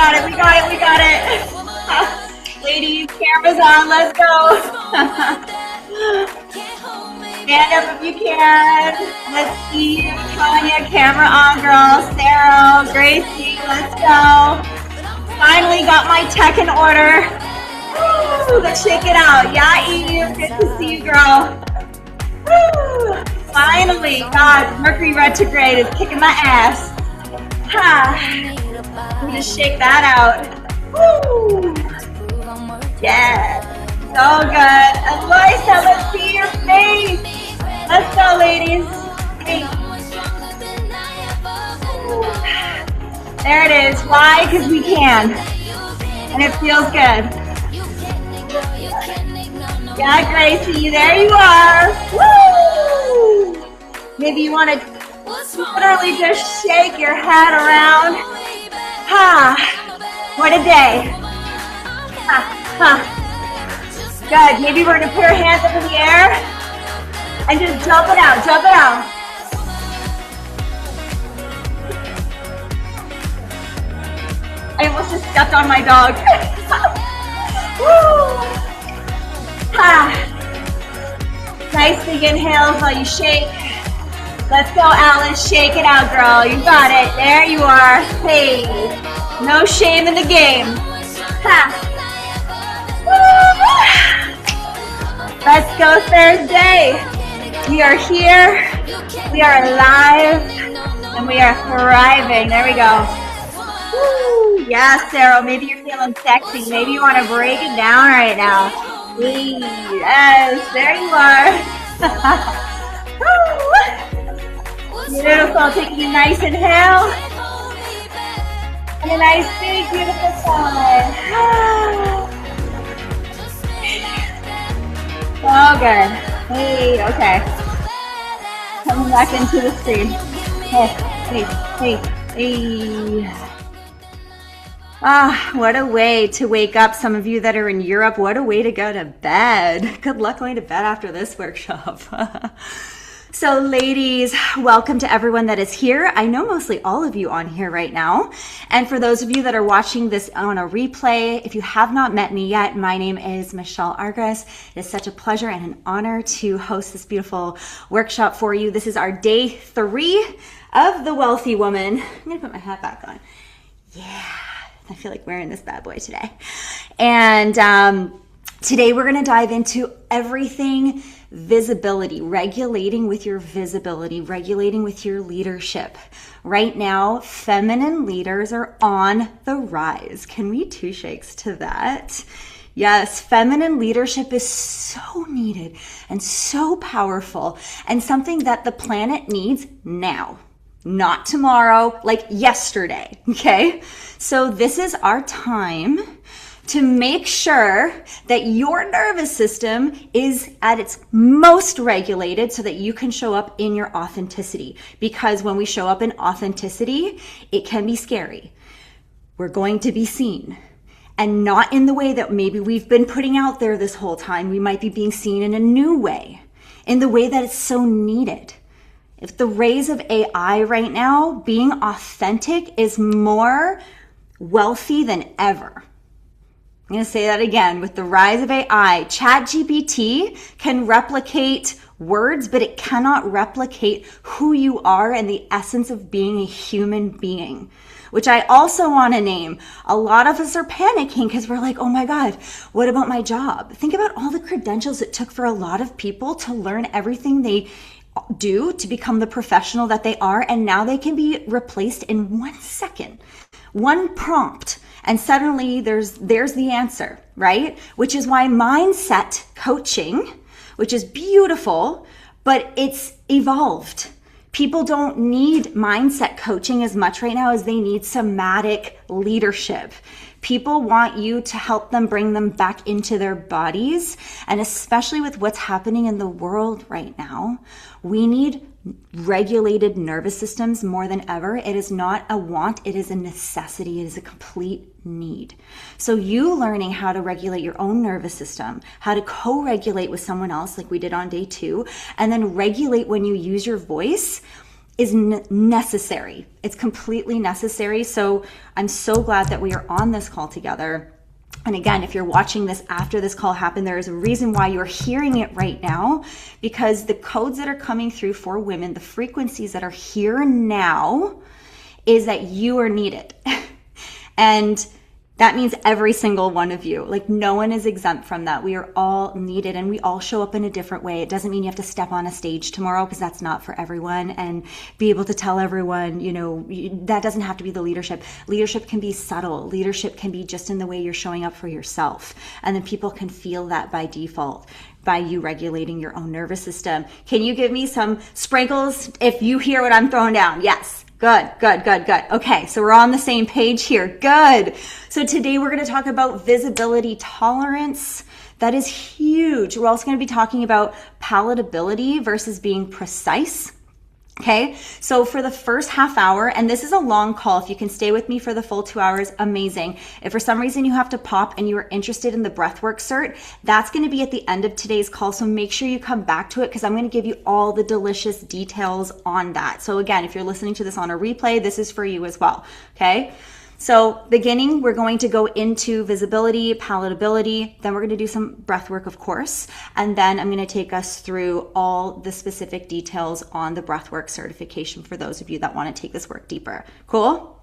got it, we got it, we got it. Ladies, camera's on, let's go. Stand up if you can. Let's see, Tanya, camera on, girl. Sarah, Gracie, let's go. Finally got my tech in order. Woo, let's shake it out. Yeah, Eve, good to see you, girl. Woo, finally, God, Mercury retrograde is kicking my ass. Let me just shake that out. Woo. Yeah, so good. Eloisa, let's see your face. Let's go, ladies. Hey. There it is. Why? Because we can. And it feels good. Yeah, Gracie, there you are. Woo! Maybe you want to literally just shake your head around. What a day. Good. Maybe we're going to put our hands up in the air and just jump it out, jump it out. I almost just stepped on my dog. Woo! Nice big inhales while you shake. Let's go, Alice. Shake it out, girl. You got it. There you are. Hey, no shame in the game. Let's go, Thursday. We are here. We are alive. And we are thriving. There we go. Woo. Yeah, Sarah. Maybe you're feeling sexy. Maybe you want to break it down right now. Yes, there you are. Beautiful. Taking a nice inhale. And a nice big beautiful sigh. So good. Hey, okay. Coming back into the screen. Hey. What a way to wake up. Some of you that are in Europe, what a way to go to bed. Good luck going to bed after this workshop. So ladies, welcome to everyone that is here. I know mostly all of you on here right now. And for those of you that are watching this on a replay, if you have not met me yet, my name is Michelle Argras. It is such a pleasure and an honor to host this beautiful workshop for you. This is our day 3 of the Wealthy Woman. I'm gonna put my hat back on. Yeah, I feel like wearing this bad boy today. And today we're gonna dive into everything visibility, regulating with your visibility, regulating with your leadership. Right now, feminine leaders are on the rise. Can we 2 shakes to that? Yes, feminine leadership is so needed and so powerful and something that the planet needs now, not tomorrow, like yesterday, okay? So this is our time to make sure that your nervous system is at its most regulated so that you can show up in your authenticity. Because when we show up in authenticity, it can be scary. We're going to be seen. And not in the way that maybe we've been putting out there this whole time. We might be being seen in a new way, in the way that it's so needed. If the rays of AI right now, being authentic is more wealthy than ever. I'm going to say that again. With the rise of AI, ChatGPT can replicate words, but it cannot replicate who you are and the essence of being a human being, which I also want to name. A lot of us are panicking because we're like, oh my God, what about my job? Think about all the credentials it took for a lot of people to learn everything they do to become the professional that they are. And now they can be replaced in 1 second, 1 prompt. And suddenly there's the answer, right? Which is why mindset coaching, which is beautiful, but it's evolved. People don't need mindset coaching as much right now as they need somatic leadership. People want you to help them bring them back into their bodies. And especially with what's happening in the world right now, we need regulated nervous systems more than ever. It is not a want, it is a necessity, it is a complete need. So you learning how to regulate your own nervous system, how to co-regulate with someone else like we did on day 2, and then regulate when you use your voice is necessary. It's completely necessary. So I'm so glad that we are on this call together. And again, if you're watching this after this call happened, there is a reason why you're hearing it right now, because the codes that are coming through for women, the frequencies that are here now, is that you are needed. And that means every single one of you. Like, no one is exempt from that. We are all needed, and we all show up in a different way. It doesn't mean you have to step on a stage tomorrow, because that's not for everyone, and be able to tell everyone, that doesn't have to be the leadership. Leadership can be subtle. Leadership can be just in the way you're showing up for yourself. And then people can feel that by default, by you regulating your own nervous system. Can you give me some sprinkles if you hear what I'm throwing down? Yes. Good. Okay, so we're on the same page here. Good. So today we're going to talk about visibility tolerance. That is huge. We're also going to be talking about palatability versus being precise. Okay, so for the first half hour, and this is a long call, if you can stay with me for the full 2 hours, amazing. If for some reason you have to pop and you are interested in the breathwork cert, that's going to be at the end of today's call. So make sure you come back to it, because I'm going to give you all the delicious details on that. So again, if you're listening to this on a replay, this is for you as well. Okay. So beginning, we're going to go into visibility, palatability, then we're going to do some breath work, of course, and then I'm going to take us through all the specific details on the breathwork certification for those of you that want to take this work deeper. Cool?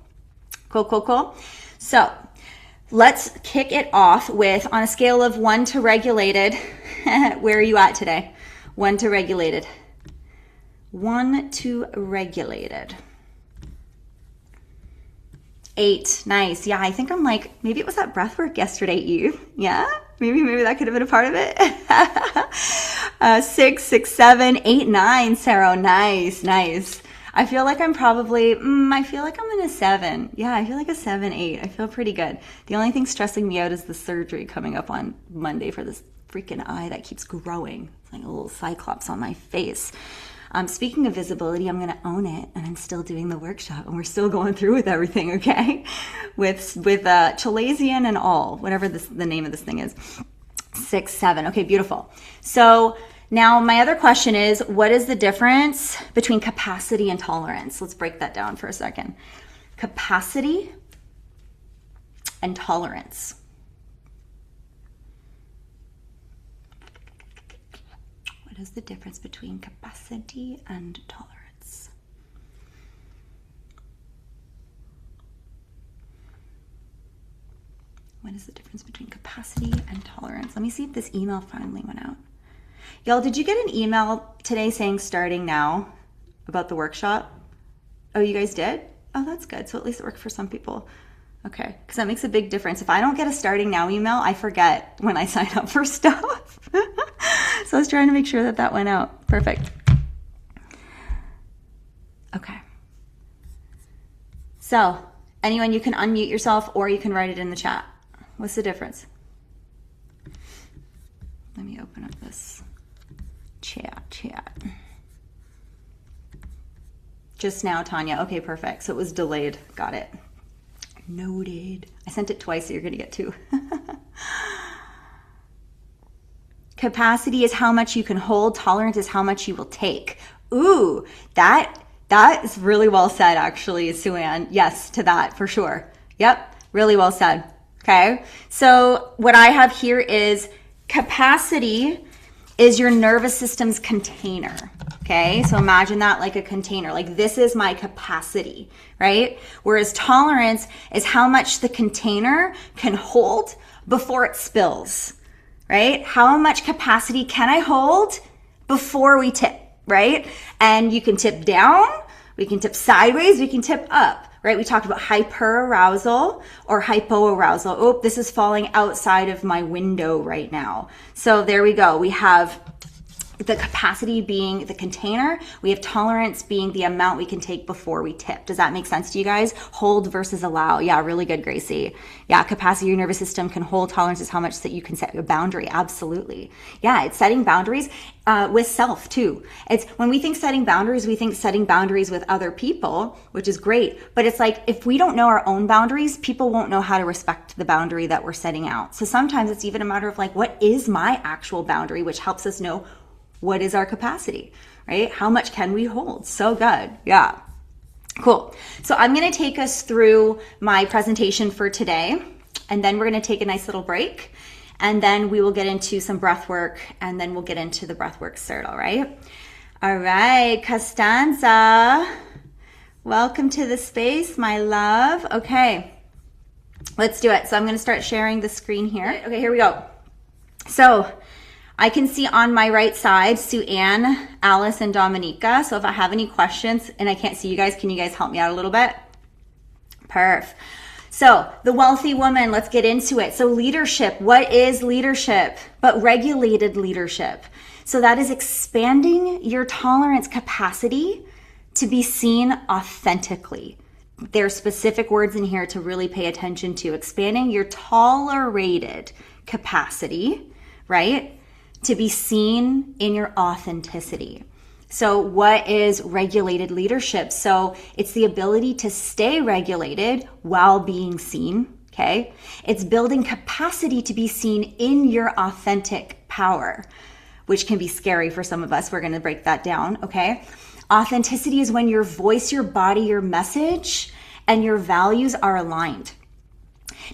Cool. So let's kick it off with, on a scale of 1 to regulated, where are you at today? 1 to regulated. 1 to regulated. 8. Nice. Yeah, I think I'm like, maybe it was that breath work yesterday, Eve. Yeah, maybe that could have been a part of it. 6, 7, 8, 9, Sarah. Nice. I feel like I'm probably, I feel like I'm in a 7. Yeah, I feel like a 7, 8. I feel pretty good. The only thing stressing me out is the surgery coming up on Monday for this freaking eye that keeps growing. It's like a little cyclops on my face. Speaking of visibility, I'm going to own it, and I'm still doing the workshop, and we're still going through with everything, okay? With Chalazian and all, whatever the name of this thing is. 6, 7. Okay, beautiful. So now my other question is, what is the difference between capacity and tolerance? Let's break that down for a second. Capacity and tolerance. What is the difference between capacity and tolerance? What is the difference between capacity and tolerance? Let me see if this email finally went out. Y'all, did you get an email today saying starting now about the workshop? Oh, you guys did? Oh, that's good. So at least it worked for some people. Okay, because that makes a big difference. If I don't get a starting now email, I forget when I sign up for stuff. So I was trying to make sure that went out. Perfect. Okay. So anyone, you can unmute yourself or you can write it in the chat. What's the difference? Let me open up this chat. Just now, Tanya. Okay, perfect. So it was delayed. Got it. Noted. I sent it twice, so you're going to get 2. Capacity is how much you can hold. Tolerance is how much you will take. Ooh, that is really well said, actually, Sue-Ann. Yes, to that, for sure. Yep, really well said. Okay, so what I have here is capacity is your nervous system's container. Okay, so imagine that like a container. Like, this is my capacity, right? Whereas tolerance is how much the container can hold before it spills. Right? How much capacity can I hold before we tip, right? And you can tip down, we can tip sideways, we can tip up, right? We talked about hyperarousal or hypoarousal. Oh, this is falling outside of my window right now. So there we go. We have the capacity being the container. We have tolerance being the amount we can take before we tip. Does that make sense to you guys? Hold versus allow. Yeah, really good, Gracie. Yeah, capacity, your nervous system can hold. Tolerance is how much that you can set a boundary. Absolutely. Yeah, it's setting boundaries with self too. It's when we think setting boundaries, we think setting boundaries with other people, which is great. But it's like, if we don't know our own boundaries, people won't know how to respect the boundary that we're setting out. So sometimes it's even a matter of like, what is my actual boundary, which helps us know what is our capacity, right? How much can we hold? So good. Yeah. Cool. So I'm going to take us through my presentation for today, and then we're going to take a nice little break, and then we will get into some breath work, and then we'll get into the breathwork cert, all right? All right, Costanza, welcome to the space, my love. Okay, let's do it. So I'm going to start sharing the screen here. Okay, here we go. So I can see on my right side, Sue Ann, Alice, and Dominica. So if I have any questions and I can't see you guys, can you guys help me out a little bit? Perf. So the wealthy woman, let's get into it. So leadership, what is leadership? But regulated leadership. So that is expanding your tolerance capacity to be seen authentically. There are specific words in here to really pay attention to. Expanding your tolerated capacity, right? To be seen in your authenticity. So what is regulated leadership? So it's the ability to stay regulated while being seen, okay? It's building capacity to be seen in your authentic power, which can be scary for some of us. We're gonna break that down, okay? Authenticity is when your voice, your body, your message, and your values are aligned.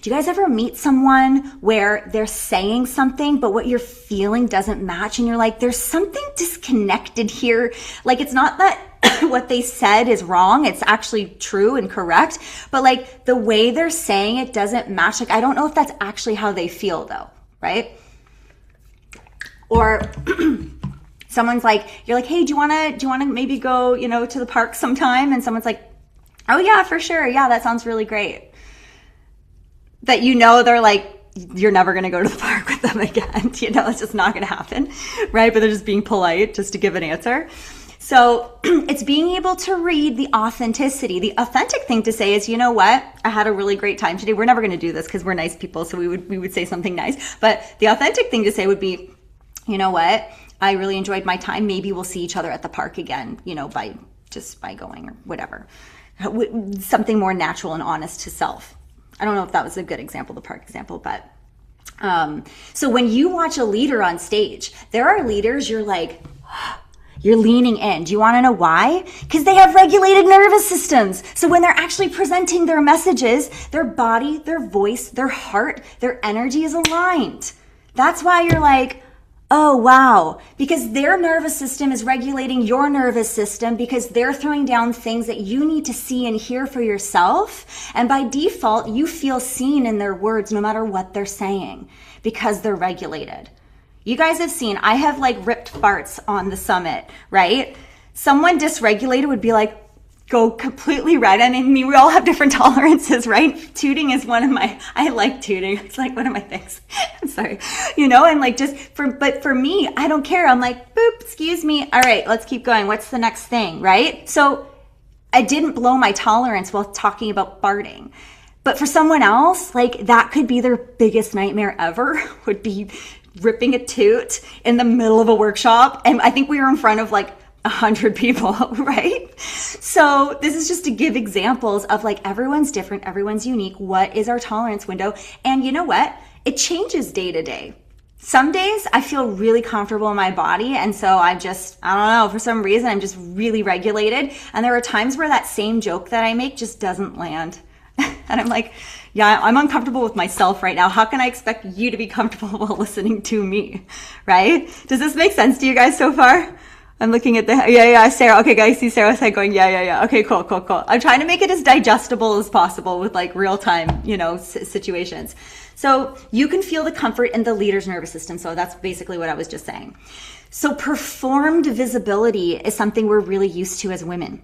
Do you guys ever meet someone where they're saying something, but what you're feeling doesn't match, and you're like, there's something disconnected here? Like, it's not that what they said is wrong, it's actually true and correct, but like the way they're saying it doesn't match. Like, I don't know if that's actually how they feel though, right? Or someone's like, you're like, hey, do you wanna maybe go, to the park sometime? And someone's like, oh yeah, for sure. Yeah, that sounds really great. That they're like, you're never going to go to the park with them again. It's just not going to happen, right? But they're just being polite just to give an answer. So it's being able to read the authenticity. The authentic thing to say is, you know what? I had a really great time today. We're never going to do this because we're nice people, so we would say something nice. But the authentic thing to say would be, you know what? I really enjoyed my time. Maybe we'll see each other at the park again, by going or whatever. Something more natural and honest to self. I don't know if that was a good example, the park example, but so when you watch a leader on stage, there are leaders you're like, you're leaning in. Do you want to know why? Because they have regulated nervous systems. So when they're actually presenting their messages, their body, their voice, their heart, their energy is aligned. That's why you're like, oh, wow, because their nervous system is regulating your nervous system, because they're throwing down things that you need to see and hear for yourself. And by default, you feel seen in their words no matter what they're saying, because they're regulated. You guys have seen, I have ripped farts on the summit, right? Someone dysregulated would be like, go completely red. And I mean, we all have different tolerances, right? Tooting is I like tooting. It's like one of my things. I'm sorry, and but for me, I don't care. I'm like, boop, excuse me. All right, let's keep going. What's the next thing, right? So I didn't blow my tolerance while talking about farting. But for someone else, that could be their biggest nightmare ever, would be ripping a toot in the middle of a workshop. And I think we were in front of 100 people, right? So this is just to give examples of everyone's different, everyone's unique. What is our tolerance window? And you know what? It changes day to day. Some days I feel really comfortable in my body, and so I don't know, for some reason I'm just really regulated. And there are times where that same joke that I make just doesn't land. And I'm like, yeah, I'm uncomfortable with myself right now. How can I expect you to be comfortable while listening to me, right? Does this make sense to you guys so far? I'm looking at Sarah. Okay, guys, see Sarah's head going, yeah. Okay, cool. I'm trying to make it as digestible as possible with real time, situations. So you can feel the comfort in the leader's nervous system. So that's basically what I was just saying. So performed visibility is something we're really used to as women.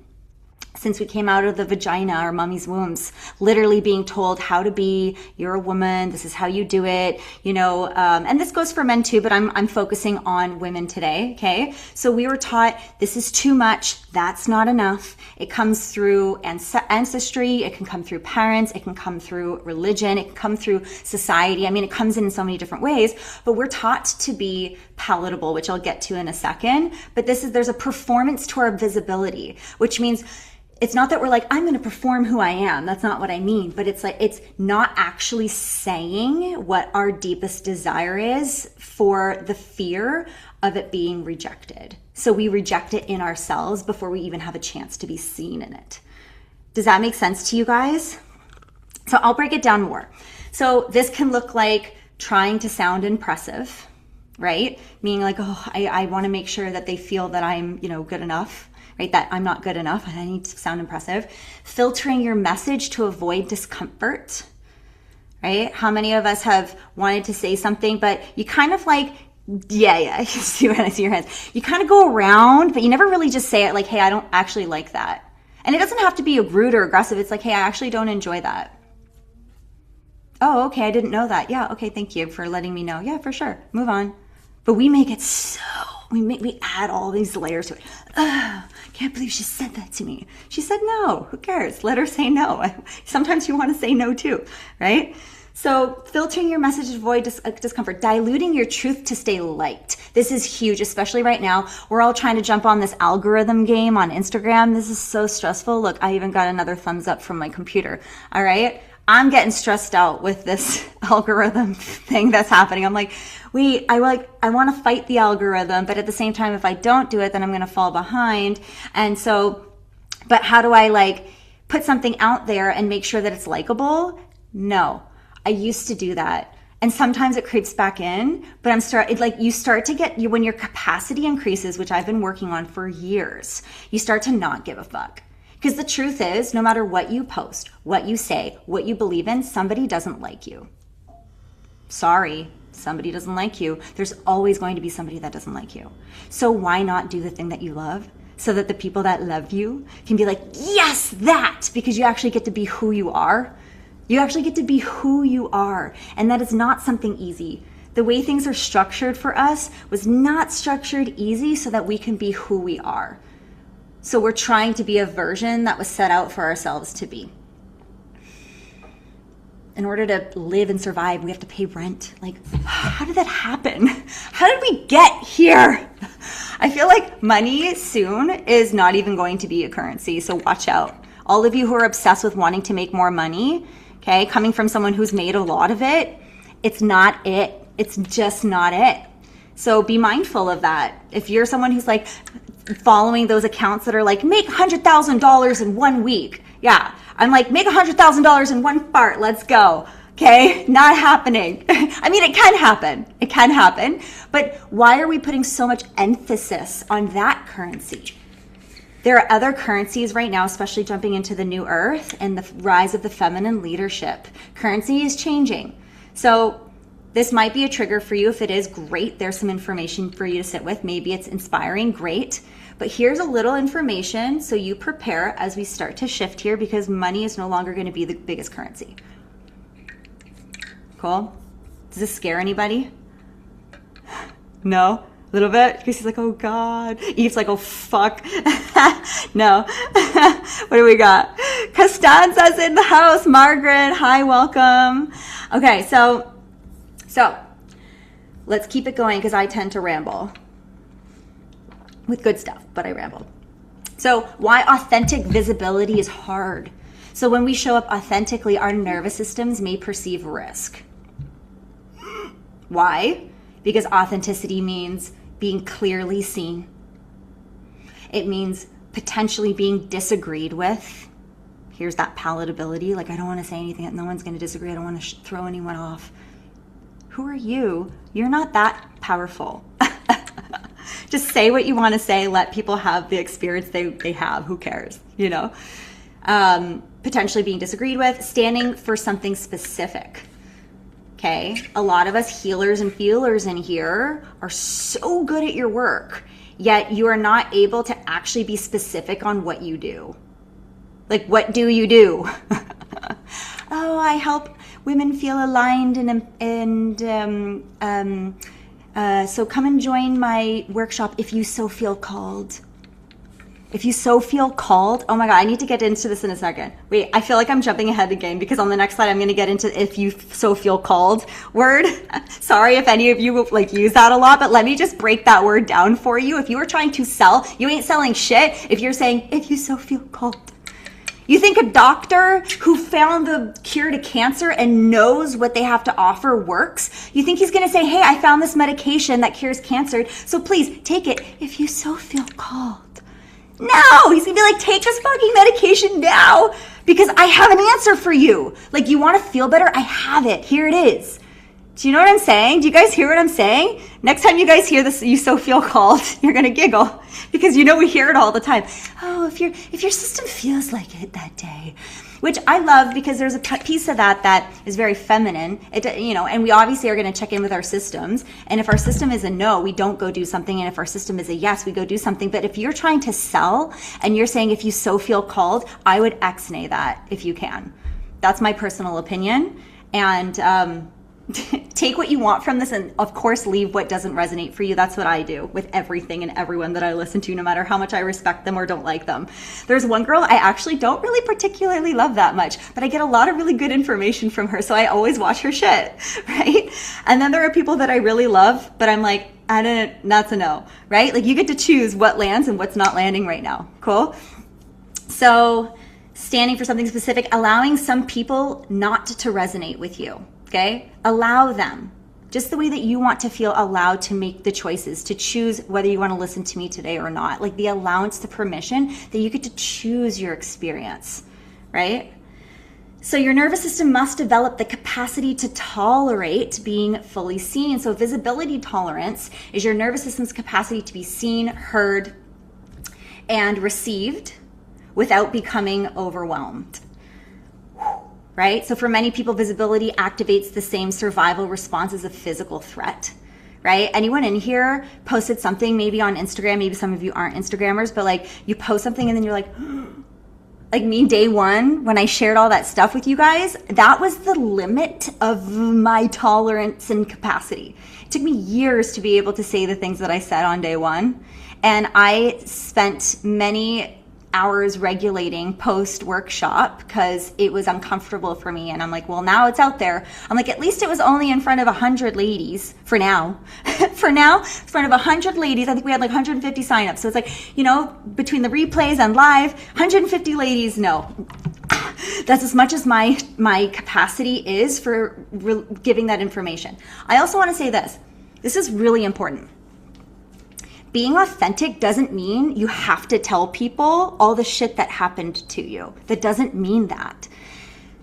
Since we came out of the vagina, our mommy's wombs, literally being told how to be, you're a woman, this is how you do it, and this goes for men too, but I'm focusing on women today, okay? So we were taught this is too much, that's not enough. It comes through ancestry, it can come through parents, it can come through religion, it can come through society. I mean, it comes in so many different ways, but we're taught to be palatable, which I'll get to in a second. But there's a performance to our visibility, which means it's not that we're like, I'm going to perform who I am. That's not what I mean. But it's not actually saying what our deepest desire is for the fear of it being rejected. So we reject it in ourselves before we even have a chance to be seen in it. Does that make sense to you guys? So I'll break it down more. So this can look like trying to sound impressive, right? Meaning like, oh, I want to make sure that they feel that I'm, good enough, right? That I'm not good enough. I need to sound impressive. Filtering your message to avoid discomfort, right? How many of us have wanted to say something, but you kind of like, yeah, you see when I see your hands. You kind of go around, but you never really just say it like, hey, I don't actually like that. And it doesn't have to be rude or aggressive. It's like, hey, I actually don't enjoy that. Oh, okay, I didn't know that. Yeah, okay, thank you for letting me know. Yeah, for sure. Move on. But we make it we add all these layers to it. Oh, can't believe she said that to me. She said no. Who cares? Let her say no. Sometimes you want to say no too, right? So filtering your message to avoid discomfort, diluting your truth to stay liked. This is huge, especially right now. We're all trying to jump on this algorithm game on Instagram. This is so stressful. Look, I even got another thumbs up from my computer. All right. I'm getting stressed out with this algorithm thing that's happening. I'm like, I want to fight the algorithm, but at the same time, if I don't do it, then I'm going to fall behind. And so, but how do I put something out there and make sure that it's likable? No. I used to do that. And sometimes it creeps back in, but you start to get, when your capacity increases, which I've been working on for years, you start to not give a fuck. Because the truth is, no matter what you post, what you say, what you believe in, somebody doesn't like you. Sorry, somebody doesn't like you. There's always going to be somebody that doesn't like you. So why not do the thing that you love so that the people that love you can be like, yes, that, because you actually get to be who you are. You actually get to be who you are. And that is not something easy. The way things are structured for us was not structured easy so that we can be who we are. So we're trying to be a version that was set out for ourselves to be. In order to live and survive, we have to pay rent. How did that happen? How did we get here? I feel like money soon is not even going to be a currency, so watch out. All of you who are obsessed with wanting to make more money, okay, coming from someone who's made a lot of it, it's not it. It's just not it. So be mindful of that. If you're someone who's following those accounts that are make $100,000 in 1 week. Yeah, I'm make $100,000 in one fart. Let's go. Okay, not happening. I mean, it can happen. It can happen. But why are we putting so much emphasis on that currency? There are other currencies right now, especially jumping into the new earth and the rise of the feminine leadership. Currency is changing. So this might be a trigger for you. If it is, great. There's some information for you to sit with. Maybe it's inspiring, great. But here's a little information so you prepare as we start to shift here, because money is no longer going to be the biggest currency. Cool? Does this scare anybody? No? A little bit? Because he's oh God. Eve's oh fuck. No. What do we got? Costanza's in the house. Margaret, hi, welcome. Okay, so let's keep it going because I tend to ramble with good stuff, but I ramble. So why authentic visibility is hard. So when we show up authentically, our nervous systems may perceive risk. Why? Because authenticity means being clearly seen. It means potentially being disagreed with. Here's that palatability. I don't want to say anything that no one's going to disagree. I don't want to throw anyone off. Who are you? You're not that powerful. Just say what you want to say. Let people have the experience they have. Who cares? Potentially being disagreed with. Standing for something specific. Okay? A lot of us healers and feelers in here are so good at your work, yet you are not able to actually be specific on what you do. What do you do? Oh, I help women feel aligned so come and join my workshop if you so feel called. If you so feel called, oh my God, I need to get into this in a second. Wait, I feel like I'm jumping ahead again because on the next slide, I'm going to get into if you so feel called word. Sorry if any of you use that a lot, but let me just break that word down for you. If you were trying to sell, you ain't selling shit. If you're saying, if you so feel called, You think a doctor who found the cure to cancer and knows what they have to offer works? You think he's going to say, hey, I found this medication that cures cancer, so please take it if you so feel called. No, he's going to be like, take this fucking medication now because I have an answer for you. Like, you want to feel better? I have it. Here it is. Do you know what I'm saying? Do you guys hear what I'm saying? Next time you guys hear this, you so feel called, you're going to giggle because you know we hear it all the time. Oh, if your system feels like it that day, which I love because there's a piece of that is very feminine. And we obviously are going to check in with our systems. And if our system is a no, we don't go do something. And if our system is a yes, we go do something. But if you're trying to sell and you're saying if you so feel called, I would X-nay that if you can. That's my personal opinion. And, take what you want from this and of course leave what doesn't resonate for you. That's what I do with everything and everyone that I listen to, no matter how much I respect them or don't like them. There's one girl I actually don't really particularly love that much, but I get a lot of really good information from her, so I always watch her shit, right? And then there are people that I really love, but I'm like, that's a no, right? Like, you get to choose what lands and what's not landing right now. Cool? So standing for something specific, allowing some people not to resonate with you. Okay? Allow them, just the way that you want to feel allowed to make the choices, to choose whether you want to listen to me today or not. Like the allowance, the permission that you get to choose your experience, right? So your nervous system must develop the capacity to tolerate being fully seen. So visibility tolerance is your nervous system's capacity to be seen, heard, and received without becoming overwhelmed. Right? So for many people, visibility activates the same survival response as a physical threat, right? Anyone in here posted something maybe on Instagram, maybe some of you aren't Instagrammers, but like you post something and then you're like me, day one, when I shared all that stuff with you guys, that was the limit of my tolerance and capacity. It took me years to be able to say the things that I said on day one. And I spent many hours regulating post-workshop because it was uncomfortable for me. And I'm like, well, now it's out there. I'm like, at least it was only in front of 100 ladies for now. For now, in front of 100 ladies. I think we had like 150 signups. So it's like, between the replays and live, 150 ladies, no. That's as much as my capacity is for giving that information. I also want to say this. This is really important. Being authentic doesn't mean you have to tell people all the shit that happened to you. That doesn't mean that.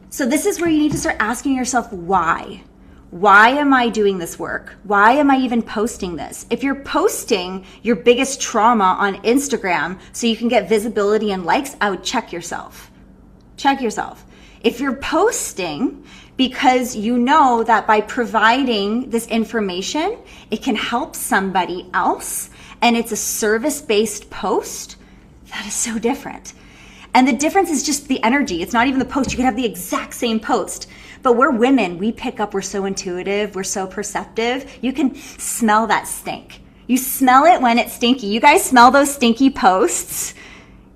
So this is where you need to start asking yourself why. Why am I doing this work? Why am I even posting this? If you're posting your biggest trauma on Instagram so you can get visibility and likes, I would check yourself. Check yourself. If you're posting because you know that by providing this information, it can help somebody else, and it's a service-based post, that is so different. And the difference is just the energy. It's not even the post. You can have the exact same post. But we're women. We pick up. We're so intuitive. We're so perceptive. You can smell that stink. You smell it when it's stinky. You guys smell those stinky posts?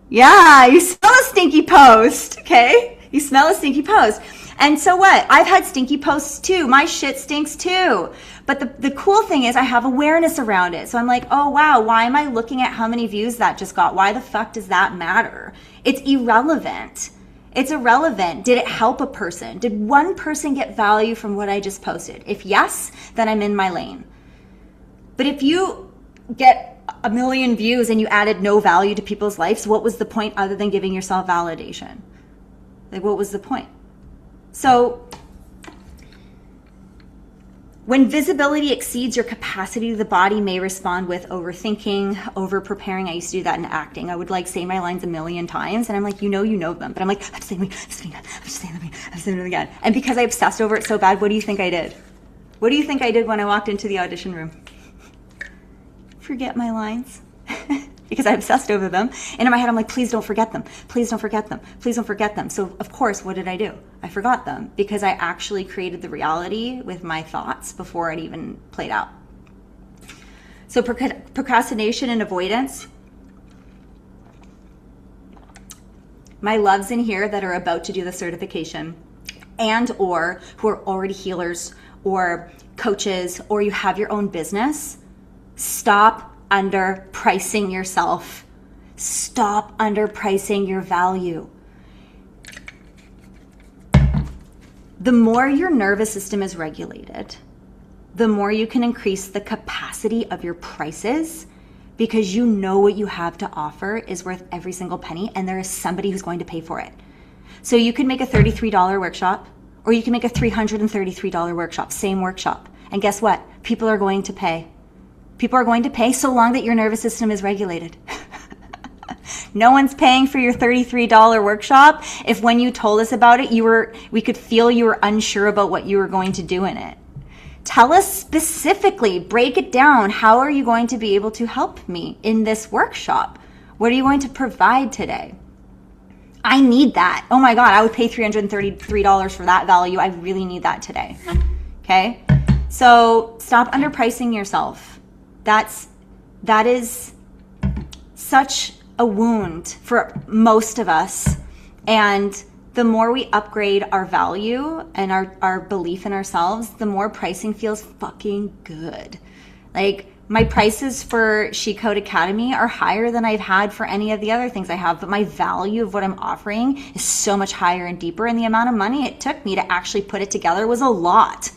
Yeah, you smell a stinky post, okay? You smell a stinky post. And so what? I've had stinky posts too. My shit stinks too. But the cool thing is I have awareness around it. So I'm like, oh wow, why am I looking at how many views that just got? Why the fuck does that matter? It's irrelevant. It's irrelevant. Did it help a person? Did one person get value from what I just posted? If yes, then I'm in my lane. But if you get 1 million views and you added no value to people's lives, what was the point other than giving yourself validation? Like, what was the point? So when visibility exceeds your capacity, the body may respond with overthinking, over-preparing. I used to do that in acting. I would say my lines 1 million times, and I'm like, you know them. But I'm like, I'm saying them again. And because I obsessed over it so bad, what do you think I did? What do you think I did when I walked into the audition room? Forget my lines. Because I obsessed over them. And in my head, I'm like, please don't forget them. Please don't forget them. Please don't forget them. So of course, what did I do? I forgot them because I actually created the reality with my thoughts before it even played out. So procrastination and avoidance. My loves in here that are about to do the certification and or who are already healers or coaches or you have your own business, stop underpricing yourself. Stop underpricing your value. The more your nervous system is regulated, the more you can increase the capacity of your prices, because you know what you have to offer is worth every single penny, and there is somebody who's going to pay for it. So you can make a $33 workshop, or you can make a $333 workshop, same workshop. And guess what? People are going to pay. People are going to pay so long that your nervous system is regulated. No one's paying for your $33 workshop if when you told us about it, we could feel you were unsure about what you were going to do in it. Tell us specifically, break it down. How are you going to be able to help me in this workshop? What are you going to provide today? I need that. Oh my God, I would pay $333 for that value. I really need that today. Okay? So stop underpricing yourself. That is such a wound for most of us. And the more we upgrade our value and our belief in ourselves, the more pricing feels fucking good. Like, my prices for SheCode Academy are higher than I've had for any of the other things I have, but my value of what I'm offering is so much higher and deeper, and the amount of money it took me to actually put it together was a lot.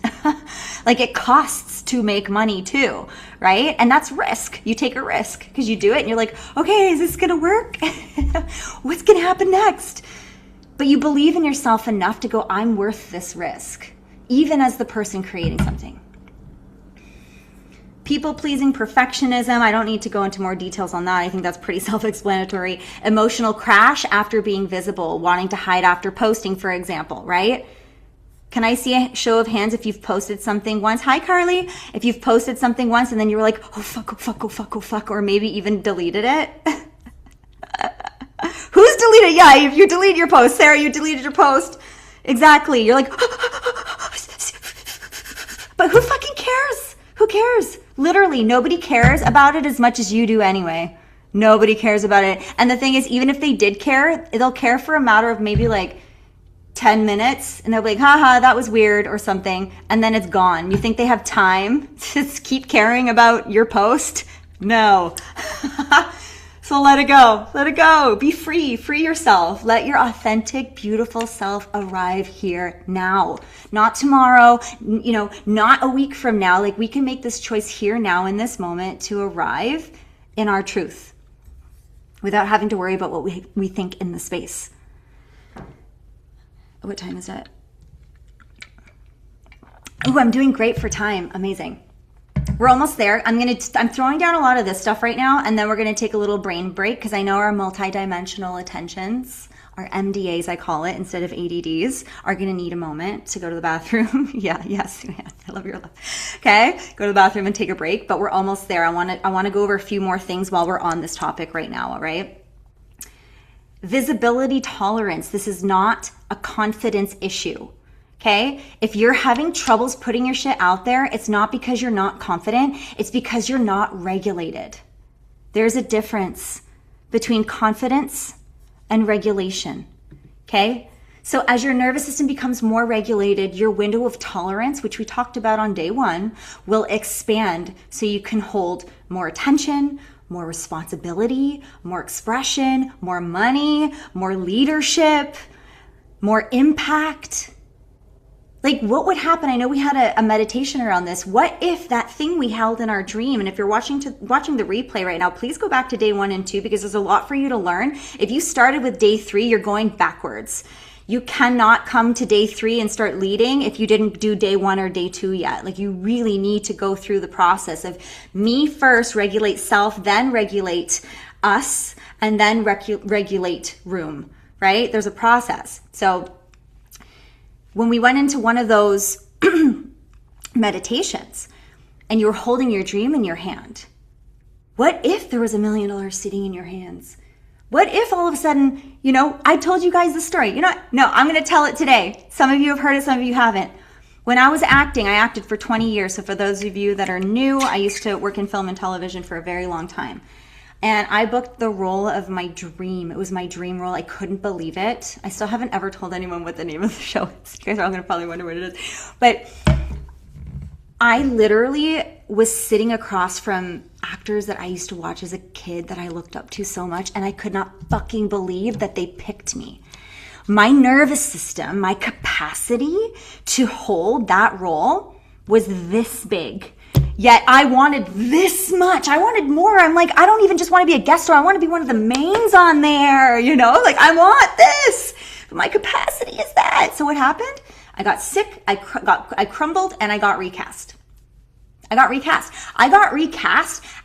Like, it costs to make money too, right? And that's risk. You take a risk because you do it and you're like, okay, is this gonna work? What's gonna happen next? But you believe in yourself enough to go, I'm worth this risk, even as the person creating something. People-pleasing, perfectionism, I don't need to go into more details on that. I think that's pretty self-explanatory. Emotional crash after being visible, wanting to hide after posting, for example, right? Can I see a show of hands if you've posted something once? Hi, Carly. If you've posted something once and then you were like, oh, fuck, oh, fuck, oh, fuck, oh, fuck, or maybe even deleted it. Who's deleted? Yeah, if you delete your post. Sarah, you deleted your post. Exactly. You're like, but who fucking cares? Who cares? Literally, nobody cares about it as much as you do anyway. Nobody cares about it. And the thing is, even if they did care, they'll care for a matter of maybe like 10 minutes, and they'll be like, haha, that was weird or something, and then it's gone. You think they have time to keep caring about your post? No. So let it go. Let it go. Be free. Free yourself. Let your authentic, beautiful self arrive here now. Not tomorrow, not a week from now. Like, we can make this choice here now in this moment to arrive in our truth without having to worry about what we think in the space. What time is it? Oh, I'm doing great for time. Amazing. We're almost there. I'm throwing down a lot of this stuff right now, and then we're going to take a little brain break because I know our multidimensional attentions, our MDAs I call it instead of ADDs, are going to need a moment to go to the bathroom. Yes, I love your love. Okay, go to the bathroom and take a break, but we're almost there. I want to go over a few more things while we're on this topic right now, all right? Visibility tolerance. This is not a confidence issue. Okay? If you're having troubles putting your shit out there, it's not because you're not confident. It's because you're not regulated. There's a difference between confidence and regulation. Okay? So as your nervous system becomes more regulated, your window of tolerance, which we talked about on day 1, will expand so you can hold more attention, more responsibility, more expression, more money, more leadership, more impact. Like, what would happen? I know we had a meditation around this. What if that thing we held in our dream, and if you're watching the replay right now, please go back to day 1 and 2 because there's a lot for you to learn. If you started with day 3, you're going backwards. You cannot come to day 3 and start leading if you didn't do day 1 or day 2 yet. Like, you really need to go through the process of me first, regulate self, then regulate us, and then regulate room, right? There's a process. So when we went into one of those meditations and you were holding your dream in your hand, what if there was $1 million sitting in your hands? What if all of a sudden, I told you guys the story. No, I'm going to tell it today. Some of you have heard it, some of you haven't. When I was acting, I acted for 20 years. So for those of you that are new, I used to work in film and television for a very long time. And I booked the role of my dream. It was my dream role. I couldn't believe it. I still haven't ever told anyone what the name of the show is. You guys are all going to probably wonder what it is. But I literally was sitting across from actors that I used to watch as a kid that I looked up to so much, and I could not fucking believe that they picked me. my nervous system, my capacity to hold that role was this big. Yet I wanted this much. I wanted more. I'm like, I don't even just want to be a guest star. I want to be one of the mains on there, you know? Like, I want this. But my capacity is that. So what happened? I got sick, I crumbled, and I got recast. I got recast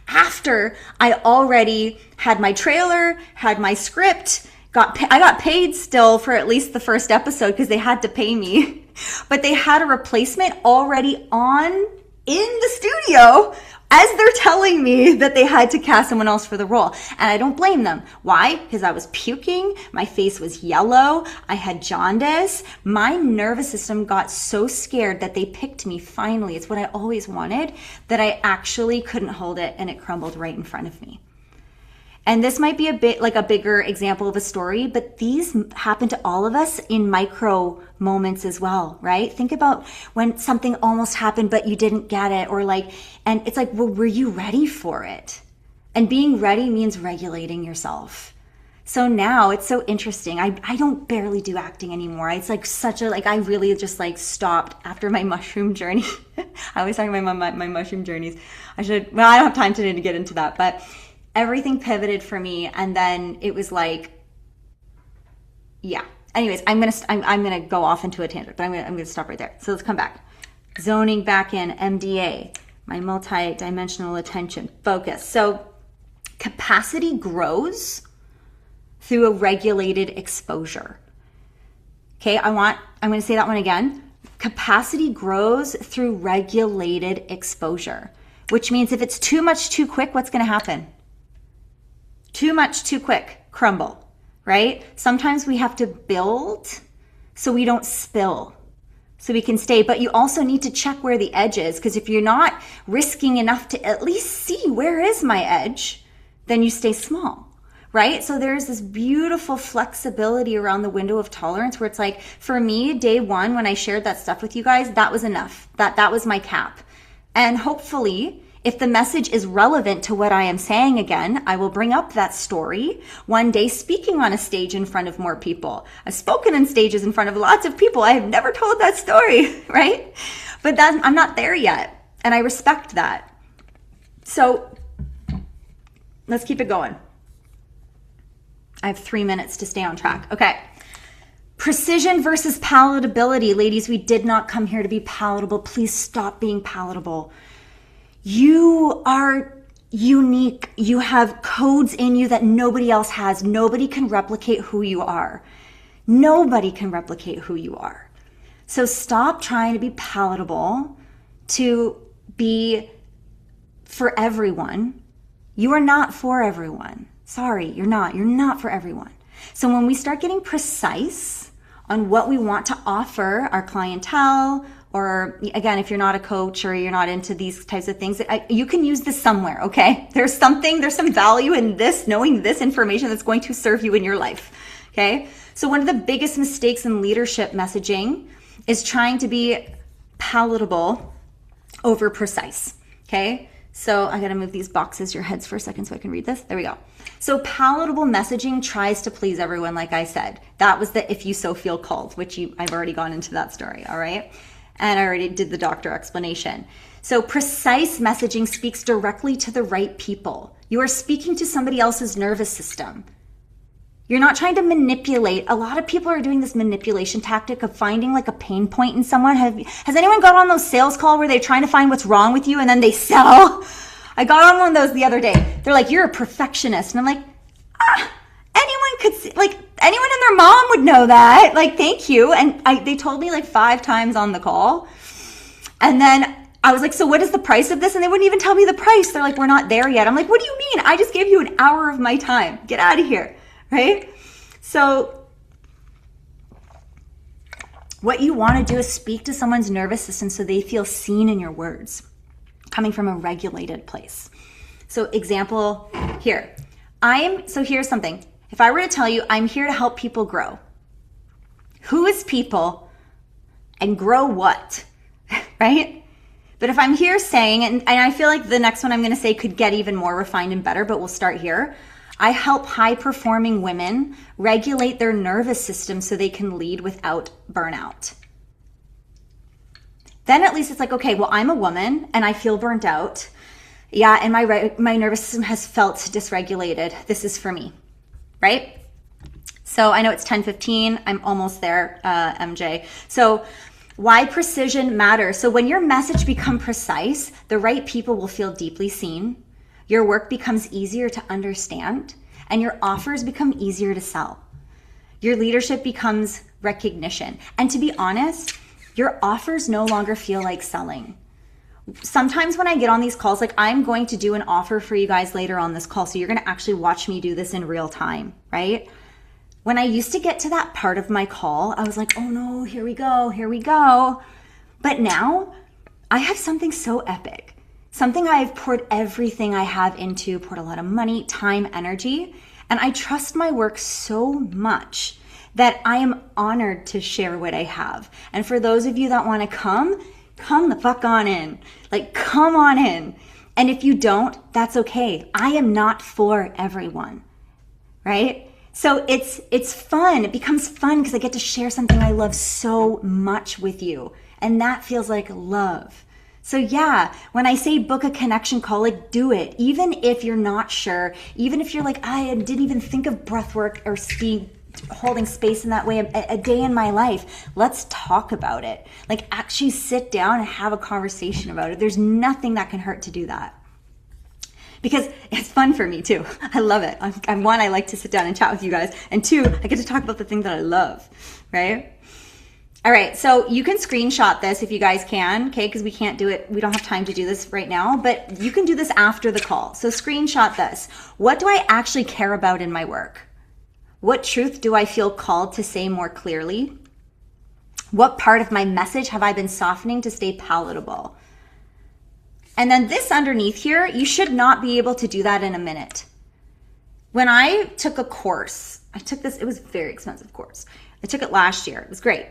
after I already had my trailer, had my script, I got paid still for at least the first episode because they had to pay me. But they had a replacement already in the studio as they're telling me that they had to cast someone else for the role. And I don't blame them. Why? Because I was puking. My face was yellow. I had jaundice. My nervous system got so scared that they picked me finally. It's what I always wanted, that I actually couldn't hold it and it crumbled right in front of me. And this might be a bit like a bigger example of a story, but these happen to all of us in micro moments as well, right? Think about when something almost happened, but you didn't get it, and it's like, well, were you ready for it? And being ready means regulating yourself. So now it's so interesting. I don't barely do acting anymore. It's like I really just like stopped after my mushroom journey. I always talk about my mushroom journeys. I don't have time today to get into that, but everything pivoted for me, and then it was like, yeah. Anyways, I'm gonna go off into a tangent, but I'm gonna stop right there. So let's come back. Zoning back in, MDA, my multi-dimensional attention, focus. So capacity grows through a regulated exposure. Okay, I'm gonna say that one again. Capacity grows through regulated exposure, which means if it's too much too quick, what's gonna happen? Too much, too quick, crumble, right? Sometimes we have to build so we don't spill, so we can stay. But you also need to check where the edge is, because if you're not risking enough to at least see where is my edge, then you stay small, right? So there's this beautiful flexibility around the window of tolerance where it's like, for me, day one, when I shared that stuff with you guys, that was enough. That was my cap. And hopefully, if the message is relevant to what I am saying again, I will bring up that story one day speaking on a stage in front of more people. I've spoken on stages in front of lots of people. I have never told that story, right? But I'm not there yet, and I respect that. So let's keep it going. I have 3 minutes to stay on track. Okay. Precision versus palatability. Ladies, we did not come here to be palatable. Please stop being palatable. You are unique. You have codes in you that nobody else has. Nobody can replicate who you are. Nobody can replicate who you are. So stop trying to be palatable to be for everyone. You are not for everyone. Sorry, you're not. You're not for everyone. So when we start getting precise on what we want to offer our clientele, or again, if you're not a coach or you're not into these types of things, you can use this somewhere, okay? There's some value in this, knowing this information that's going to serve you in your life, okay? So one of the biggest mistakes in leadership messaging is trying to be palatable over precise, okay? So I gotta move these boxes, your heads for a second so I can read this. There we go. So palatable messaging tries to please everyone, like I said. That was the if you so feel called, which I've already gone into that story, all right? And I already did the doctor explanation. So precise messaging speaks directly to the right people. You are speaking to somebody else's nervous system. You're not trying to manipulate. A lot of people are doing this manipulation tactic of finding like a pain point in someone. Has anyone got on those sales calls where they're trying to find what's wrong with you and then they sell? I got on one of those the other day. They're like, you're a perfectionist. And I'm like, anyone could see, like anyone and their mom would know that. Like, thank you. And they told me like 5 times on the call. And then I was like, so what is the price of this? And they wouldn't even tell me the price. They're like, we're not there yet. I'm like, what do you mean? I just gave you an hour of my time. Get out of here. Right? So what you want to do is speak to someone's nervous system so they feel seen in your words, coming from a regulated place. So example here. So here's something. If I were to tell you, I'm here to help people grow. Who is people and grow what? Right? But if I'm here saying, and I feel like the next one I'm going to say could get even more refined and better, but we'll start here. I help high-performing women regulate their nervous system so they can lead without burnout. Then at least it's like, okay, well, I'm a woman and I feel burnt out. Yeah, and my nervous system has felt dysregulated. This is for me, right? So I know it's 10:15. I'm almost there, MJ. So why precision matters. So when your message becomes precise, the right people will feel deeply seen. Your work becomes easier to understand, and your offers become easier to sell. Your leadership becomes recognition. And to be honest, your offers no longer feel like selling. Sometimes when I get on these calls, like I'm going to do an offer for you guys later on this call, so you're going to actually watch me do this in real time, right? When I used to get to that part of my call, I was like, oh no, here we go. But now I have something so epic, something I've poured everything I have into, poured a lot of money, time, energy, and I trust my work so much that I am honored to share what I have. And for those of you that want to come the fuck on in. Like, come on in. And if you don't, that's okay. I am not for everyone, right? So it's fun. It becomes fun because I get to share something I love so much with you. And that feels like love. So yeah, when I say book a connection call, like do it. Even if you're not sure, even if you're like, I didn't even think of breathwork or holding space in that way a day in my life. Let's talk about it. Like actually sit down and have a conversation about it. There's nothing that can hurt to do that. Because it's fun for me too. I love it. I'm one, I like to sit down and chat with you guys. And two, I get to talk about the thing that I love, right? All right, so you can screenshot this if you guys can, okay? Because we can't do it. We don't have time to do this right now, but you can do this after the call. So screenshot this. What do I actually care about in my work? What truth do I feel called to say more clearly? What part of my message have I been softening to stay palatable? And then this underneath here, you should not be able to do that in a minute. When I took a course, it was a very expensive course. I took it last year. It was great.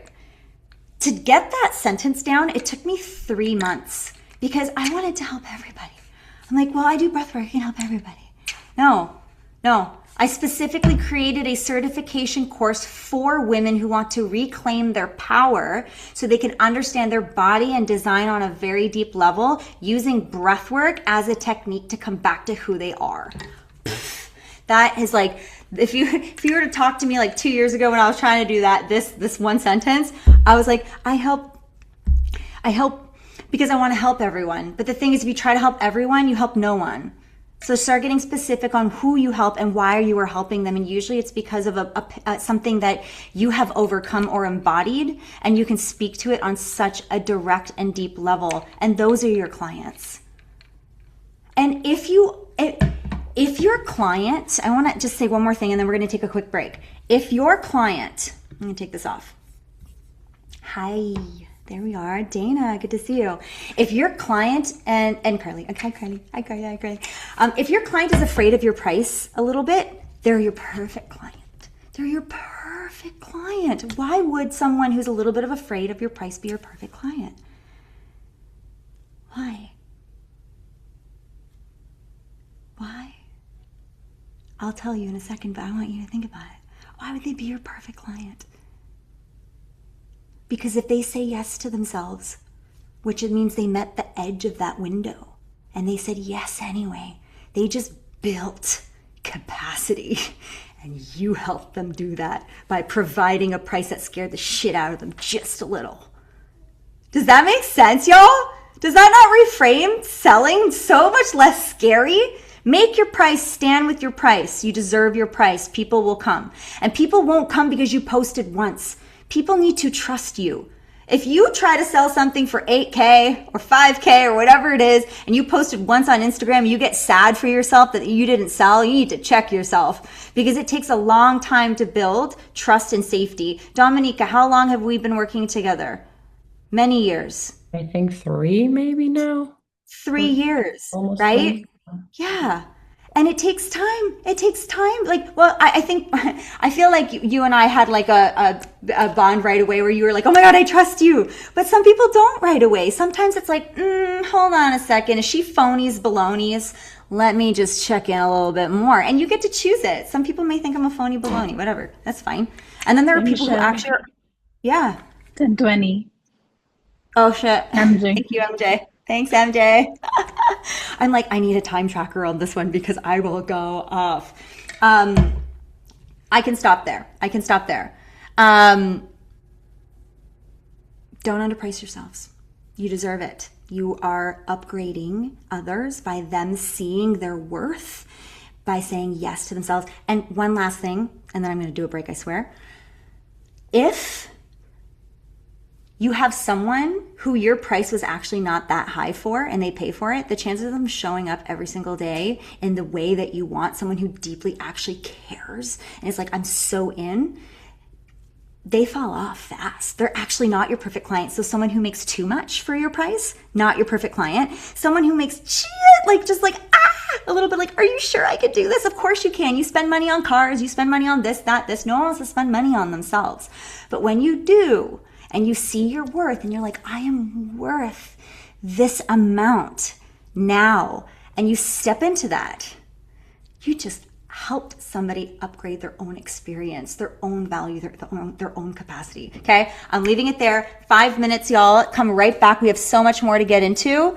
To get that sentence down, it took me 3 months because I wanted to help everybody. I'm like, well, I do breathwork, I can help everybody. No. I specifically created a certification course for women who want to reclaim their power so they can understand their body and design on a very deep level using breathwork as a technique to come back to who they are. That is like, if you were to talk to me like 2 years ago when I was trying to do that, this one sentence, I was like, I help because I want to help everyone. But the thing is, if you try to help everyone, you help no one. So start getting specific on who you help and why you are helping them. And usually it's because of something that you have overcome or embodied, and you can speak to it on such a direct and deep level. And those are your clients. And if your client, I want to just say one more thing and then we're going to take a quick break. If your client, I'm going to take this off. Hi. There we are. Dana, good to see you. If your client, and Carly, okay, Hi Carly. If your client is afraid of your price a little bit, they're your perfect client. They're your perfect client. Why would someone who's a little bit of afraid of your price be your perfect client? Why? I'll tell you in a second, but I want you to think about it. Why would they be your perfect client? Because if they say yes to themselves, which it means they met the edge of that window and they said yes anyway, they just built capacity, and you helped them do that by providing a price that scared the shit out of them just a little. Does that make sense, y'all? Does that not reframe selling so much less scary? Make your price stand with your price. You deserve your price. People will come. And people won't come because you posted once. People need to trust you. If you try to sell something for 8K or 5K or whatever it is, and you posted once on Instagram, you get sad for yourself that you didn't sell, you need to check yourself, because it takes a long time to build trust and safety. Dominica, how long have we been working together? Many years. I think 3 maybe now. 3 years, Almost right? 3. Yeah. And it takes time. It takes time. Like, well, I feel like you and I had like a bond right away where you were like, oh my God, I trust you. But some people don't right away. Sometimes it's like, hold on a second. Is she phonies, balonies? let me just check in a little bit more. And you get to choose it. Some people may think I'm a phony baloney, whatever. That's fine. And then there are people who actually are, yeah. 1020. Oh, shit. MJ. Thank you, MJ. Thanks, MJ. I'm like, I need a time tracker on this one because I will go off. I can stop there. Don't underprice yourselves. You deserve it. You are upgrading others by them seeing their worth, by saying yes to themselves. And one last thing, and then I'm going to do a break, I swear. If you have someone who your price was actually not that high for and they pay for it, the chances of them showing up every single day in the way that you want, someone who deeply actually cares and is like, I'm so in, they fall off fast. They're actually not your perfect client. So someone who makes too much for your price, not your perfect client. Someone who makes shit, like just like, a little bit like, are you sure I could do this? Of course you can. You spend money on cars, you spend money on this, that, this. No one wants to spend money on themselves. But when you do, and you see your worth and you're like, I am worth this amount now, and you step into that, you just helped somebody upgrade their own experience, their own value, their own capacity. Okay, I'm leaving it there. 5 minutes, y'all. Come right back. We have so much more to get into.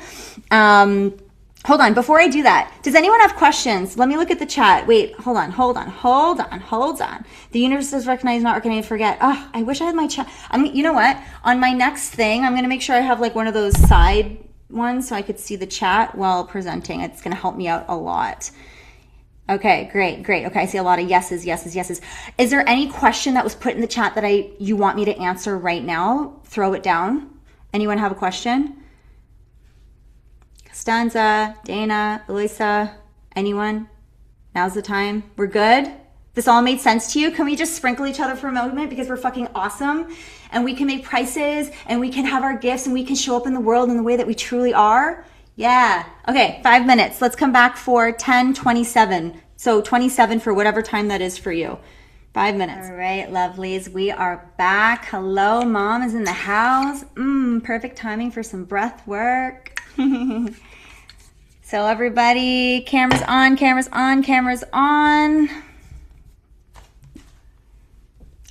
Hold on, before I do that, does anyone have questions? Let me look at the chat. Wait, hold on. The universe does recognize, not recognize, forget. Oh, I wish I had my chat. You know what? On my next thing, I'm going to make sure I have like one of those side ones so I could see the chat while presenting. It's going to help me out a lot. Okay, great. Okay, I see a lot of yeses. Is there any question that was put in the chat that you want me to answer right now? Throw it down. Anyone have a question? Costanza, Dana, Elisa, anyone? Now's the time. We're good? This all made sense to you? Can we just sprinkle each other for a moment because we're fucking awesome and we can make prices and we can have our gifts and we can show up in the world in the way that we truly are? Yeah. Okay, 5 minutes. Let's come back for 10:27. So 27 for whatever time that is for you. 5 minutes. All right, lovelies. We are back. Hello, mom is in the house. Perfect timing for some breath work. So everybody, cameras on.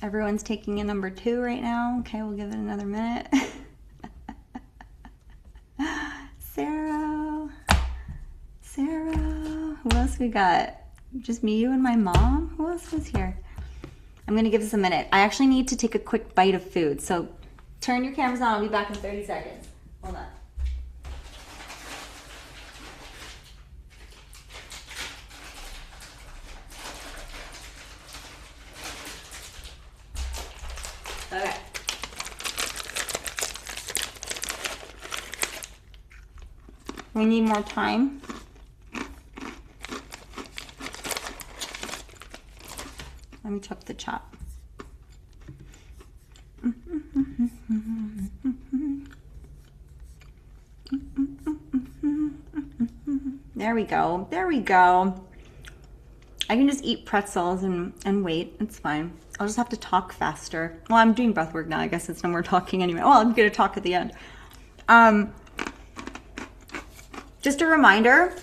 Everyone's taking a number 2 right now. Okay, we'll give it another minute. Sarah, who else we got? Just me, you, and my mom? Who else is here? I'm gonna give this a minute. I actually need to take a quick bite of food, so turn your cameras on. I'll be back in 30 seconds. Hold on. Okay. We need more time. Let me check the chat. There we go. I can just eat pretzels and wait. It's fine. I'll just have to talk faster. Well, I'm doing breath work now. I guess it's no more talking anyway. Well, I'm going to talk at the end. Just a reminder,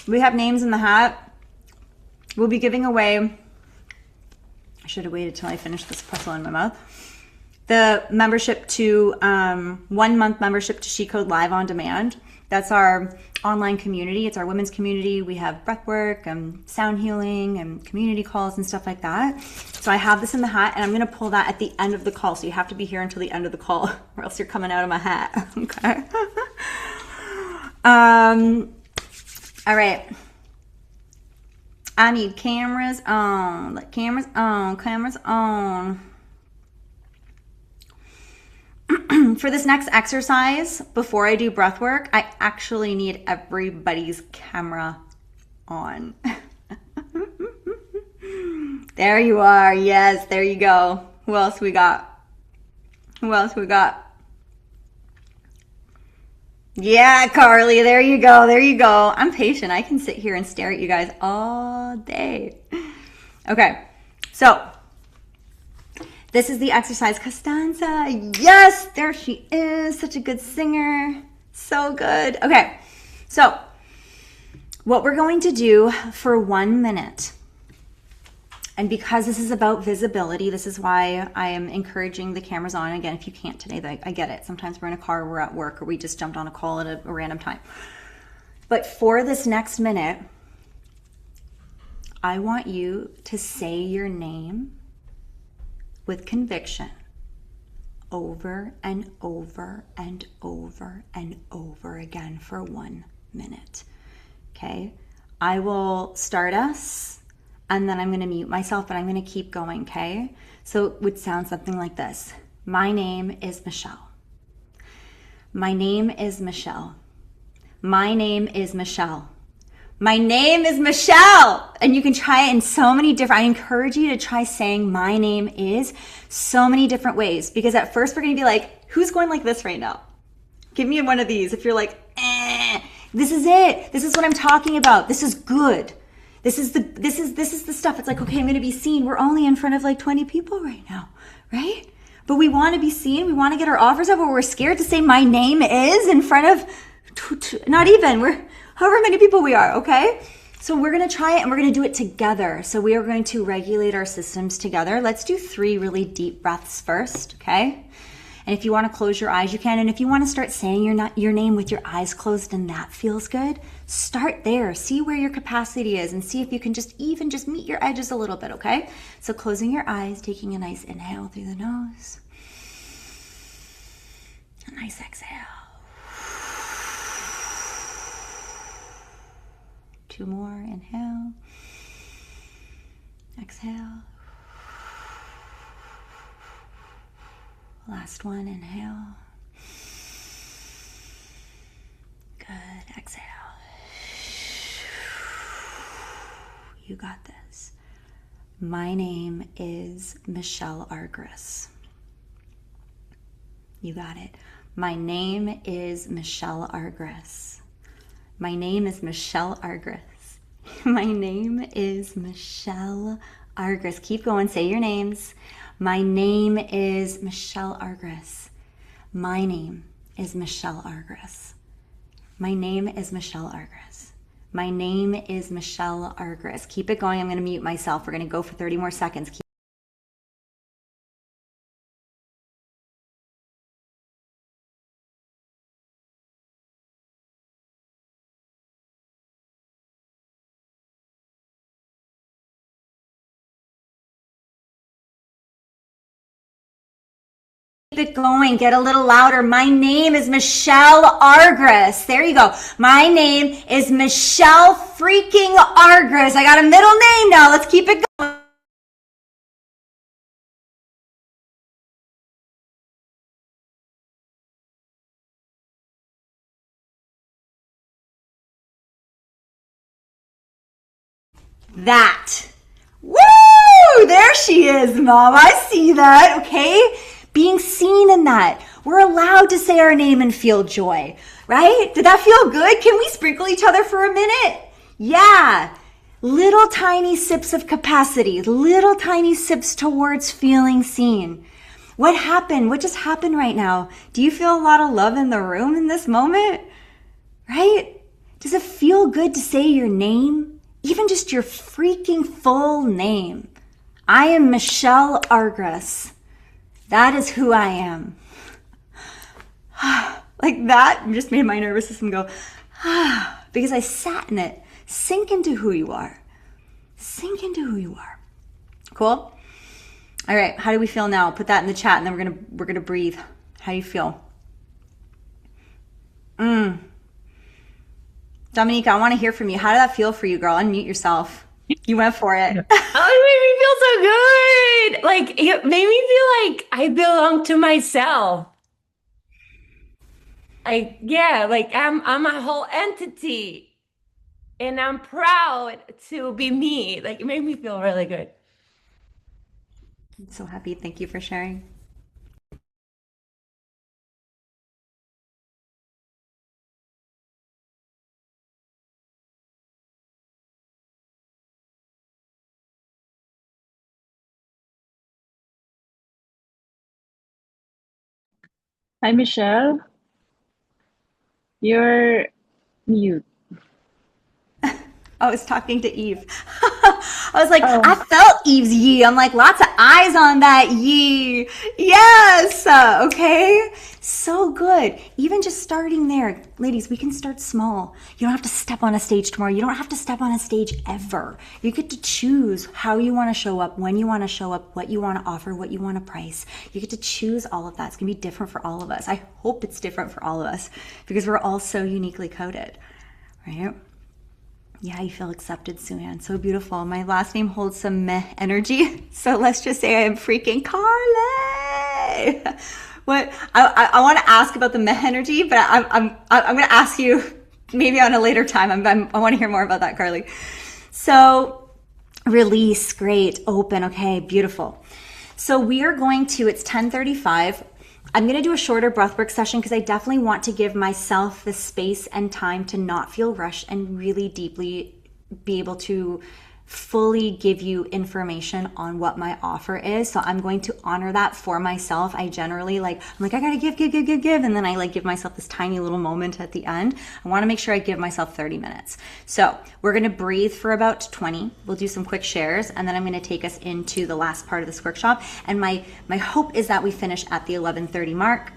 we have names in the hat. We'll be giving away, I should have waited till I finished this pretzel in my mouth, the membership to, 1 month membership to SheCode Live on Demand. That's our online community. It's our women's community. We have breathwork and sound healing and community calls and stuff like that. So I have this in the hat and I'm going to pull that at the end of the call. So you have to be here until the end of the call or else you're coming out of my hat. Okay. All right. I need cameras on. Cameras on. For this next exercise, before I do breath work, I actually need everybody's camera on. There you are. Yes, there you go. Who else we got? Yeah, Carly, there you go. I'm patient. I can sit here and stare at you guys all day. Okay, so this is the exercise. Costanza, yes, there she is. Such a good singer. So good. Okay, so What we're going to do for 1 minute, and because this is about visibility, this is why I am encouraging the cameras on. Again, if you can't today, I get it. Sometimes we're in a car, we're at work, or we just jumped on a call at a random time. But for this next minute, I want you to say your name with conviction over and over and over and over again for 1 minute. Okay? I will start us and then I'm going to mute myself, but I'm going to keep going, okay? So it would sound something like this. My name is Michelle. My name is Michelle. My name is Michelle. My name is Michelle. And you can try it in so many different, I encourage you to try saying my name is so many different ways, because at first we're going to be like, who's going like this right now? Give me one of these. If you're like, this is it. This is what I'm talking about. This is good. This is the stuff. It's like, okay, I'm going to be seen. We're only in front of like 20 people right now, right? But we want to be seen. We want to get our offers up, but we're scared to say my name is in front of not even, we're however many people we are, okay? So we're going to try it and we're going to do it together. So we are going to regulate our systems together. Let's do 3 really deep breaths first, okay? And if you want to close your eyes, you can. And if you want to start saying your name with your eyes closed and that feels good, start there. See where your capacity is and see if you can just meet your edges a little bit, okay? So closing your eyes, taking a nice inhale through the nose. A nice exhale. 2 more, inhale. Exhale. Last one, inhale. Good, exhale. You got this. My name is Michelle Argris. You got it. My name is Michelle Argris. My name is Michelle Argris. My name is Michelle Argris. Keep going, say your names. My name is Michelle Argris. My name is Michelle Argris. My name is Michelle Argris. My name is Michelle Argris. Keep it going. I'm going to mute myself. We're going to go for 30 more seconds. Keep it going. Get a little louder. My name is Michelle Argris. There you go. My name is Michelle freaking Argris. I got a middle name now. Let's keep it going. That. Woo! There she is, Mom. I see that, okay? Being seen in that. We're allowed to say our name and feel joy, right? Did that feel good? Can we sprinkle each other for a minute? Yeah. Little tiny sips of capacity, little tiny sips towards feeling seen. What happened? What just happened right now? Do you feel a lot of love in the room in this moment? Right? Does it feel good to say your name? Even just your freaking full name. I am Michelle Argris. That is who I am. Like that just made my nervous system go, because I sat in it. Sink into who you are. Sink into who you are. Cool? All right, how do we feel now? Put that in the chat and then we're gonna breathe. How do you feel? Dominica, I want to hear from you. How did that feel for you, girl? Unmute yourself. You went for it. Oh, it made me feel so good. Like it made me feel like I belong to myself. Like, yeah, like I'm a whole entity and I'm proud to be me. Like it made me feel really good. I'm so happy. Thank you for sharing. Hi, Michelle. You're mute. I was talking to Eve. I was like, I felt Eve's yi. I'm like, lots of eyes on that yi. Yes. Okay. So good. Even just starting there. Ladies, we can start small. You don't have to step on a stage tomorrow. You don't have to step on a stage ever. You get to choose how you want to show up, when you want to show up, what you want to offer, what you want to price. You get to choose all of that. It's going to be different for all of us. I hope it's different for all of us because we're all so uniquely coded, right? Yeah, you feel accepted, Suyan. So beautiful. My last name holds some meh energy. So let's just say I am freaking Carly. What I want to ask about the meh energy, but I'm going to ask you maybe on a later time. I want to hear more about that, Carly. So release, great, open, okay, beautiful. So we are going to, it's 10:35. I'm going to do a shorter breathwork session because I definitely want to give myself the space and time to not feel rushed and really deeply be able to fully give you information on what my offer is. So I'm going to honor that for myself. I generally I'm like, I got to give. And then I give myself this tiny little moment at the end. I want to make sure I give myself 30 minutes. So we're going to breathe for about 20. We'll do some quick shares. And then I'm going to take us into the last part of this workshop. And my hope is that we finish at the 11:30 mark.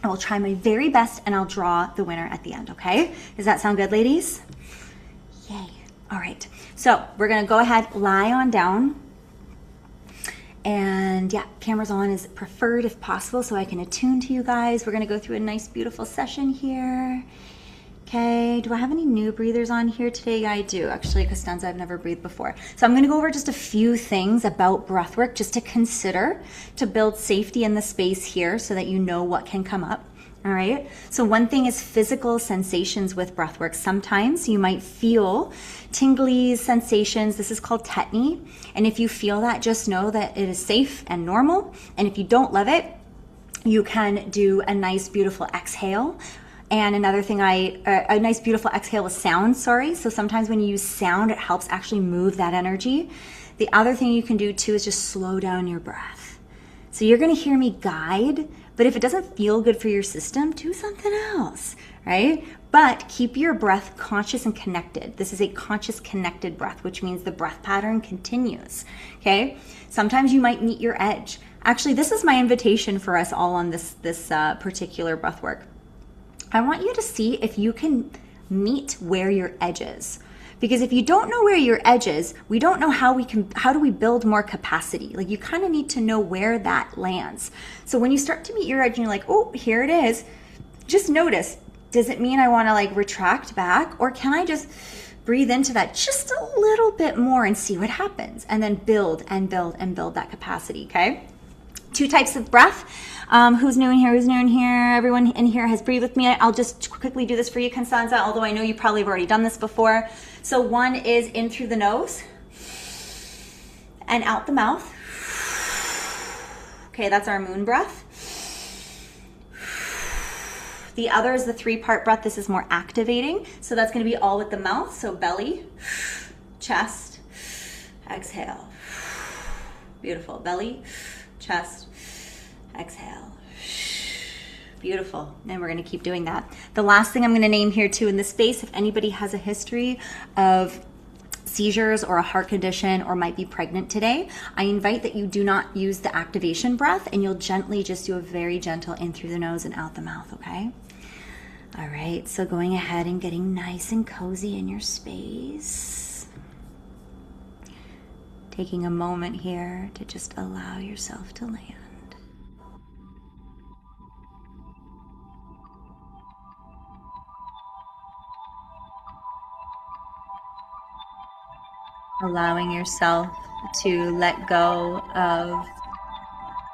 I will try my very best and I'll draw the winner at the end. Okay. Does that sound good, ladies? Yay. All right. So we're going to go ahead, lie on down. And yeah, cameras on is preferred if possible so I can attune to you guys. We're going to go through a nice, beautiful session here. Okay. Do I have any new breathers on here today? I do. Actually, Costanza, I've never breathed before. So I'm going to go over just a few things about breathwork just to consider to build safety in the space here so that you know what can come up. All right. So one thing is physical sensations with breathwork. Sometimes you might feel tingly sensations. This is called tetany. And if you feel that, just know that it is safe and normal. And if you don't love it, you can do a nice, beautiful exhale. And another thing, a nice, beautiful exhale with sound, sorry. So sometimes when you use sound, it helps actually move that energy. The other thing you can do too is just slow down your breath. So you're going to hear me guide, but if it doesn't feel good for your system, do something else, right? But keep your breath conscious and connected. This is a conscious connected breath, which means the breath pattern continues, okay? Sometimes you might meet your edge. Actually, this is my invitation for us all on this particular breath work. I want you to see if you can meet where your edge is. Because if you don't know where your edge is, we don't know how do we build more capacity? You kind of need to know where that lands. So when you start to meet your edge and you're like, oh, here it is, just notice, does it mean I want to retract back? Or can I just breathe into that just a little bit more and see what happens? And then build and build and build that capacity, okay? 2 types of breath. Who's new in here? Who's new in here? Everyone in here has breathed with me. I'll just quickly do this for you, Constanza, although I know you probably have already done this before. So one is in through the nose and out the mouth. Okay, that's our moon breath. The other is the 3-part breath. This is more activating. So that's going to be all with the mouth. So belly, chest, exhale. Beautiful. Belly, chest, exhale. Beautiful. And we're going to keep doing that. The last thing I'm going to name here too in this space, if anybody has a history of seizures or a heart condition or might be pregnant today, I invite that you do not use the activation breath and you'll gently just do a very gentle in through the nose and out the mouth, okay? All right, so going ahead and getting nice and cozy in your space. Taking a moment here to just allow yourself to land. Allowing yourself to let go of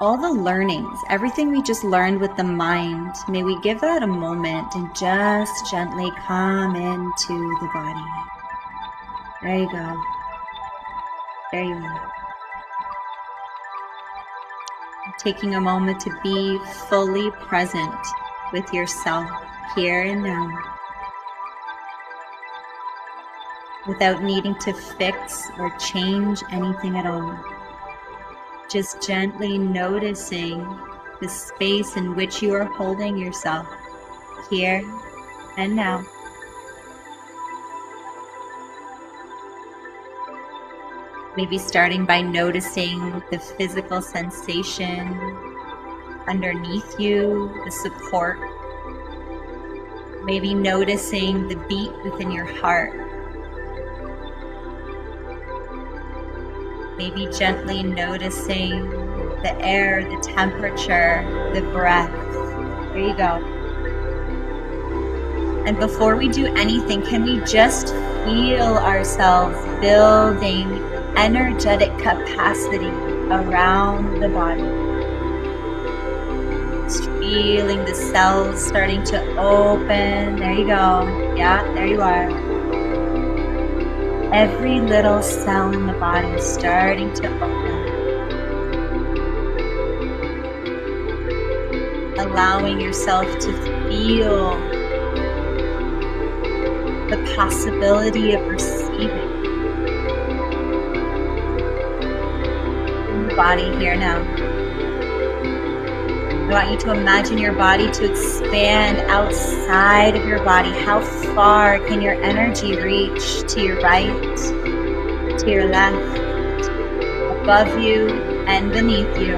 all the learnings, everything we just learned with the mind. May we give that a moment and just gently come into the body. There you go. There you are. Taking a moment to be fully present with yourself here and now, without needing to fix or change anything at all. Just gently noticing the space in which you are holding yourself here and now. Maybe starting by noticing the physical sensation underneath you, the support. Maybe noticing the beat within your heart. Maybe gently noticing the air, the temperature, the breath. There you go. And before we do anything, can we just feel ourselves building energetic capacity around the body? Just feeling the cells starting to open. There you go. Yeah, there you are. Every little cell in the body is starting to open. Allowing yourself to feel the possibility of receiving in the body here now. I want you to imagine your body to expand outside of your body. How far can your energy reach? To your right, to your left, above you and beneath you.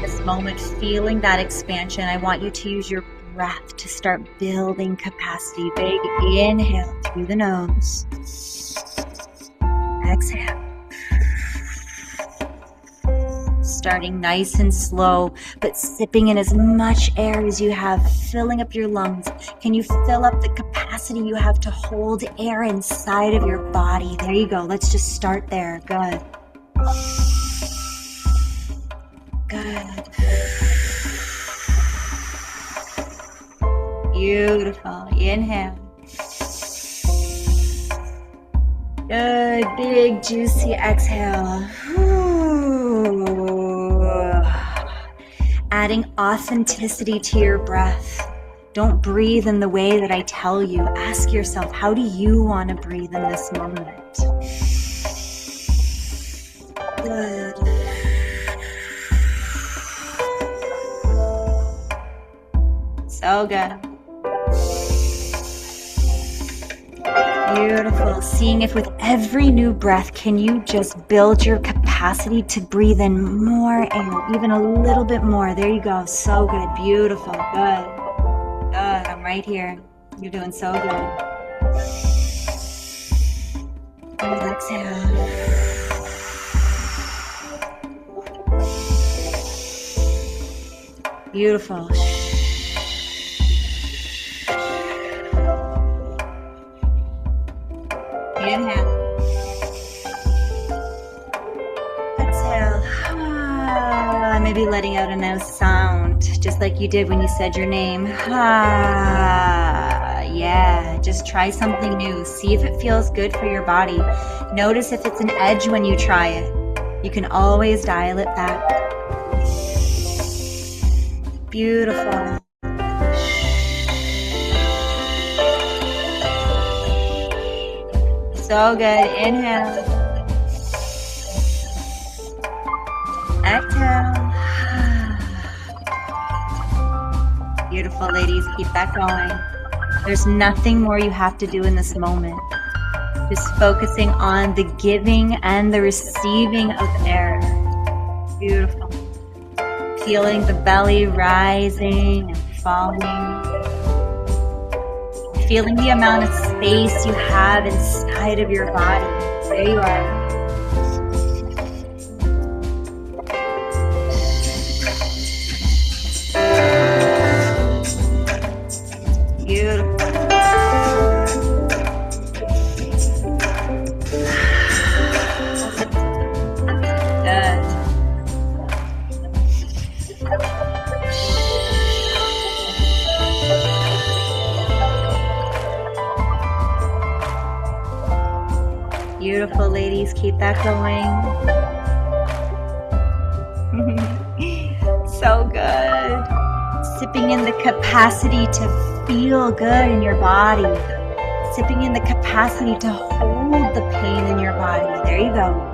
This moment, feeling that expansion, I want you to use your breath to start building capacity. Big inhale through the nose. Exhale. Starting nice and slow, but sipping in as much air as you have, filling up your lungs. Can you fill up the capacity you have to hold air inside of your body? There you go. Let's just start there. Good. Good. Beautiful. Inhale. Good. Big, juicy exhale. Adding authenticity to your breath. Don't breathe in the way that I tell you. Ask yourself, how do you want to breathe in this moment? Good. So good. Beautiful. Seeing if with every new breath, can you just build your capacity to breathe in more air, even a little bit more. There you go. So good. Beautiful. Good. Good. I'm right here. You're doing so good. And exhale. Beautiful. Inhale. Exhale. Maybe letting out a nice sound, just like you did when you said your name. Yeah, just try something new. See if it feels good for your body. Notice if it's an edge when you try it. You can always dial it back. Beautiful. So good. Inhale. Exhale. Beautiful, ladies. Keep that going. There's nothing more you have to do in this moment. Just focusing on the giving and the receiving of air. Beautiful. Feeling the belly rising and falling. Feeling the amount of space you have inside of your body. There you are. Beautiful. Good. Beautiful, ladies. Keep that going. So good. Sipping in the capacity to feel good in your body. Sipping in the capacity to hold the pain in your body. There you go.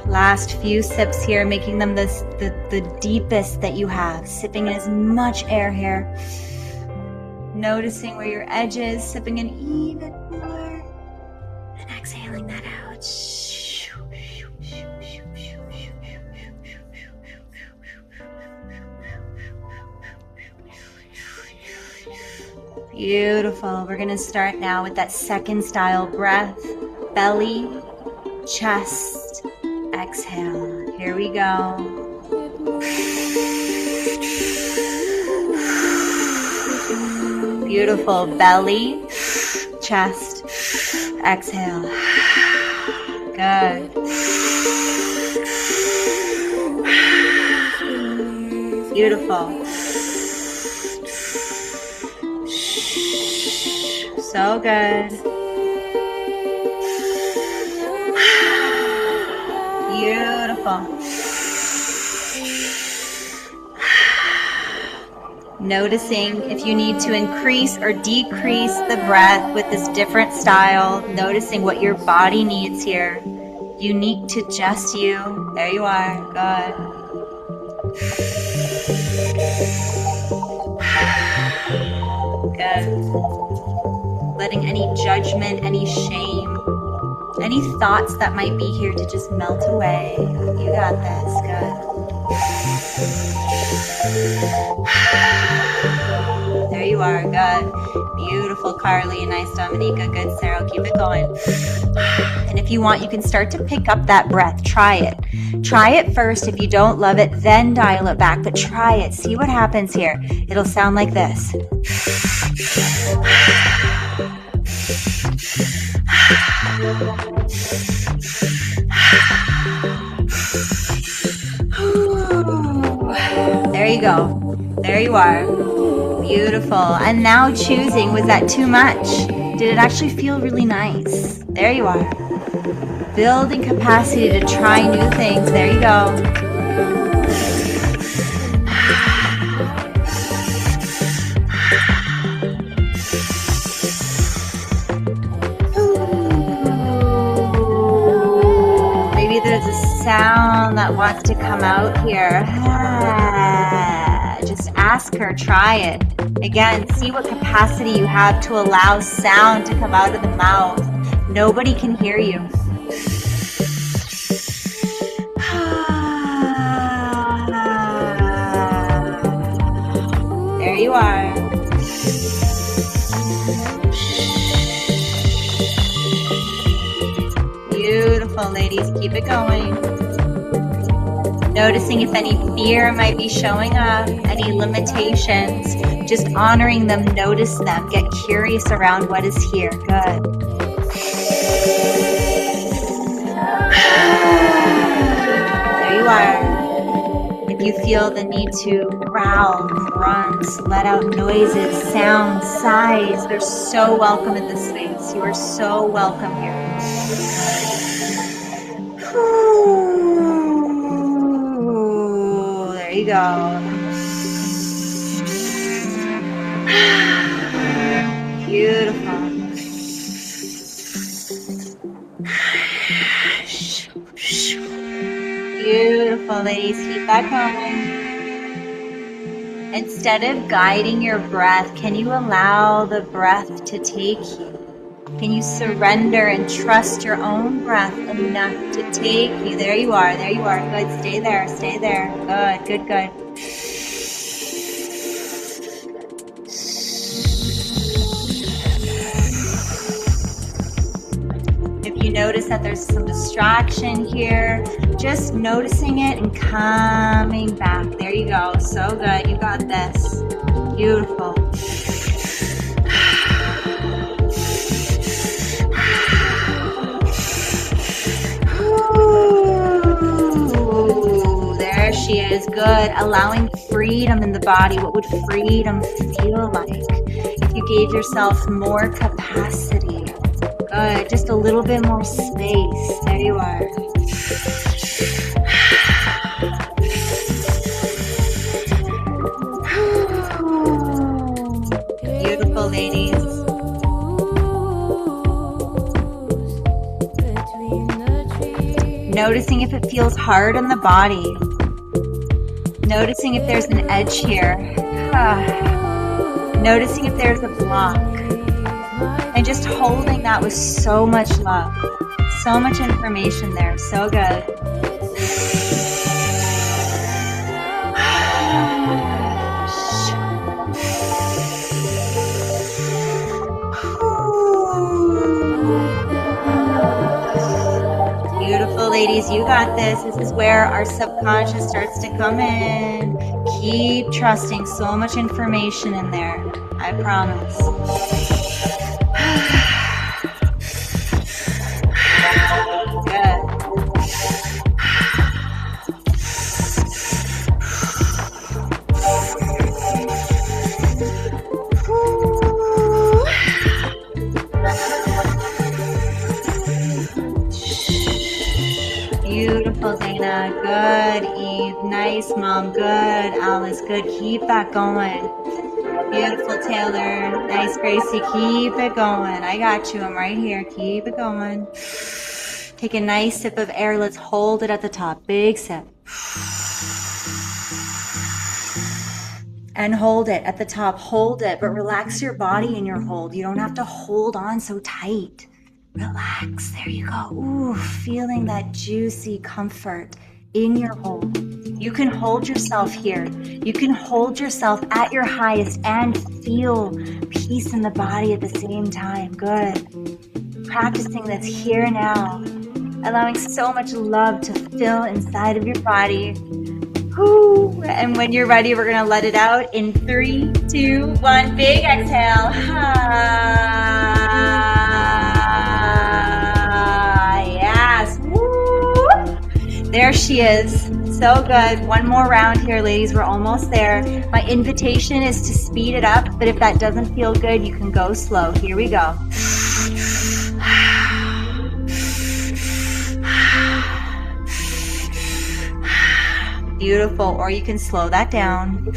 Last few sips here, making them the deepest that you have. Sipping in as much air here. Noticing where your edge is, sipping in even more, and exhaling that out. Beautiful. We're going to start now with that second style breath. Belly, chest, exhale. Here we go. Beautiful. Belly, chest, exhale. Good. Beautiful. So good. Beautiful. Noticing if you need to increase or decrease the breath with this different style. Noticing what your body needs here. Unique to just you. There you are. Good. Good. Letting any judgment, any shame, any thoughts that might be here to just melt away. You got this. Good. There you are. Good. Beautiful, Carly. Nice, Dominica. Good, Sarah. Keep it going. And if you want, you can start to pick up that breath. Try it. Try it first. If you don't love it, then dial it back. But try it. See what happens here. It'll sound like this. There you go. There you are. Beautiful. And now choosing, was that too much? Did it actually feel really nice? There you are. Building capacity to try new things. There you go. There's a sound that wants to come out here. Just ask her, try it. Again, see what capacity you have to allow sound to come out of the mouth. Nobody can hear you. There you are. Beautiful, ladies. Keep it going. Noticing if any fear might be showing up, any limitations, just honoring them, notice them, get curious around what is here. Good. There you are. If you feel the need to growl, grunt, let out noises, sounds, sighs, they're so welcome in this space. You are so welcome here. There you go. Beautiful. Beautiful, ladies. Keep that going. Instead of guiding your breath, can you allow the breath to take you? Can you surrender and trust your own breath enough to take you? There you are. There you are. Good. Stay there. Stay there. Good. Good. Good. If you notice that there's some distraction here, just noticing it and coming back. There you go. So good. You got this. Beautiful. There she is. Good. Allowing freedom in the body. What would freedom feel like if you gave yourself more capacity? Good. Just a little bit more space. There you are. Beautiful, ladies. Noticing if it feels hard on the body. Noticing if there's an edge here. Noticing if there's a block. And just holding that with so much love. So much information there. So good. Beautiful, ladies. You got this. This is where our subconscious starts to come in. Keep trusting. So much information in there. I promise. Good. Beautiful, Dana. Good, Eve. Nice, Mom. Good, Alice. Good. Keep that going. Beautiful, Taylor. Nice, Gracie. Keep it going. I got you. I'm right here. Keep it going. Take a nice sip of air. Let's hold it at the top. Big sip. And hold it at the top. Hold it, but relax your body in your hold. You don't have to hold on so tight. Relax. There you go. Ooh, feeling that juicy comfort in your hold. You can hold yourself here. You can hold yourself at your highest and feel peace in the body at the same time. Good. Practicing this here now. Allowing so much love to fill inside of your body. Woo. And when you're ready, we're going to let it out in 3, 2, 1. Big exhale. Yes. Woo. There she is. So good. One more round here, ladies. We're almost there. My invitation is to speed it up, but if that doesn't feel good, you can go slow. Here we go. Beautiful. Or you can slow that down.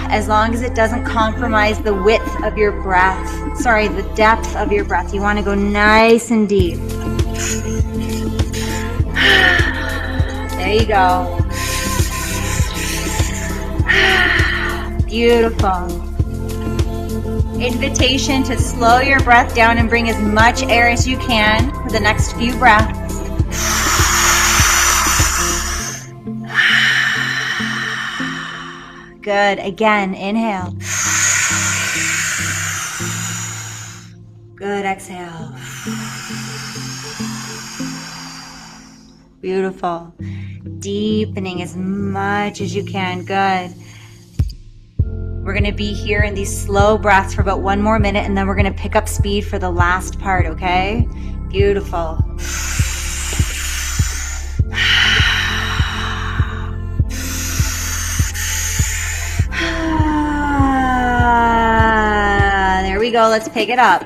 As long as it doesn't compromise the width of your breath. Sorry, the depth of your breath. You want to go nice and deep. There you go. Beautiful. Invitation to slow your breath down and bring as much air as you can for the next few breaths. Good. Again, inhale. Good. Exhale. Beautiful. Deepening as much as you can. Good. We're going to be here in these slow breaths for about 1 more minute, and then we're going to pick up speed for the last part, okay? Beautiful. There we go. Let's pick it up.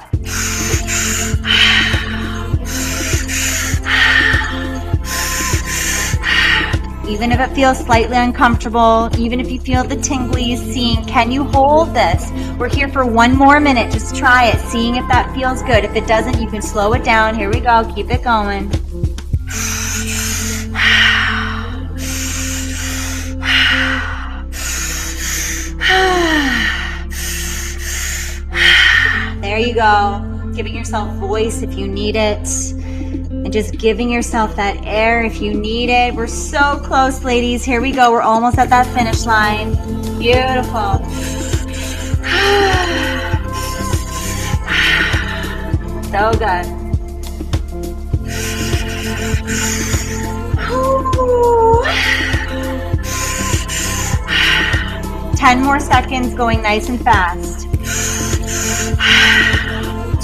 Even if it feels slightly uncomfortable, even if you feel the tinglies, seeing, can you hold this? We're here for 1 more minute. Just try it, seeing if that feels good. If it doesn't, you can slow it down. Here we go. Keep it going. There you go. Giving yourself voice if you need it. And just giving yourself that air if you need it. We're so close, ladies. Here we go. We're almost at that finish line. Beautiful. So good. 10 more seconds, going nice and fast.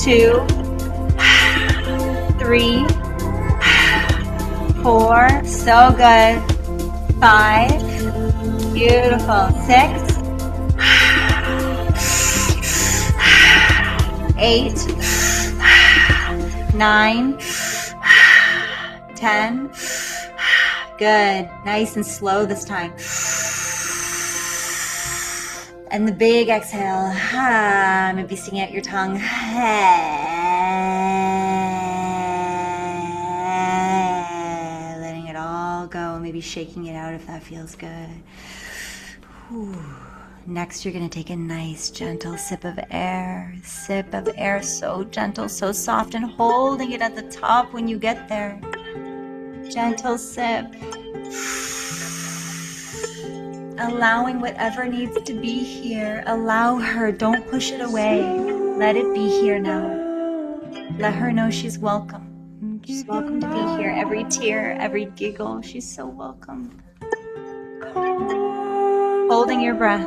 2, 3, 4, so good. 5, beautiful. 6, 8, 9, 10. Good. Nice and slow this time. And the big exhale. Maybe sticking out your tongue. Letting it all go. Maybe shaking it out if that feels good. Whew. Next, you're going to take a nice, gentle sip of air. Sip of air, so gentle, so soft, and holding it at the top when you get there. Gentle sip. Allowing whatever needs to be here. Allow her. Don't push it away. Let it be here now. Let her know she's welcome. She's welcome to be here. Every tear, every giggle, she's so welcome. Holding your breath.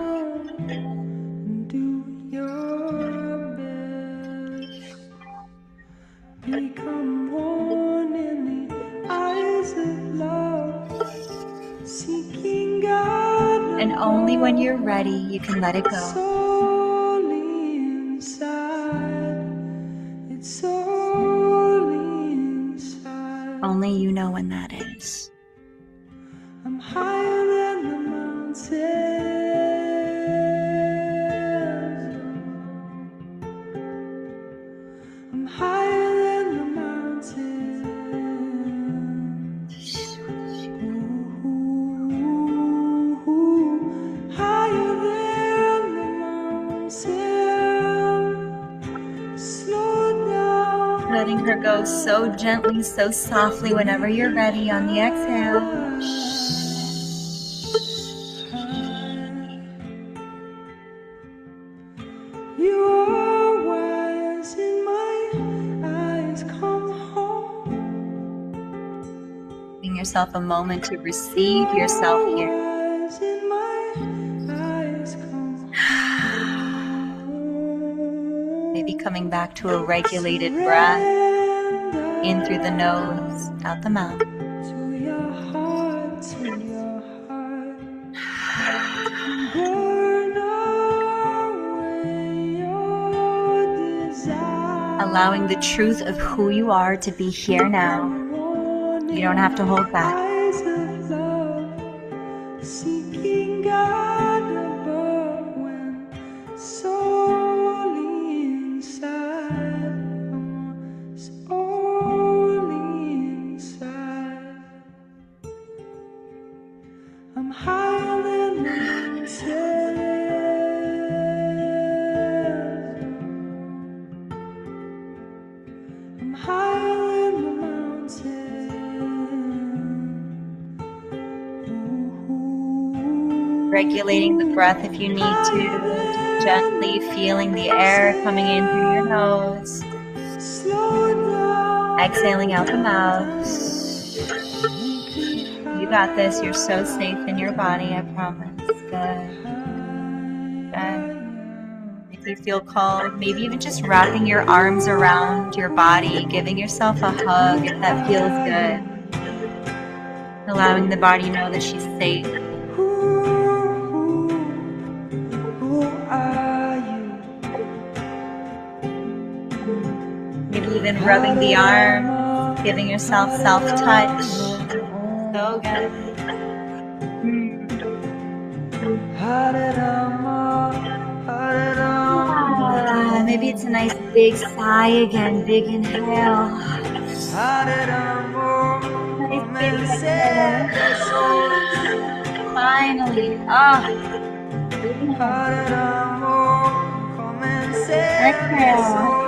Become one in the eyes of love, seeking God. And only when you're ready, you can let it go. Solely inside, it's solely inside. Only you know when that is. I'm higher than the mountains. I'm higher than the mountains. Ooh, higher than the mountains. Slow down. Letting her go so gently, so softly whenever you're ready on the exhale. You are wise in my eyes. Come home. Giving yourself a moment to receive yourself here. Wise in my eyes. Come home. Maybe coming back to a regulated breath. In through the nose, out the mouth. To your heart, to your heart. Burn away your desire. Allowing the truth of who you are to be here now. You don't have to hold back. Eyes of love, seeking God above when solely inside, solely inside. I'm higher than the mountains. I'm higher than the mountains. Regulating the breath if you need to. Gently feeling the air coming in through your nose. Slow down. Exhaling out the mouth. You got this. You're so safe in your body, I promise. Good. Good. If you feel called, maybe even just wrapping your arms around your body, giving yourself a hug if that feels good. Allowing the body know that she's safe. Who are you? Maybe even rubbing the arm, giving yourself self-touch. So good. Maybe it's a nice big sigh again, big inhale. Nice big exhale. Finally. Exhale.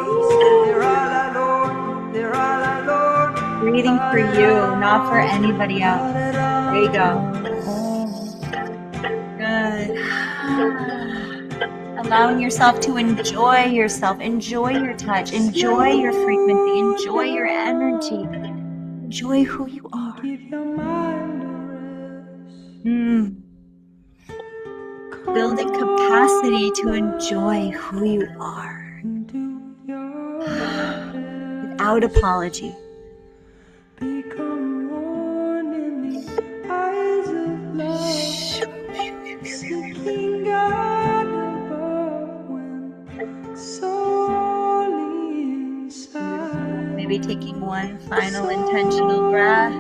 Breathing for you, not for anybody else. There you go. Good. Allowing yourself to enjoy yourself, enjoy your touch, enjoy your frequency, enjoy your energy, enjoy who you are. Building capacity to enjoy who you are without apology. Become one in the eyes of love, seeking God above when solely inside. Maybe taking one final intentional breath.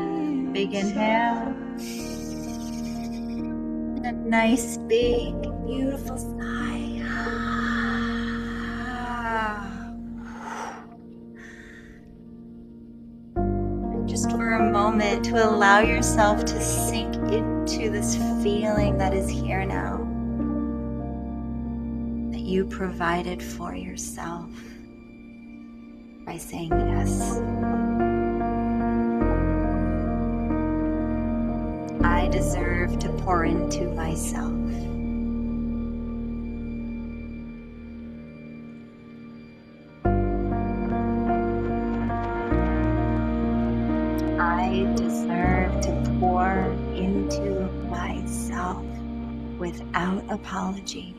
Big inhale. And a nice, big, beautiful sigh. Just for a moment to allow yourself to sink into this feeling that is here now. you provided for yourself by saying yes. I deserve to pour into myself. I deserve to pour into myself without apology.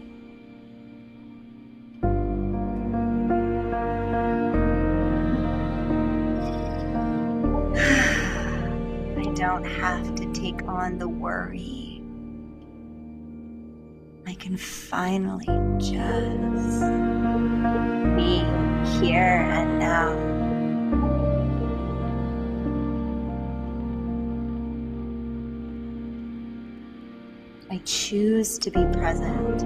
I don't have to take on the worry. I can finally just be here and now. I choose to be present.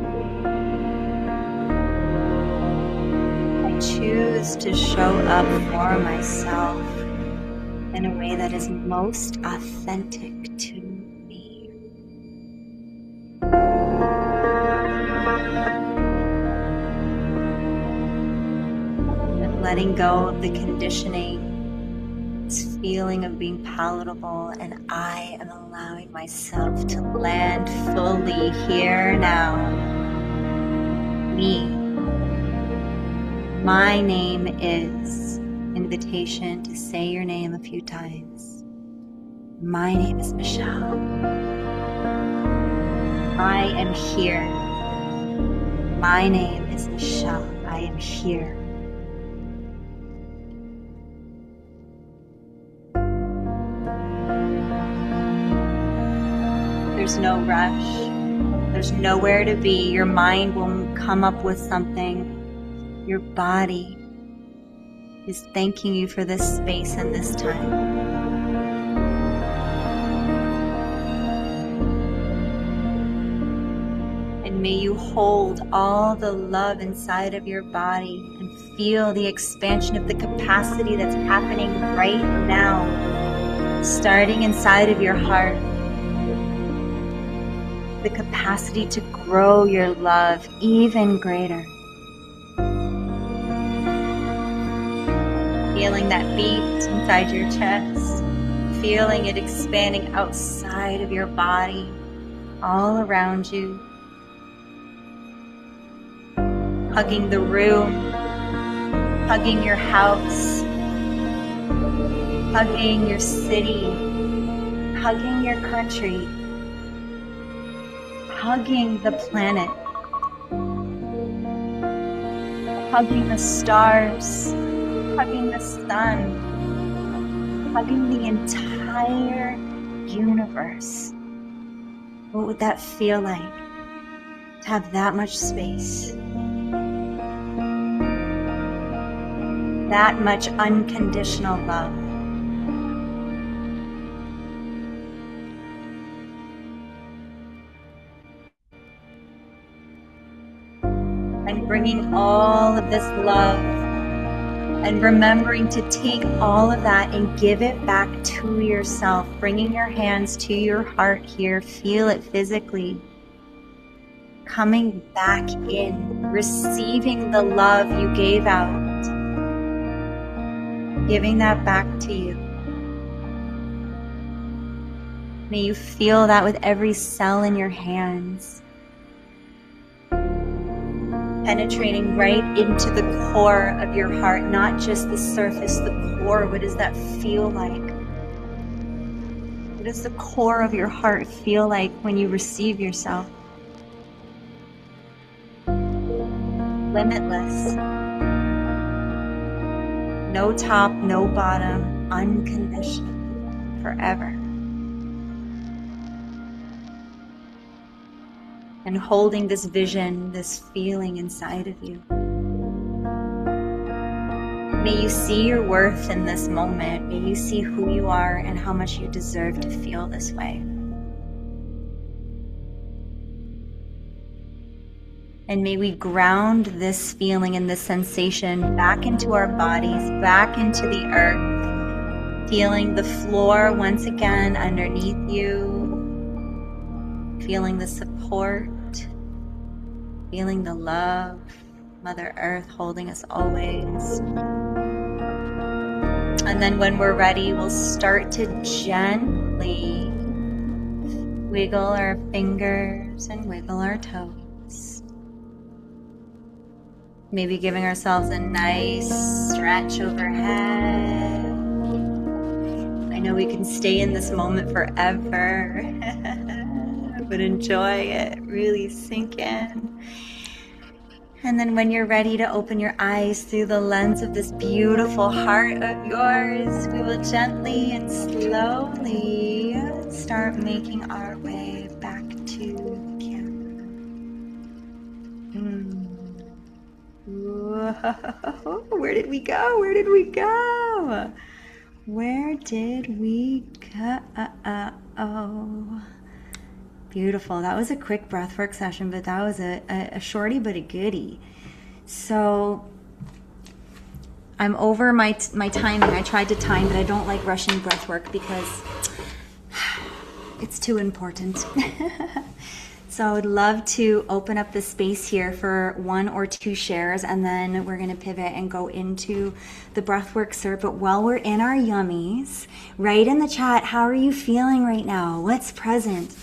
I choose to show up for myself in a way that is most authentic to me. I'm letting go of the conditioning, this feeling of being palatable, and I am allowing myself to land fully here now. Me. My name is invitation to say your name a few times. My name is Michelle. I am here. My name is Michelle. I am here. There's no rush. There's nowhere to be. Your mind will come up with something. Your body is thanking you for this space and this time. And may you hold all the love inside of your body and feel the expansion of the capacity that's happening right now, starting inside of your heart. The capacity to grow your love even greater. Feeling that beat inside your chest, feeling it expanding outside of your body, all around you. Hugging the room, hugging your house, hugging your city, hugging your country, hugging the planet, hugging the stars, hugging the sun, hugging the entire universe. What would that feel like to have that much space? That much unconditional love. And bringing all of this love and remembering to take all of that and give it back to yourself, bringing your hands to your heart here, feel it physically, coming back in, receiving the love you gave out, giving that back to you. May you feel that with every cell in your hands, penetrating right into the core of your heart, not just the surface, the core. What does that feel like? What does the core of your heart feel like when you receive yourself? Limitless. No top, no bottom, unconditional, forever. And holding this vision, this feeling inside of you. May you see your worth in this moment. May you see who you are and how much you deserve to feel this way. And may we ground this feeling and this sensation back into our bodies, back into the earth, feeling the floor once again underneath you, feeling the support, Feeling the love, Mother Earth holding us always. And then when we're ready, we'll start to gently wiggle our fingers and wiggle our toes. Maybe giving ourselves a nice stretch overhead. I know we can stay in this moment forever, but enjoy it, really sink in. And then when you're ready to open your eyes through the lens of this beautiful heart of yours, we will gently and slowly start making our way back to the camera. Whoa. Where did we go? Where did we go? Where did we go? Oh. Beautiful. That was a quick breathwork session, but that was a shorty but a goodie. So I'm over my timing. I tried to time, but I don't like rushing breathwork because it's too important. So I would love to open up the space here for 1 or 2 shares, and then we're going to pivot and go into the breathwork sir. But while we're in our yummies, write in the chat, how are you feeling right now? What's present?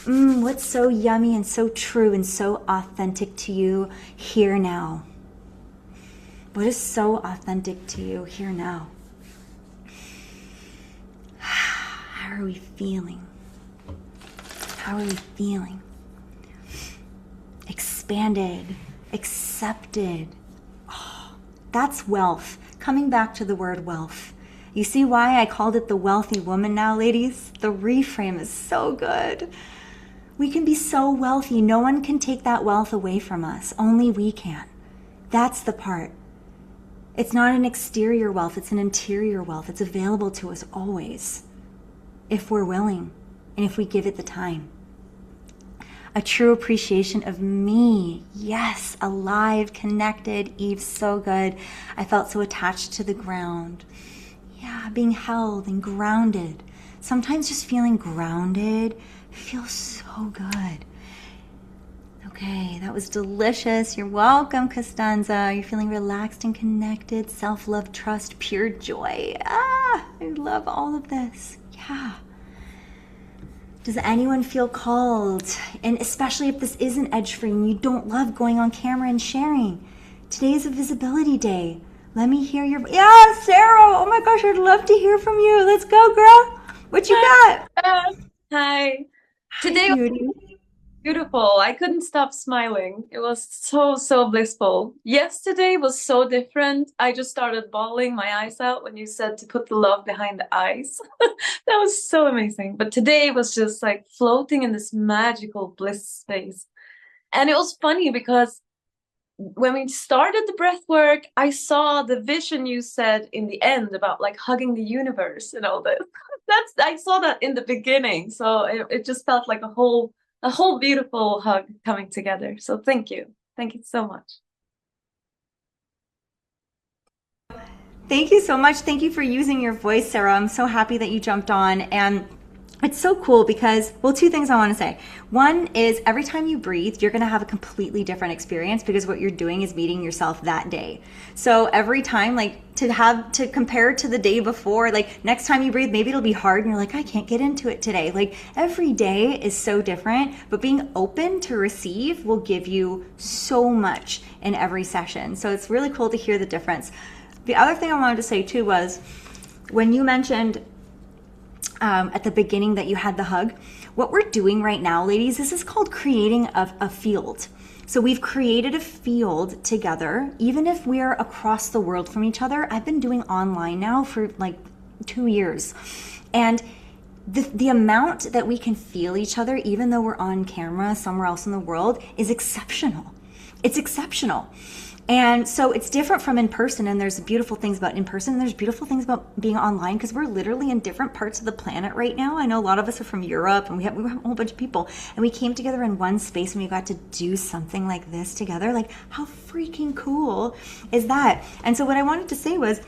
What's so yummy and so true and so authentic to you here now? What is so authentic to you here now? How are we feeling? How are we feeling? Expanded, accepted. Oh, that's wealth. Coming back to the word wealth. You see why I called it the wealthy woman now, ladies? The reframe is so good. We can be so wealthy. No one can take that wealth away from us. Only we can. That's the part. It's not an exterior wealth. It's an interior wealth. It's available to us always, if we're willing and if we give it the time. A true appreciation of me. Yes, alive, connected. Eve, so good. I felt so attached to the ground. Yeah, being held and grounded. Sometimes just feeling grounded feels so good. Okay, that was delicious. You're welcome, Costanza. You're feeling relaxed and connected. Self-love, trust, pure joy. I love all of this. Yeah. Does anyone feel called? And especially if this is an edge for you and you don't love going on camera and sharing. Today is a visibility day. Let me hear your... Yeah, Sarah! Oh my gosh, I'd love to hear from you. Let's go, girl. What you got? Hi. Today was beautiful. I couldn't stop smiling. It was so blissful. Yesterday was so different. I just started bawling my eyes out when you said to put the love behind the eyes. That was so amazing. But today was just like floating in this magical bliss space. And it was funny because when we started the breath work, I saw the vision you said in the end about like hugging the universe and all this. I saw that in the beginning. So it just felt like a whole beautiful hug coming together. So thank you. Thank you so much. Thank you so much. Thank you for using your voice, Sarah. I'm so happy that you jumped on. And it's so cool because, well, 2 things I want to say. One is every time you breathe, you're going to have a completely different experience because what you're doing is meeting yourself that day. So every time, like to compare to the day before, like next time you breathe, maybe it'll be hard and you're like, I can't get into it today. Like every day is so different, but being open to receive will give you so much in every session. So it's really cool to hear the difference. The other thing I wanted to say too was when you mentioned at the beginning that you had the hug, what we're doing right now, ladies, this is called creating a field. So we've created a field together, even if we're across the world from each other. I've been doing online now for like 2 years. And the amount that we can feel each other, even though we're on camera somewhere else in the world, is exceptional. It's exceptional. And so it's different from in person, and there's beautiful things about in person, and there's beautiful things about being online because we're literally in different parts of the planet right now. I know a lot of us are from Europe, and we have a whole bunch of people, and we came together in one space and we got to do something like this together. Like, how freaking cool is that? And so what I wanted to say was,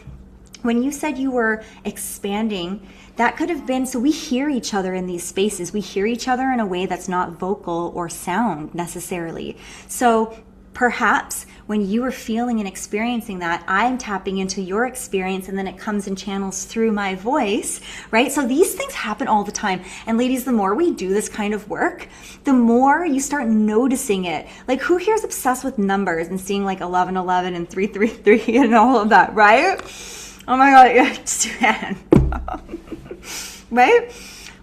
when you said you were expanding, that could have been, so we hear each other in these spaces. We hear each other in a way that's not vocal or sound necessarily. So perhaps when you are feeling and experiencing that, I'm tapping into your experience, and then it comes and channels through my voice, right? So these things happen all the time. And ladies, the more we do this kind of work, the more you start noticing it. Like, who here is obsessed with numbers and seeing like 1111 and 333 and all of that, right? Oh my God, yeah, right?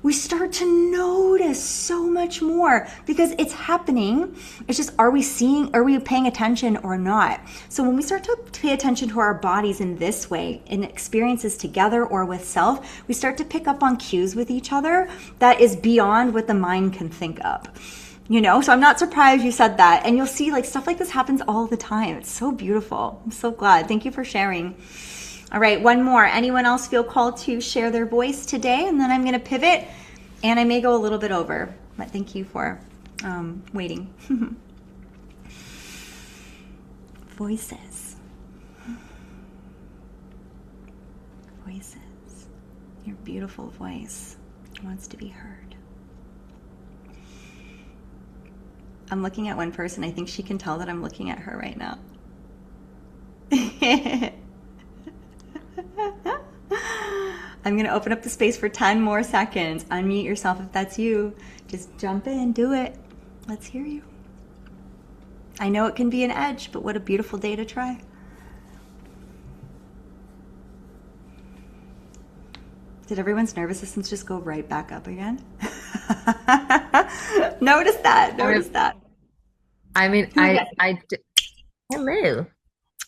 We start to notice so much more because it's happening. It's just, are we paying attention or not? So when we start to pay attention to our bodies in this way, in experiences together or with self, we start to pick up on cues with each other that is beyond what the mind can think of. So I'm not surprised you said that. And you'll see like stuff like this happens all the time. It's so beautiful. I'm so glad. Thank you for sharing. All right, one more. Anyone else feel called to share their voice today? And then I'm going to pivot, and I may go a little bit over, but thank you for waiting. Voices. Voices. Your beautiful voice wants to be heard. I'm looking at one person. I think she can tell that I'm looking at her right now. I'm going to open up the space for 10 more seconds. Unmute yourself if that's you. Just jump in, do it. Let's hear you. I know it can be an edge, but what a beautiful day to try. Did everyone's nervous systems just go right back up again? Notice that. I mean, hello.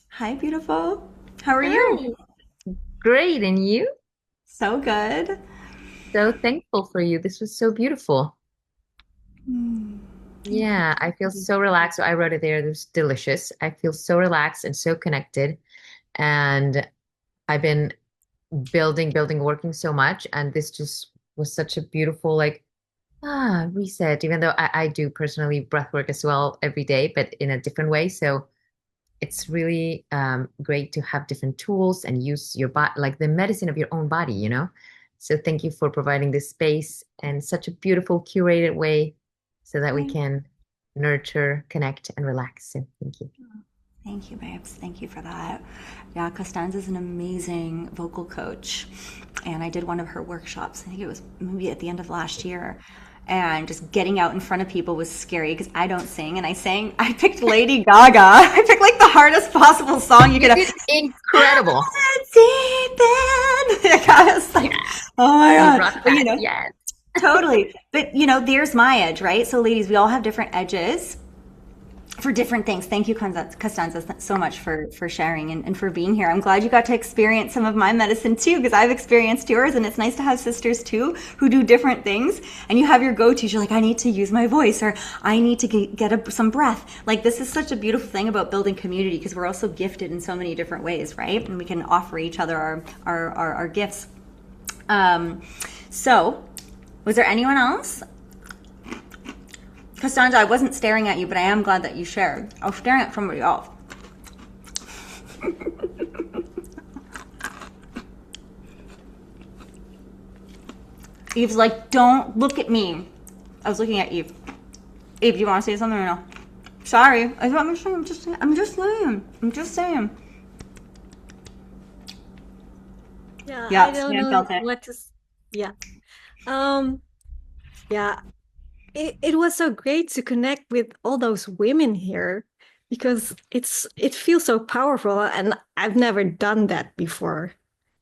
Hi, beautiful. How are you? Great, and you? So good. So thankful for you. This was so beautiful. Yeah, I feel so relaxed. So I wrote it there. It was delicious. I feel so relaxed and so connected. And I've been building, working so much. And this just was such a beautiful, reset, even though I do personally breathwork as well every day, but in a different way. So it's really great to have different tools and use your body, like the medicine of your own body, So thank you for providing this space in such a beautiful, curated way so that we can nurture, connect, and relax. So thank you. Thank you, babes. Thank you for that. Yeah, Costanza's an amazing vocal coach. And I did one of her workshops. I think it was maybe at the end of last year. And just getting out in front of people was scary because I don't sing. And I picked Lady Gaga. I picked like the hardest possible song you could have. Incredible. I was like, oh my God. But, yes. Totally. But, there's my edge, right? So ladies, we all have different edges for different things. Thank you, Costanza, so much for sharing and for being here. I'm glad you got to experience some of my medicine too, because I've experienced yours, and it's nice to have sisters too who do different things. And you have your go-tos. You're like, I need to use my voice, or I need to get some breath. Like, this is such a beautiful thing about building community, because we're also gifted in so many different ways, right? And we can offer each other our gifts. So, was there anyone else? Costanza, I wasn't staring at you, but I am glad that you shared. I was staring at somebody else. Eve's like, don't look at me. I was looking at Eve. Eve, do you want to say something or no? Sorry. I'm just saying. Yeah, I don't know what to. Yeah. Yeah. It was so great to connect with all those women here, because it feels so powerful, and I've never done that before,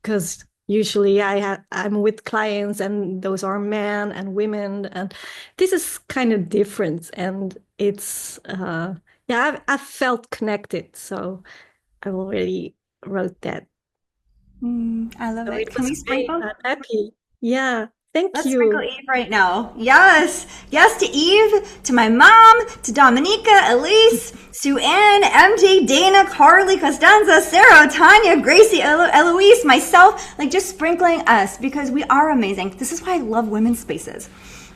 because usually I'm with clients and those are men and women, and this is kind of different, and it's I've felt connected, so I already wrote that. I love it. Can we sprinkle? Happy. Yeah. Let's sprinkle Eve right now. Yes to Eve, to my mom, to Dominica, Elise, Sue Ann, MJ, Dana, Carly, Costanza, Sarah, Tanya, Gracie, Eloise, myself, like just sprinkling us, because we are amazing. This is why I love women's spaces.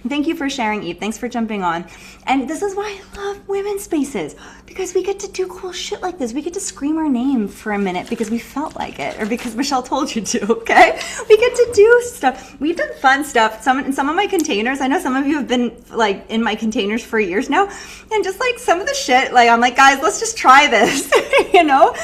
Thank you for sharing, Eve. Thanks for jumping on. And this is why I love women's spaces, because we get to do cool shit like this. We get to scream our name for a minute because we felt like it, or because Michelle told you to, okay? We get to do stuff. We've done fun stuff. In some of my containers, I know some of you have been like in my containers for years now, and just like some of the shit, like I'm like, guys, let's just try this, you know?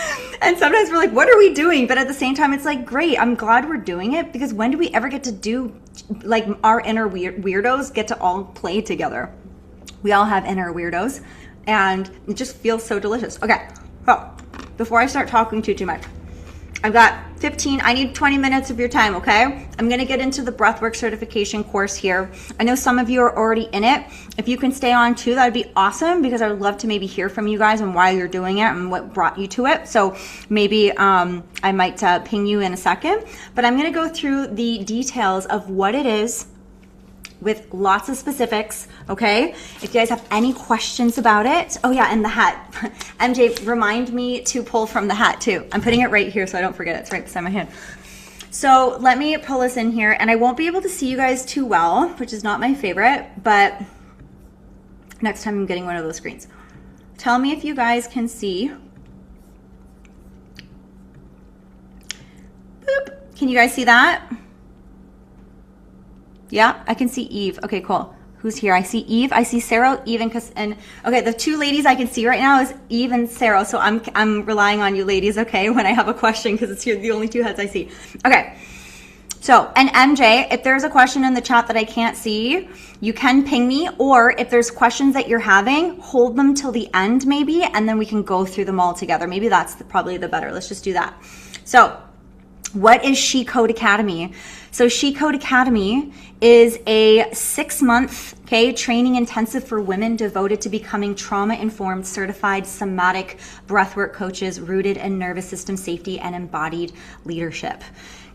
And sometimes we're like, what are we doing? But at the same time, it's like, great, I'm glad we're doing it, because when do we ever get to do, like, our inner weirdos get to all play together? We all have inner weirdos, and it just feels so delicious. Okay, so before I start talking too much, I've got 15, I need 20 minutes of your time, okay? I'm gonna get into the Breathwork certification course here. I know some of you are already in it. If you can stay on too, that'd be awesome, because I would love to maybe hear from you guys and why you're doing it and what brought you to it. So maybe I might ping you in a second, but I'm gonna go through the details of what it is with lots of specifics, okay? If you guys have any questions about it. Oh yeah, and the hat. MJ, remind me to pull from the hat too. I'm putting it right here so I don't forget. It's right beside my hand. So let me pull this in here, and I won't be able to see you guys too well, which is not my favorite, but next time I'm getting one of those screens. Tell me if you guys can see. Boop. Can you guys see that? Yeah, I can see Eve. Okay, cool. Who's here? I see Eve. I see Sarah, Eve, and okay, the two ladies I can see right now is Eve and Sarah. So I'm relying on you ladies, okay, when I have a question, because it's here the only two heads I see. Okay. So, and MJ, if there's a question in the chat that I can't see, you can ping me, or if there's questions that you're having, hold them till the end maybe, and then we can go through them all together. Maybe that's probably the better. Let's just do that. So, what is SheCode Academy? So SheCode Academy is a 6-month, training intensive for women devoted to becoming trauma-informed, certified somatic breathwork coaches rooted in nervous system safety and embodied leadership.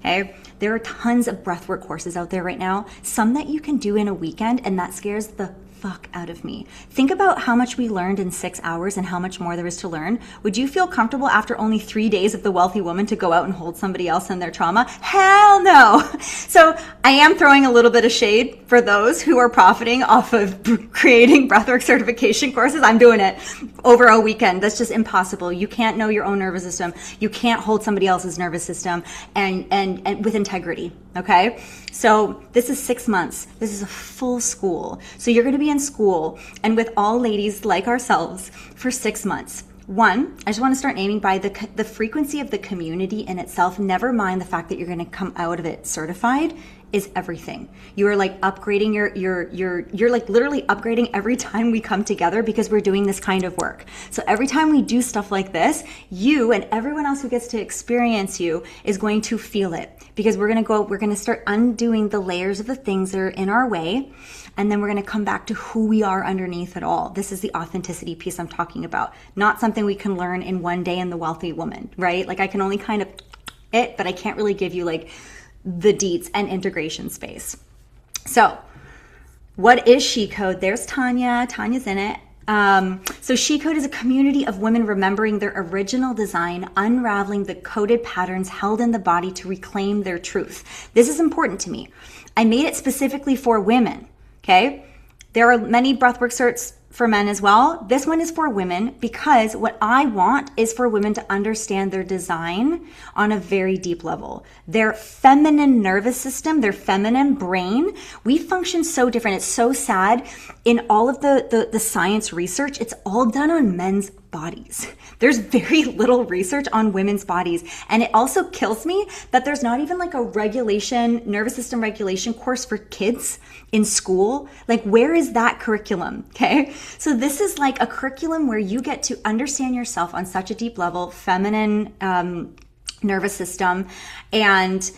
Okay, there are tons of breathwork courses out there right now, some that you can do in a weekend, and that scares the fuck out of me. Think about how much we learned in 6 hours and how much more there is to learn. Would you feel comfortable after only 3 days of the wealthy woman to go out and hold somebody else in their trauma? Hell no. So I am throwing a little bit of shade for those who are profiting off of creating breathwork certification courses. I'm doing it over a weekend. That's just impossible. You can't know your own nervous system. You can't hold somebody else's nervous system and with integrity. Okay. So this is 6 months. This is a full school. So you're going to be in school and with all ladies like ourselves for 6 months. One, I just want to start naming by the frequency of the community in itself. Never mind the fact that you're going to come out of it certified is everything. You are like upgrading you're like literally upgrading every time we come together, because we're doing this kind of work. So every time we do stuff like this, you and everyone else who gets to experience you is going to feel it, because we're going to start undoing the layers of the things that are in our way. And then we're going to come back to who we are underneath it all. This is the authenticity piece I'm talking about. Not something we can learn in one day in the wealthy woman, right? Like I can only kind of it, but I can't really give you like the deets and integration space. So what is SheCode? There's Tanya. Tanya's in it. So SheCode is a community of women remembering their original design, unraveling the coded patterns held in the body to reclaim their truth. This is important to me. I made it specifically for women. Okay, there are many breathwork certs for men as well. This one is for women, because what I want is for women to understand their design on a very deep level. Their feminine nervous system, their feminine brain, we function so different. It's so sad. In all of the science research, it's all done on men's bodies. There's very little research on women's bodies. And it also kills me that there's not even like a nervous system regulation course for kids in school. Like, where is that curriculum? Okay. So this is like a curriculum where you get to understand yourself on such a deep level, feminine nervous system. And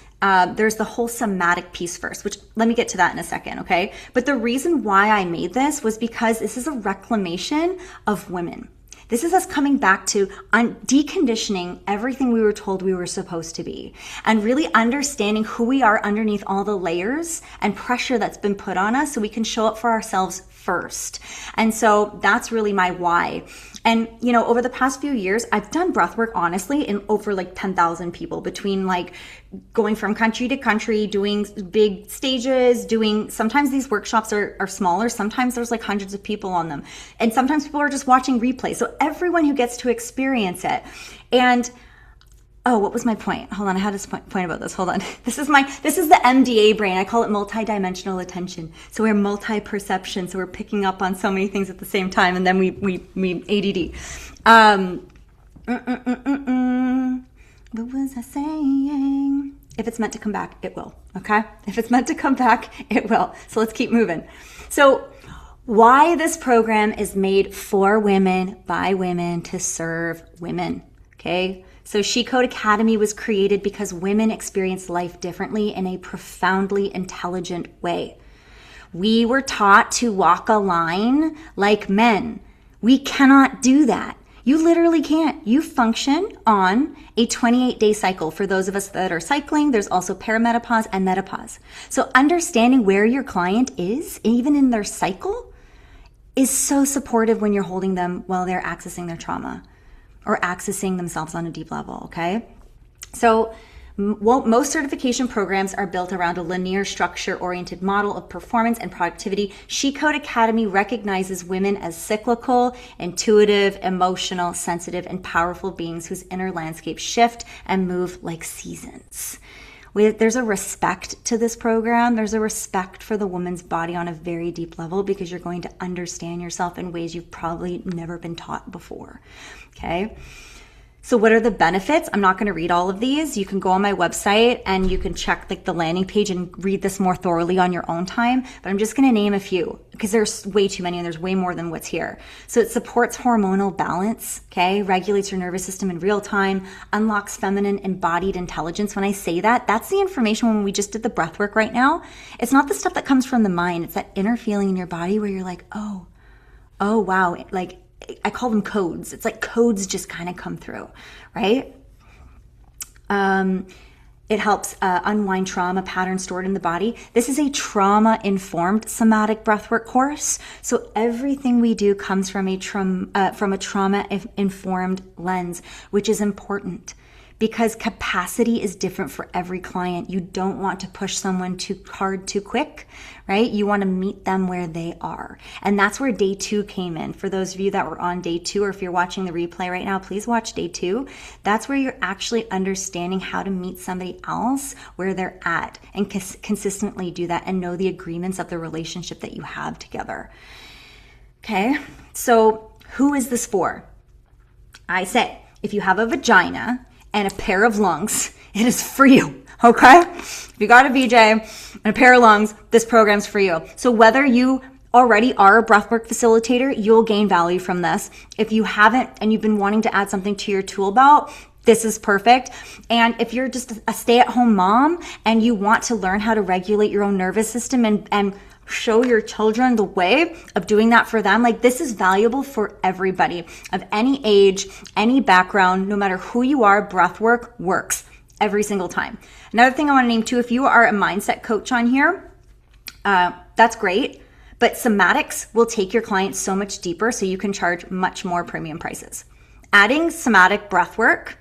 there's the whole somatic piece first, which let me get to that in a second. Okay. But the reason why I made this was because this is a reclamation of women. This is us coming back to deconditioning everything we were told we were supposed to be, and really understanding who we are underneath all the layers and pressure that's been put on us, so we can show up for ourselves first. And so that's really my why. And, you know, over the past few years, I've done breathwork, honestly, in over like 10,000 people, between like going from country to country, doing big stages, sometimes these workshops are smaller. Sometimes there's like hundreds of people on them. And sometimes people are just watching replays. So everyone who gets to experience it. And oh, what was my point? Hold on, I had this point about this. Hold on. This is the MDA brain. I call it multidimensional attention. So we're multi-perception. So we're picking up on so many things at the same time, and then we ADD. What was I saying? If it's meant to come back, it will. Okay? If it's meant to come back, it will. So let's keep moving. So why this program is made for women, by women, to serve women. Okay? So SheCode Academy was created because women experience life differently in a profoundly intelligent way. We were taught to walk a line like men. We cannot do that. You literally can't. You function on a 28-day cycle. For those of us that are cycling, there's also perimenopause and menopause. So understanding where your client is, even in their cycle, is so supportive when you're holding them while they're accessing their trauma or accessing themselves on a deep level, okay? So most certification programs are built around a linear, structure-oriented model of performance and productivity. SheCode Academy recognizes women as cyclical, intuitive, emotional, sensitive, and powerful beings whose inner landscapes shift and move like seasons. There's a respect to this program. There's a respect for the woman's body on a very deep level, because you're going to understand yourself in ways you've probably never been taught before. Okay. So what are the benefits? I'm not going to read all of these. You can go on my website and you can check like the landing page and read this more thoroughly on your own time. But I'm just going to name a few because there's way too many and there's way more than what's here. So it supports hormonal balance, okay? Regulates your nervous system in real time, unlocks feminine embodied intelligence. When I say that, that's the information when we just did the breath work right now. It's not the stuff that comes from the mind. It's that inner feeling in your body where you're like, oh, wow. Like, I call them codes. It's like codes just kind of come through, right? It helps unwind trauma patterns stored in the body. This is a trauma-informed somatic breathwork course. So everything we do comes from a trauma-informed lens, which is important because capacity is different for every client. You don't want to push someone too hard, too quick, right? You want to meet them where they are. And that's where day 2 came in. For those of you that were on day 2, or if you're watching the replay right now, please watch day 2. That's where you're actually understanding how to meet somebody else where they're at and consistently do that and know the agreements of the relationship that you have together. Okay, so who is this for? I say, if you have a vagina and a pair of lungs, it is for you, okay? If you got a VJ and a pair of lungs, this program's for you. So whether you already are a breathwork facilitator, you'll gain value from this. If you haven't and you've been wanting to add something to your tool belt, this is perfect. And if you're just a stay-at-home mom and you want to learn how to regulate your own nervous system and show your children the way of doing that for them, like this is valuable for everybody of any age, any background, no matter who you are. Breathwork works every single time. Another thing I want to name too, if you are a mindset coach on here, that's great, but somatics will take your clients so much deeper, so you can charge much more premium prices. Adding somatic breathwork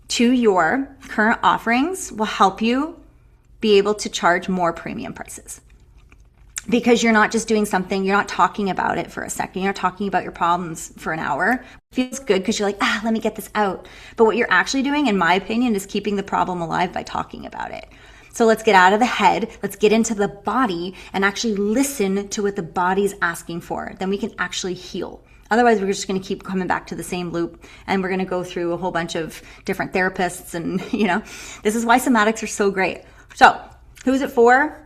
to your current offerings will help you be able to charge more premium prices. Because you're not just doing something, you're not talking about it for a second. You're not talking about your problems for an hour. It feels good because you're like, let me get this out. But what you're actually doing, in my opinion, is keeping the problem alive by talking about it. So let's get out of the head. Let's get into the body and actually listen to what the body's asking for. Then we can actually heal. Otherwise, we're just going to keep coming back to the same loop, and we're going to go through a whole bunch of different therapists. And, this is why somatics are so great. So who's it for?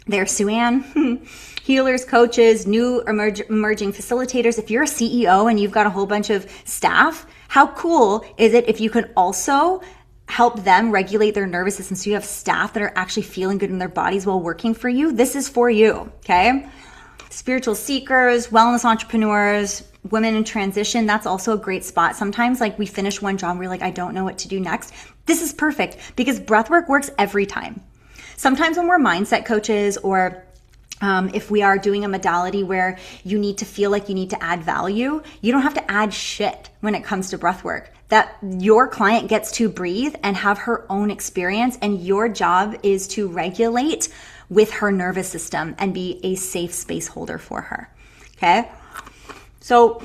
There's Sue-Ann, healers, coaches, new emerging facilitators. If you're a CEO and you've got a whole bunch of staff, how cool is it if you can also help them regulate their nervous system, so you have staff that are actually feeling good in their bodies while working for you? This is for you, okay? Spiritual seekers, wellness entrepreneurs, women in transition, that's also a great spot. Sometimes like we finish one job, we're like, I don't know what to do next. This is perfect because breathwork works every time. Sometimes when we're mindset coaches or If we are doing a modality where you need to feel like you need to add value, you don't have to add shit when it comes to breath work. That your client gets to breathe and have her own experience, and your job is to regulate with her nervous system and be a safe space holder for her. Okay? So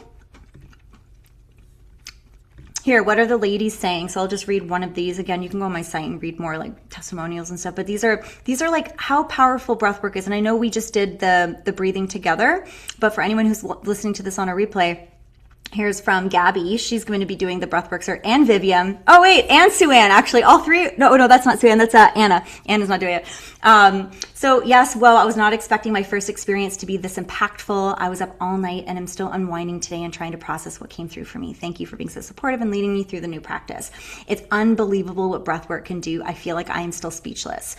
here, what are the ladies saying? So I'll just read one of these. Again, you can go on my site and read more like testimonials and stuff, but these are like how powerful breathwork is. And I know we just did the breathing together, but for anyone who's listening to this on a replay, here's from Gabby. She's going to be doing the breathwork cert, and Vivian. Oh wait, and Sue-Ann, actually. All three. No, that's not Sue-Ann. That's Anna. Anna's not doing it. So yes, well, I was not expecting my first experience to be this impactful. I was up all night and I'm still unwinding today and trying to process what came through for me. Thank you for being so supportive and leading me through the new practice. It's unbelievable what breathwork can do. I feel like I am still speechless.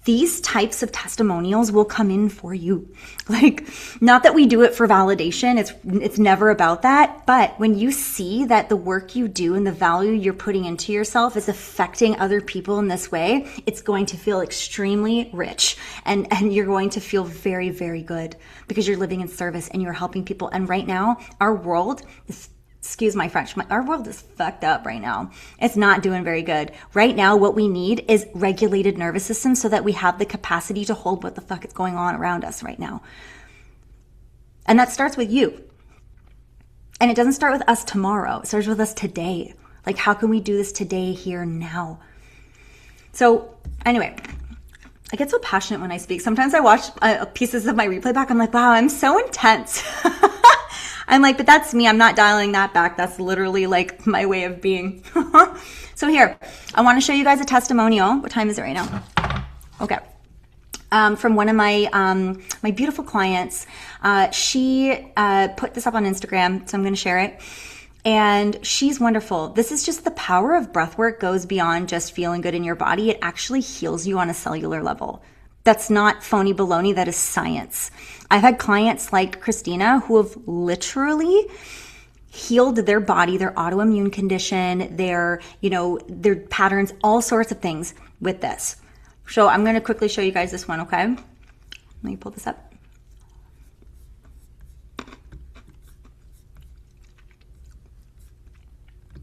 These types of testimonials will come in for you. Like, not that we do it for validation. It's never about that. But when you see that the work you do and the value you're putting into yourself is affecting other people in this way, it's going to feel extremely rich. And you're going to feel very, very good because you're living in service and you're helping people. And right now, our world is, excuse my French, our world is fucked up right now. It's not doing very good. Right now, what we need is regulated nervous system so that we have the capacity to hold what the fuck is going on around us right now. And that starts with you. And it doesn't start with us tomorrow. It starts with us today. Like, how can we do this today, here, now? So anyway, I get so passionate when I speak. Sometimes I watch pieces of my replay back. I'm like, wow, I'm so intense. I'm like, but that's me. I'm not dialing that back. That's literally like my way of being. So here, I want to show you guys a testimonial. What time is it right now? Okay. From one of my my beautiful clients. She put this up on Instagram, so I'm going to share it. And she's wonderful. This is just the power of breath work goes beyond just feeling good in your body. It actually heals you on a cellular level. That's not phony baloney. That is science. I've had clients like Christina who have literally healed their body, their autoimmune condition, their patterns, all sorts of things with this. So I'm going to quickly show you guys this one, okay? Let me pull this up.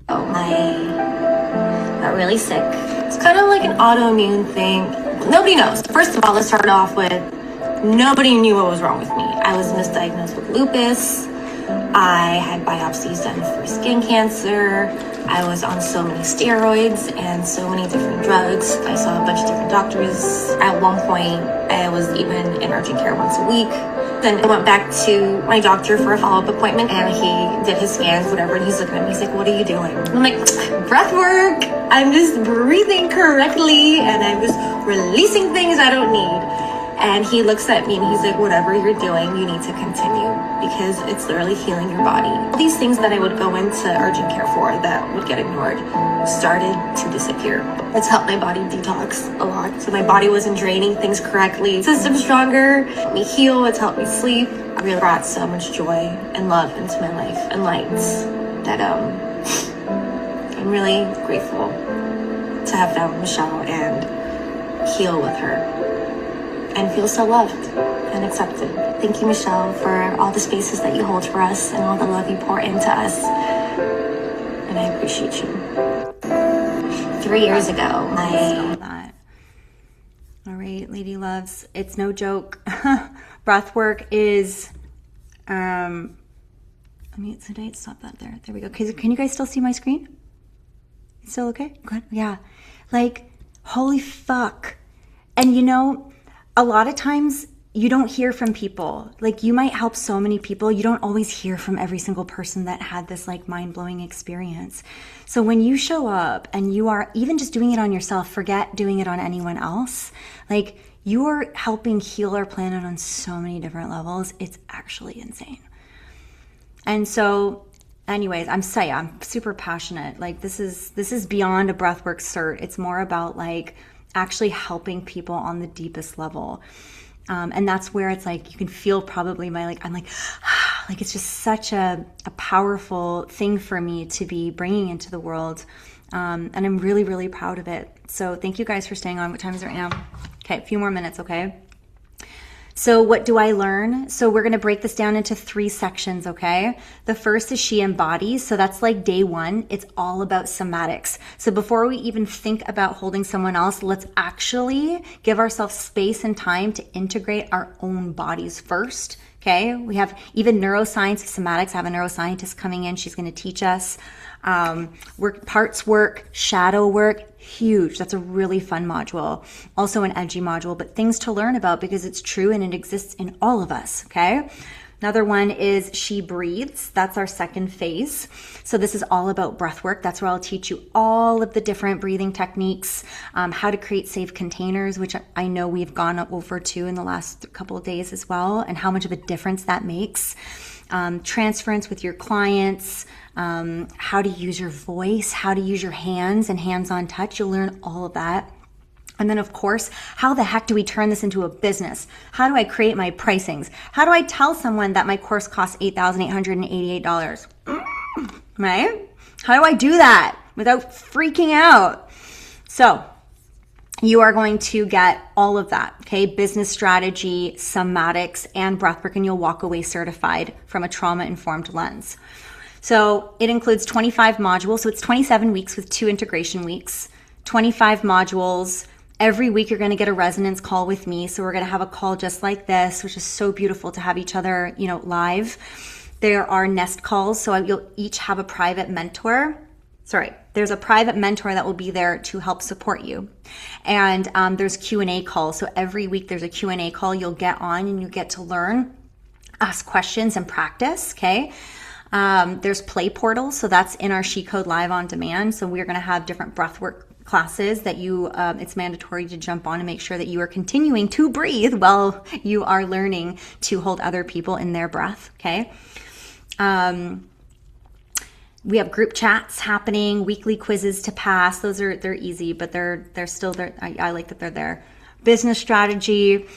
Oh, I got really sick. It's kind of like an autoimmune thing. Nobody knows. First of all, let's start off with nobody knew what was wrong with me. I was misdiagnosed with lupus. I had biopsies done for skin cancer. I was on so many steroids and so many different drugs. I saw a bunch of different doctors. At one point, I was even in urgent care once a week. Then I went back to my doctor for a follow-up appointment and he did his scans, whatever, and he's looking at me, he's like, what are you doing? I'm like, breath work. I'm just breathing correctly and I'm just releasing things I don't need. And he looks at me and he's like, whatever you're doing, you need to continue because it's literally healing your body. All these things that I would go into urgent care for that would get ignored started to disappear. It's helped my body detox a lot. So my body wasn't draining things correctly. System stronger, helped me heal, it's helped me sleep. I really brought so much joy and love into my life and lights that I'm really grateful to have found Michelle and heal with her. And feel so loved and accepted. Thank you, Michelle, for all the spaces that you hold for us and all the love you pour into us. And I appreciate you. 3 years ago, All right, lady loves, it's no joke. Breath work is, let me stop that there. There we go. Can you guys still see my screen? It's still okay? Good. Yeah. Like, holy fuck. And a lot of times you don't hear from people. Like, you might help so many people. You don't always hear from every single person that had this like mind-blowing experience. So when you show up and you are even just doing it on yourself, forget doing it on anyone else. Like, you are helping heal our planet on so many different levels. It's actually insane. And so anyways, I'm super passionate. Like, this is beyond a breathwork cert. It's more about like actually helping people on the deepest level. And that's where it's like, you can feel probably I'm like, it's just such a powerful thing for me to be bringing into the world. And I'm really, really proud of it. So thank you guys for staying on. What time is it right now? Okay, a few more minutes, okay? So what do I learn? So we're going to break this down into 3 sections, okay? The first is she embodies. So that's like day 1. It's all about somatics. So before we even think about holding someone else, let's actually give ourselves space and time to integrate our own bodies first. Okay, we have even neuroscience, somatics. I have a neuroscientist coming in. She's going to teach us parts work, shadow work, huge. That's a really fun module. Also an edgy module, but things to learn about because it's true and it exists in all of us. Okay. Another one is She Breathes. That's our second phase. So this is all about breath work. That's where I'll teach you all of the different breathing techniques, how to create safe containers, which I know we've gone over to in the last couple of days as well, and how much of a difference that makes. Transference with your clients, how to use your voice, how to use your hands and hands-on touch. You'll learn all of that. And then, of course, how the heck do we turn this into a business? How do I create my pricings? How do I tell someone that my course costs $8,888? Right? How do I do that without freaking out? So you are going to get all of that, okay? Business strategy, somatics, and breathwork, and you'll walk away certified from a trauma-informed lens. So it includes 25 modules. So it's 27 weeks with 2 integration weeks, 25 modules. Every week you're going to get a resonance call with me. So we're going to have a call just like this, which is so beautiful to have each other, live. There are nest calls. So you'll each have a private mentor. There's a private mentor that will be there to help support you. And there's Q&A calls. So every week there's a Q&A call you'll get on and you get to learn, ask questions and practice, okay? There's play portals. So that's in our SheCode Live on Demand. So we're going to have different breathwork classes that it's mandatory to jump on and make sure that you are continuing to breathe while you are learning to hold other people in their breath, okay? We have group chats happening, weekly quizzes to pass. They're easy, but they're still there. I like that they're there. Business strategy.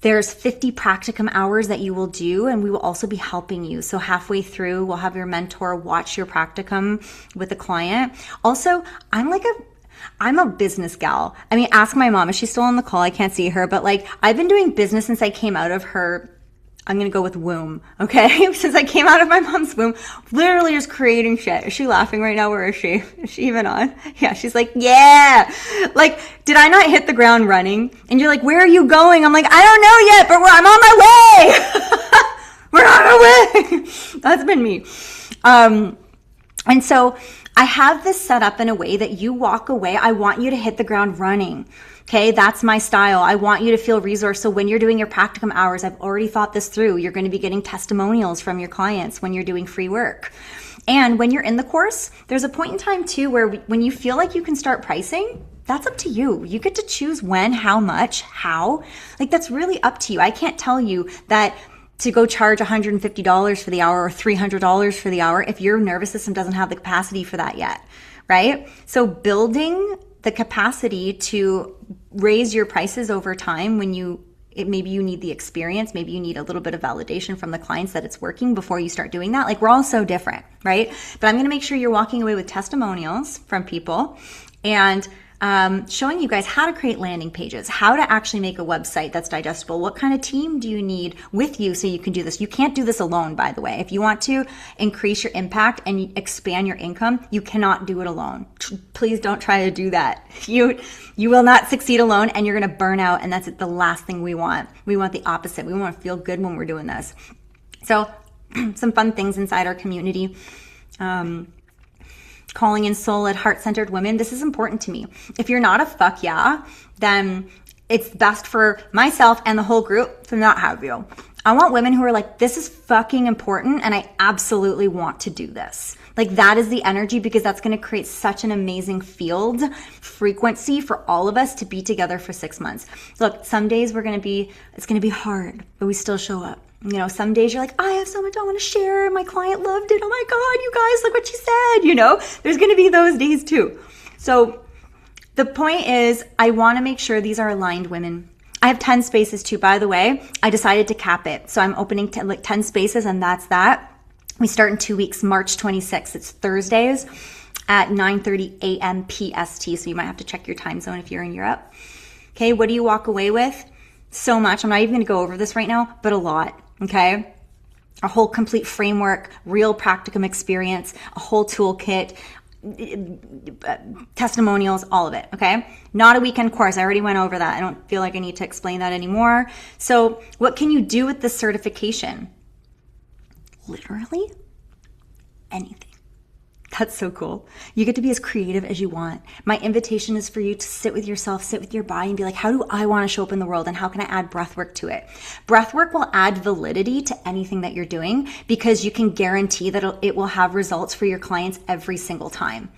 There's 50 practicum hours that you will do, and we will also be helping you. So halfway through, we'll have your mentor watch your practicum with a client. Also, I'm a business gal. I mean, ask my mom. Is she still on the call? I can't see her, but I've been doing business since I came out of her, I'm going to go with womb, okay? Since I came out of my mom's womb, literally just creating shit. Is she laughing right now? Where is she? Is she even on? Yeah, she's like, yeah. Did I not hit the ground running? And you're like, where are you going? I'm like, I don't know yet, but I'm on my way. We're on our way. That's been me. And so I have this set up in a way that you walk away. I want you to hit the ground running. Okay, that's my style. I want you to feel resourced. So when you're doing your practicum hours, I've already thought this through. You're going to be getting testimonials from your clients when you're doing free work. And when you're in the course, there's a point in time too where when you feel like you can start pricing, that's up to you. You get to choose when, how much, how. That's really up to you. I can't tell you that to go charge $150 for the hour or $300 for the hour if your nervous system doesn't have the capacity for that yet, right? So building the capacity to raise your prices over time when maybe you need the experience, maybe you need a little bit of validation from the clients that it's working before you start doing that. We're all so different, right? But I'm going to make sure you're walking away with testimonials from people and showing you guys how to create landing pages, how to actually make a website that's digestible. What kind of team do you need with you so you can do this? You can't do this alone, by the way. If you want to increase your impact and expand your income, you cannot do it alone. Please don't try to do that. You will not succeed alone and you're going to burn out, and that's the last thing we want. We want the opposite. We want to feel good when we're doing this. So some fun things inside our community. Calling in soul-led, heart-centered women. This is important to me. If you're not a fuck yeah, then it's best for myself and the whole group to not have you. I want women who are like, this is fucking important and I absolutely want to do this. That is the energy, because that's going to create such an amazing field frequency for all of us to be together for 6 months. Look, some days it's going to be hard, but we still show up. Some days you're like, I have so much I want to share. My client loved it. Oh my God, you guys, look what she said. There's going to be those days too. So the point is, I want to make sure these are aligned women. I have 10 spaces too, by the way. I decided to cap it. So I'm opening 10 spaces, and that's that. We start in 2 weeks, March 26th. It's Thursdays at 9:30 a.m. PST. So you might have to check your time zone if you're in Europe. Okay, what do you walk away with? so much. I'm not even going to go over this right now, but a lot. Okay. A whole complete framework, real practicum experience, a whole toolkit, testimonials, all of it. Okay. Not a weekend course. I already went over that. I don't feel like I need to explain that anymore. So what can you do with this certification? Literally anything. That's so cool. You get to be as creative as you want. My invitation is for you to sit with yourself, sit with your body and be like, how do I want to show up in the world and how can I add breathwork to it? Breathwork will add validity to anything that you're doing because you can guarantee that it will have results for your clients every single time.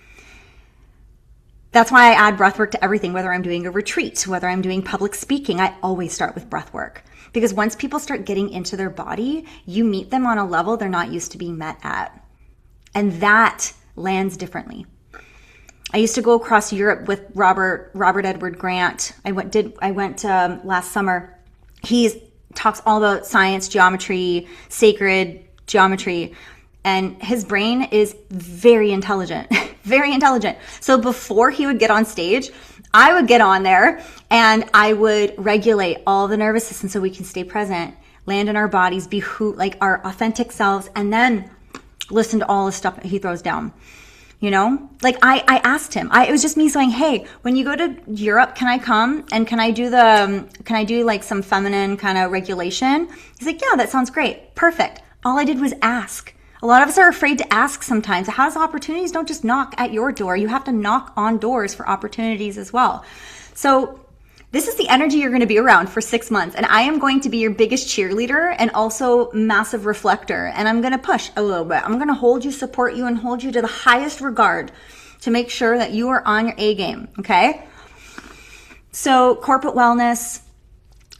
That's why I add breathwork to everything, whether I'm doing a retreat, whether I'm doing public speaking, I always start with breathwork. Because once people start getting into their body, you meet them on a level they're not used to being met at. And that lands differently. I used to go across Europe with Robert Edward Grant. I went last summer. He talks all about science, geometry, sacred geometry, and his brain is very intelligent, very intelligent. So before he would get on stage, I would get on there and I would regulate all the nervous system so we can stay present, land in our bodies, be like our authentic selves, and then listen to all the stuff that he throws down. You know, like I asked him, it was just me saying, hey, when you go to Europe, can I come and can I do like some feminine kind of regulation? He's like, yeah, that sounds great. Perfect. All I did was ask. A lot of us are afraid to ask sometimes. How's opportunities don't just knock at your door. You have to knock on doors for opportunities as well. So this is the energy you're going to be around for 6 months. And I am going to be your biggest cheerleader and also massive reflector. And I'm going to push a little bit. I'm going to hold you, support you, and hold you to the highest regard to make sure that you are on your A game. Okay. So corporate wellness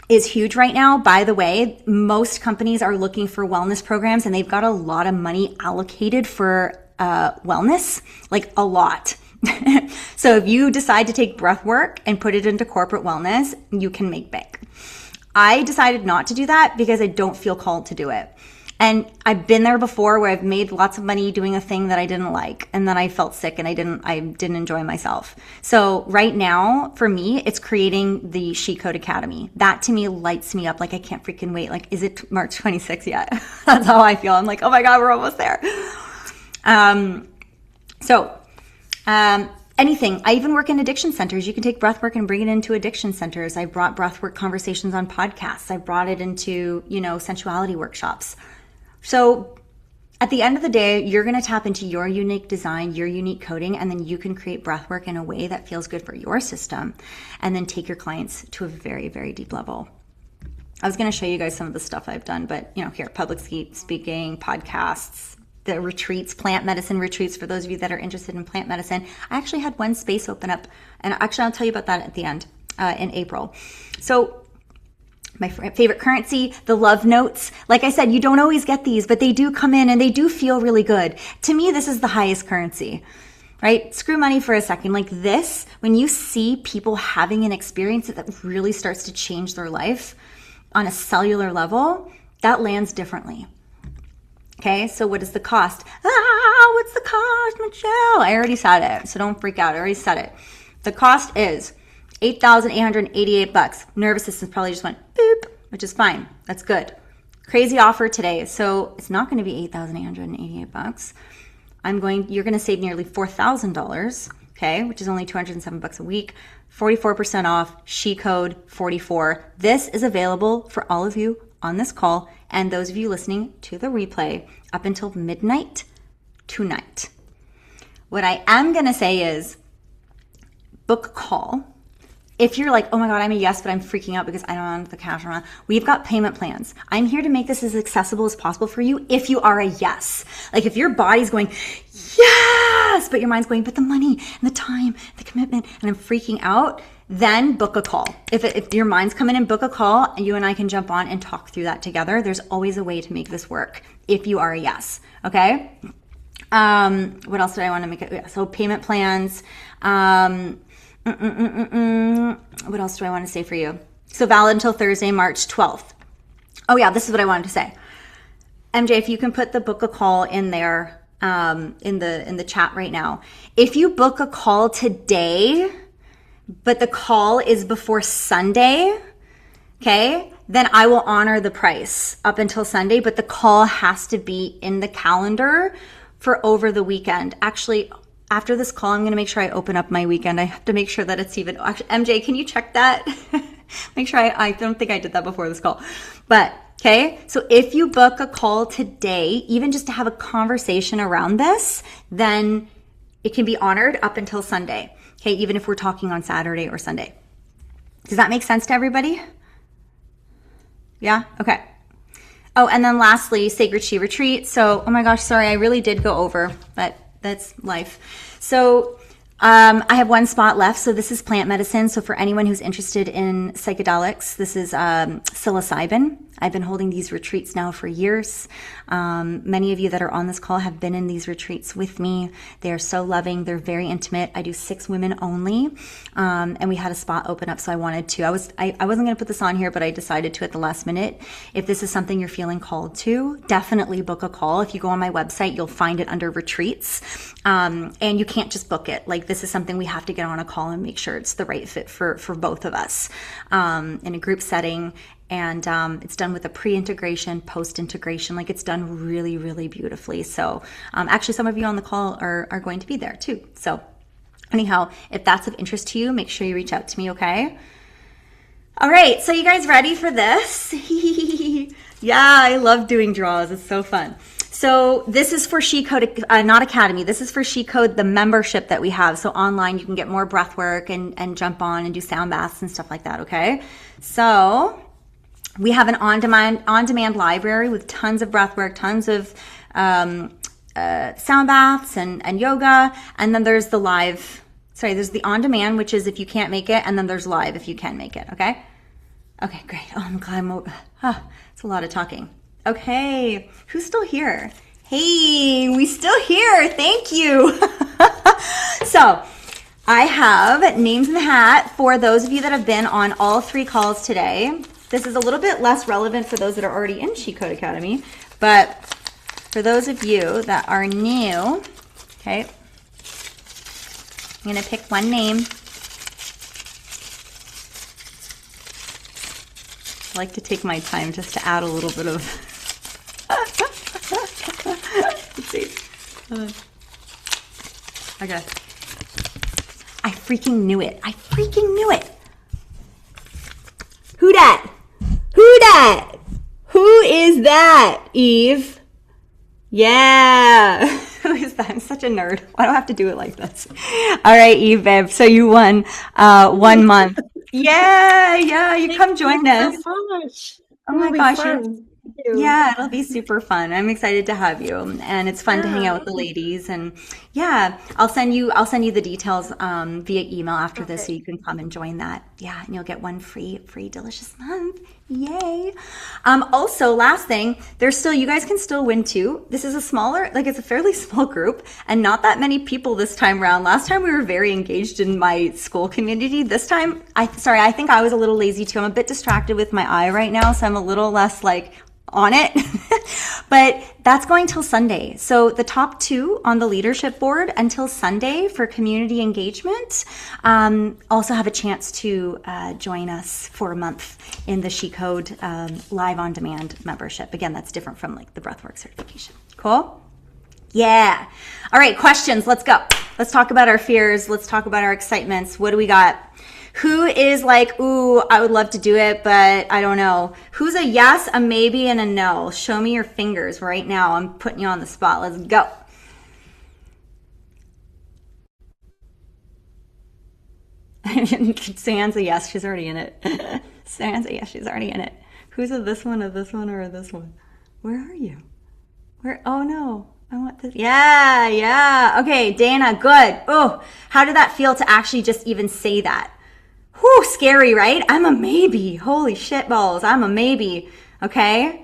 is huge right now. By the way, most companies are looking for wellness programs and they've got a lot of money allocated for wellness, like a lot. So if you decide to take breath work and put it into corporate wellness, you can make bank. I decided not to do that because I don't feel called to do it. And I've been there before where I've made lots of money doing a thing that I didn't like. And then I felt sick and I didn't enjoy myself. So right now for me, it's creating the SheCode Academy. That to me lights me up. Like I can't freaking wait. Like, is it March 26th yet? That's how I feel. I'm like, oh my God, we're almost there. Anything. I even work in addiction centers. You can take breathwork and bring it into addiction centers. I brought breathwork conversations on podcasts. I brought it into, sensuality workshops. So at the end of the day, you're going to tap into your unique design, your unique coding, and then you can create breathwork in a way that feels good for your system and then take your clients to a very, very deep level. I was going to show you guys some of the stuff I've done, but here, public speaking, podcasts, the retreats, plant medicine retreats, for those of you that are interested in plant medicine. I actually had one space open up, and actually I'll tell you about that at the end in April. So my favorite currency, the love notes. Like I said, you don't always get these, but they do come in and they do feel really good. To me, this is the highest currency, right? Screw money for a second. Like this, when you see people having an experience that really starts to change their life on a cellular level, that lands differently. Okay, so what is the cost? What's the cost, Michelle? I already said it, so don't freak out. I already said it. The cost is $8,888. Nervous system probably just went boop, which is fine. That's good. Crazy offer today. So it's not going to be $8,888. You're going to save nearly $4,000, okay, which is only $207 a week. 44% off, SheCode 44. This is available for all of you on this call and those of you listening to the replay up until midnight tonight. What I am going to say is book a call. If you're like, oh my God, I'm a yes, but I'm freaking out because I don't have the cash around, we've got payment plans. I'm here to make this as accessible as possible for you if you are a yes. Like if your body's going, yes, but your mind's going, but the money and the time, the commitment, and I'm freaking out, then book a call. If your mind's coming in, book a call, and you and I can jump on and talk through that together. There's always a way to make this work if you are a yes, okay? What else did I want to make it? So payment plans. What else do I want to say for you? So valid until Thursday, March 12th. Oh yeah, this is what I wanted to say. MJ, if you can put the book a call in there, in the chat right now. If you book a call today, but the call is before Sunday, okay, then I will honor the price up until Sunday, but the call has to be in the calendar for over the weekend. Actually, after this call, I'm going to make sure I open up my weekend. I have to make sure that it's even, actually, MJ, can you check that? Make sure I don't think I did that before this call. But, okay, so if you book a call today, even just to have a conversation around this, then it can be honored up until Sunday. Okay, even if we're talking on Saturday or Sunday. Does that make sense to everybody? Yeah? Okay. Oh, and then lastly, Sacred She Retreat. So, oh my gosh, sorry, I really did go over, but that's life. So I have one spot left. So this is plant medicine. So for anyone who's interested in psychedelics, this is psilocybin. I've been holding these retreats now for years. Many of you that are on this call have been in these retreats with me. They are so loving. They're very intimate. I do 6 women only. And we had a spot open up, so I wanted to. I wasn't going to put this on here, but I decided to at the last minute. If this is something you're feeling called to, definitely book a call. If you go on my website, you'll find it under retreats. And you can't just book it. Like, this is something we have to get on a call and make sure it's the right fit for both of us in a group setting. And it's done with a pre-integration, post-integration. Like, it's done really, really beautifully. So actually, some of you on the call are going to be there too. So anyhow, if that's of interest to you, make sure you reach out to me, okay? All right, so you guys ready for this? Yeah, I love doing draws. It's so fun. So this is for SheCode, not Academy. This is for SheCode, the membership that we have. So online, you can get more breath work and jump on and do sound baths and stuff like that, okay? So we have an on-demand library with tons of breath work, tons of sound baths and yoga. And then there's there's the on-demand, which is if you can't make it, and then there's live if you can make it, okay? Okay, great. Oh, I'm glad it's a lot of talking. Okay, who's still here? Hey, we still here. Thank you. So I have names in the hat for those of you that have been on all 3 calls today. This is a little bit less relevant for those that are already in SheCode Academy, but for those of you that are new, okay, I'm going to pick one name. I like to take my time just to add a little bit of, let's see. Okay. I freaking knew it. Who dat? Who is that, Eve? Yeah. Who is that? I'm such a nerd. Why do I have to do it like this? All right, Eve, babe. So you won 1 month. Yeah, you come join us. So much. Oh my gosh. Yeah, it'll be super fun. I'm excited to have you, and it's fun to hang out with the ladies. And yeah, I'll send you the details via email after this, so you can come and join that. Yeah, and you'll get 1 free delicious month. Yay! Also, last thing, you guys can still win too. This is it's a fairly small group, and not that many people this time around. Last time we were very engaged in my school community. This time, I think I was a little lazy too. I'm a bit distracted with my eye right now, so I'm a little less on it. But that's going till Sunday. So the top 2 on the leadership board until Sunday for community engagement also have a chance to join us for a month in the SheCode live on demand membership. Again, that's different from the breathwork certification. Cool? Yeah. All right, questions. Let's go. Let's talk about our fears. Let's talk about our excitements. What do we got? Who is ooh, I would love to do it, but I don't know. Who's a yes, a maybe, and a no? Show me your fingers right now. I'm putting you on the spot. Let's go. San's a yes. She's already in it. San's a yes. She's already in it. Who's a this one, or this one, or a this one? Where are you? Where? Oh, no. I want this. Yeah. Okay, Dana, good. Oh, how did that feel to actually just even say that? Whew, scary, right? I'm a maybe. Holy shit balls. I'm a maybe. Okay?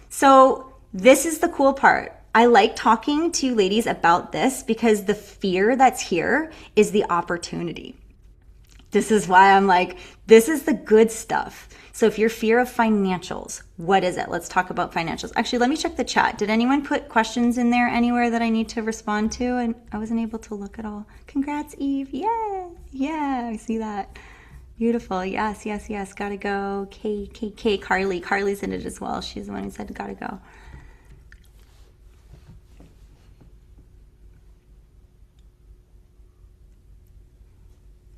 So this is the cool part. I like talking to ladies about this because the fear that's here is the opportunity. This is why I'm this is the good stuff. So if you're fear of financials, what is it? Let's talk about financials. Actually, let me check the chat. Did anyone put questions in there anywhere that I need to respond to? And I wasn't able to look at all. Congrats, Eve. Yeah, I see that. Beautiful. Yes, yes, yes. Gotta go. K. Carly. Carly's in it as well. She's the one who said gotta go.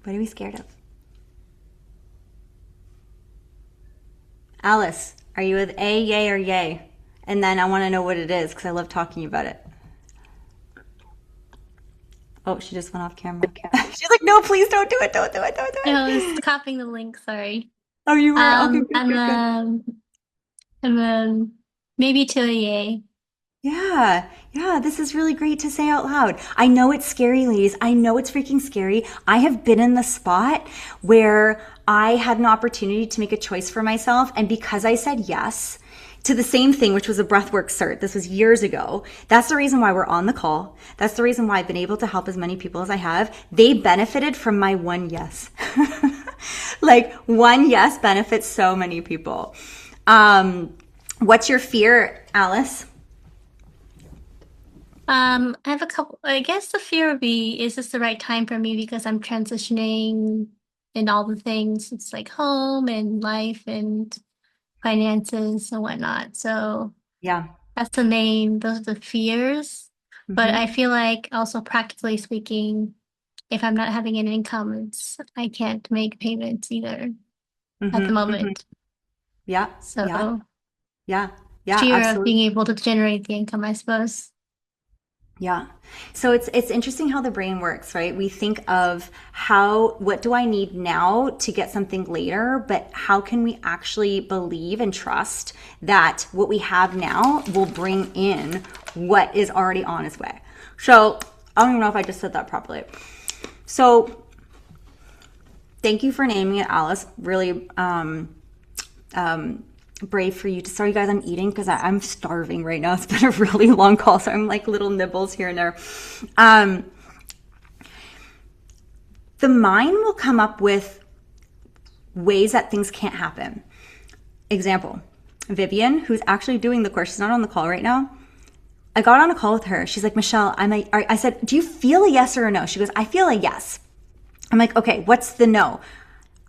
What are we scared of? Alice, are you with A, yay, or yay? And then I want to know what it is because I love talking about it. Oh, she just went off camera. She's like, no, please don't do it. Don't do it. Don't do it. No, I was copying the link. Sorry. Oh, you were? Okay, good, I'm good. maybe to a yay. Yeah, yeah, this is really great to say out loud. I know it's scary, ladies. I know it's freaking scary. I have been in the spot where I had an opportunity to make a choice for myself. And because I said yes to the same thing, which was a breathwork cert, this was years ago. That's the reason why we're on the call. That's the reason why I've been able to help as many people as I have. They benefited from my one yes. Like one yes benefits so many people. What's your fear, Alice? I have a couple. I guess the fear would be, is this the right time for me because I'm transitioning in all the things. It's like home and life and finances and whatnot. So Yeah. those are the fears. But I feel like also practically speaking, if I'm not having an income, I can't make payments either at the moment. Yeah. So Yeah. fear Absolutely. of being able to generate the income, I suppose. Yeah. So it's interesting how the brain works, right? We think of what do I need now to get something later, but how can we actually believe and trust that what we have now will bring in what is already on its way? So I don't even know if I just said that properly. So thank you for naming it, Alice. Really, brave for you to. Sorry guys, I'm eating because I'm starving right now. It's been a really long call, so I'm like little nibbles here and there. The mind will come up with ways that things can't happen. Example, Vivian, who's actually doing the course, she's not on the call right now. I got on a call with her. She's like, Michelle, I said, do you feel a yes or a no? She goes, I feel a yes. I'm like, okay, what's the no?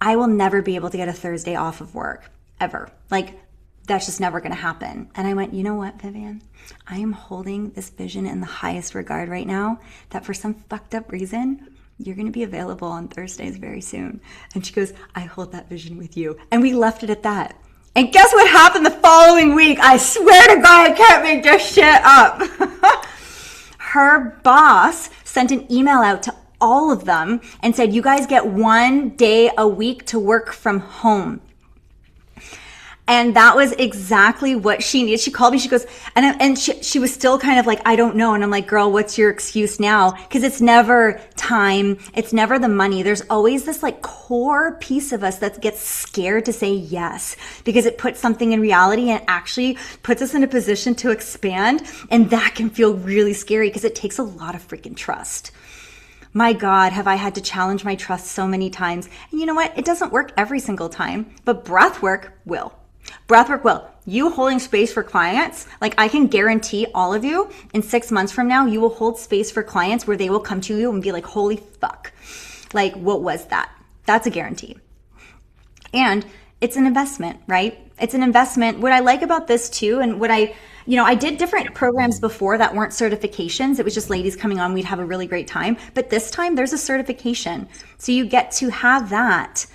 I will never be able to get a Thursday off of work. Ever. Like, that's just never going to happen. And I went, you know what, Vivian? I am holding this vision in the highest regard right now that for some fucked up reason, you're going to be available on Thursdays very soon. And she goes, I hold that vision with you. And we left it at that. And guess what happened the following week? I swear to God, I can't make this shit up. Her boss sent an email out to all of them and said, you guys get 1 day a week to work from home. And that was exactly what she needed. She called me, she goes, and she was still kind of like, I don't know. And I'm like, girl, what's your excuse now? Because it's never time. It's never the money. There's always this like core piece of us that gets scared to say yes because it puts something in reality and it actually puts us in a position to expand. And that can feel really scary because it takes a lot of freaking trust. My God, have I had to challenge my trust so many times. And you know what? It doesn't work every single time, but breath work will. Breathwork will. You holding space for clients, like I can guarantee all of you in 6 months from now, you will hold space for clients where they will come to you and be like, holy fuck. Like, what was that? That's a guarantee. And it's an investment, right? It's an investment. What I like about this too, and what I did different programs before that weren't certifications. It was just ladies coming on. We'd have a really great time. But this time there's a certification. So you get to have that,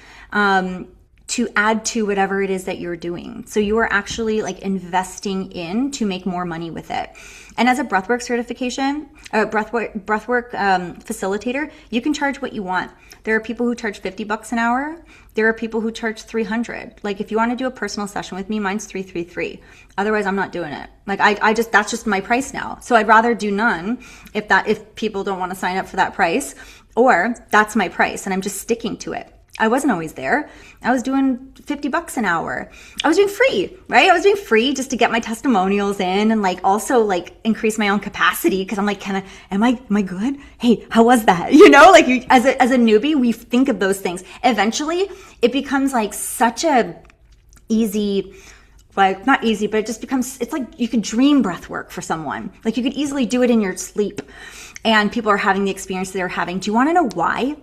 to add to whatever it is that you're doing. So you are actually like investing in to make more money with it. And as a breathwork certification, breathwork facilitator, you can charge what you want. There are people who charge $50 an hour. There are people who charge $300. Like if you want to do a personal session with me, mine's $333. Otherwise, I'm not doing it. Like that's just my price now. So I'd rather do none if people don't want to sign up for that price, or that's my price and I'm just sticking to it. I wasn't always there. I was doing $50 an hour. I was doing free, right? I was doing free just to get my testimonials in and like also like increase my own capacity because I'm like, am I good? Hey, how was that? You know, like as a newbie, we think of those things. Eventually, it becomes like such a easy, like not easy, but it just becomes, it's like you could dream breath work for someone. Like you could easily do it in your sleep and people are having the experience they're having. Do you want to know why?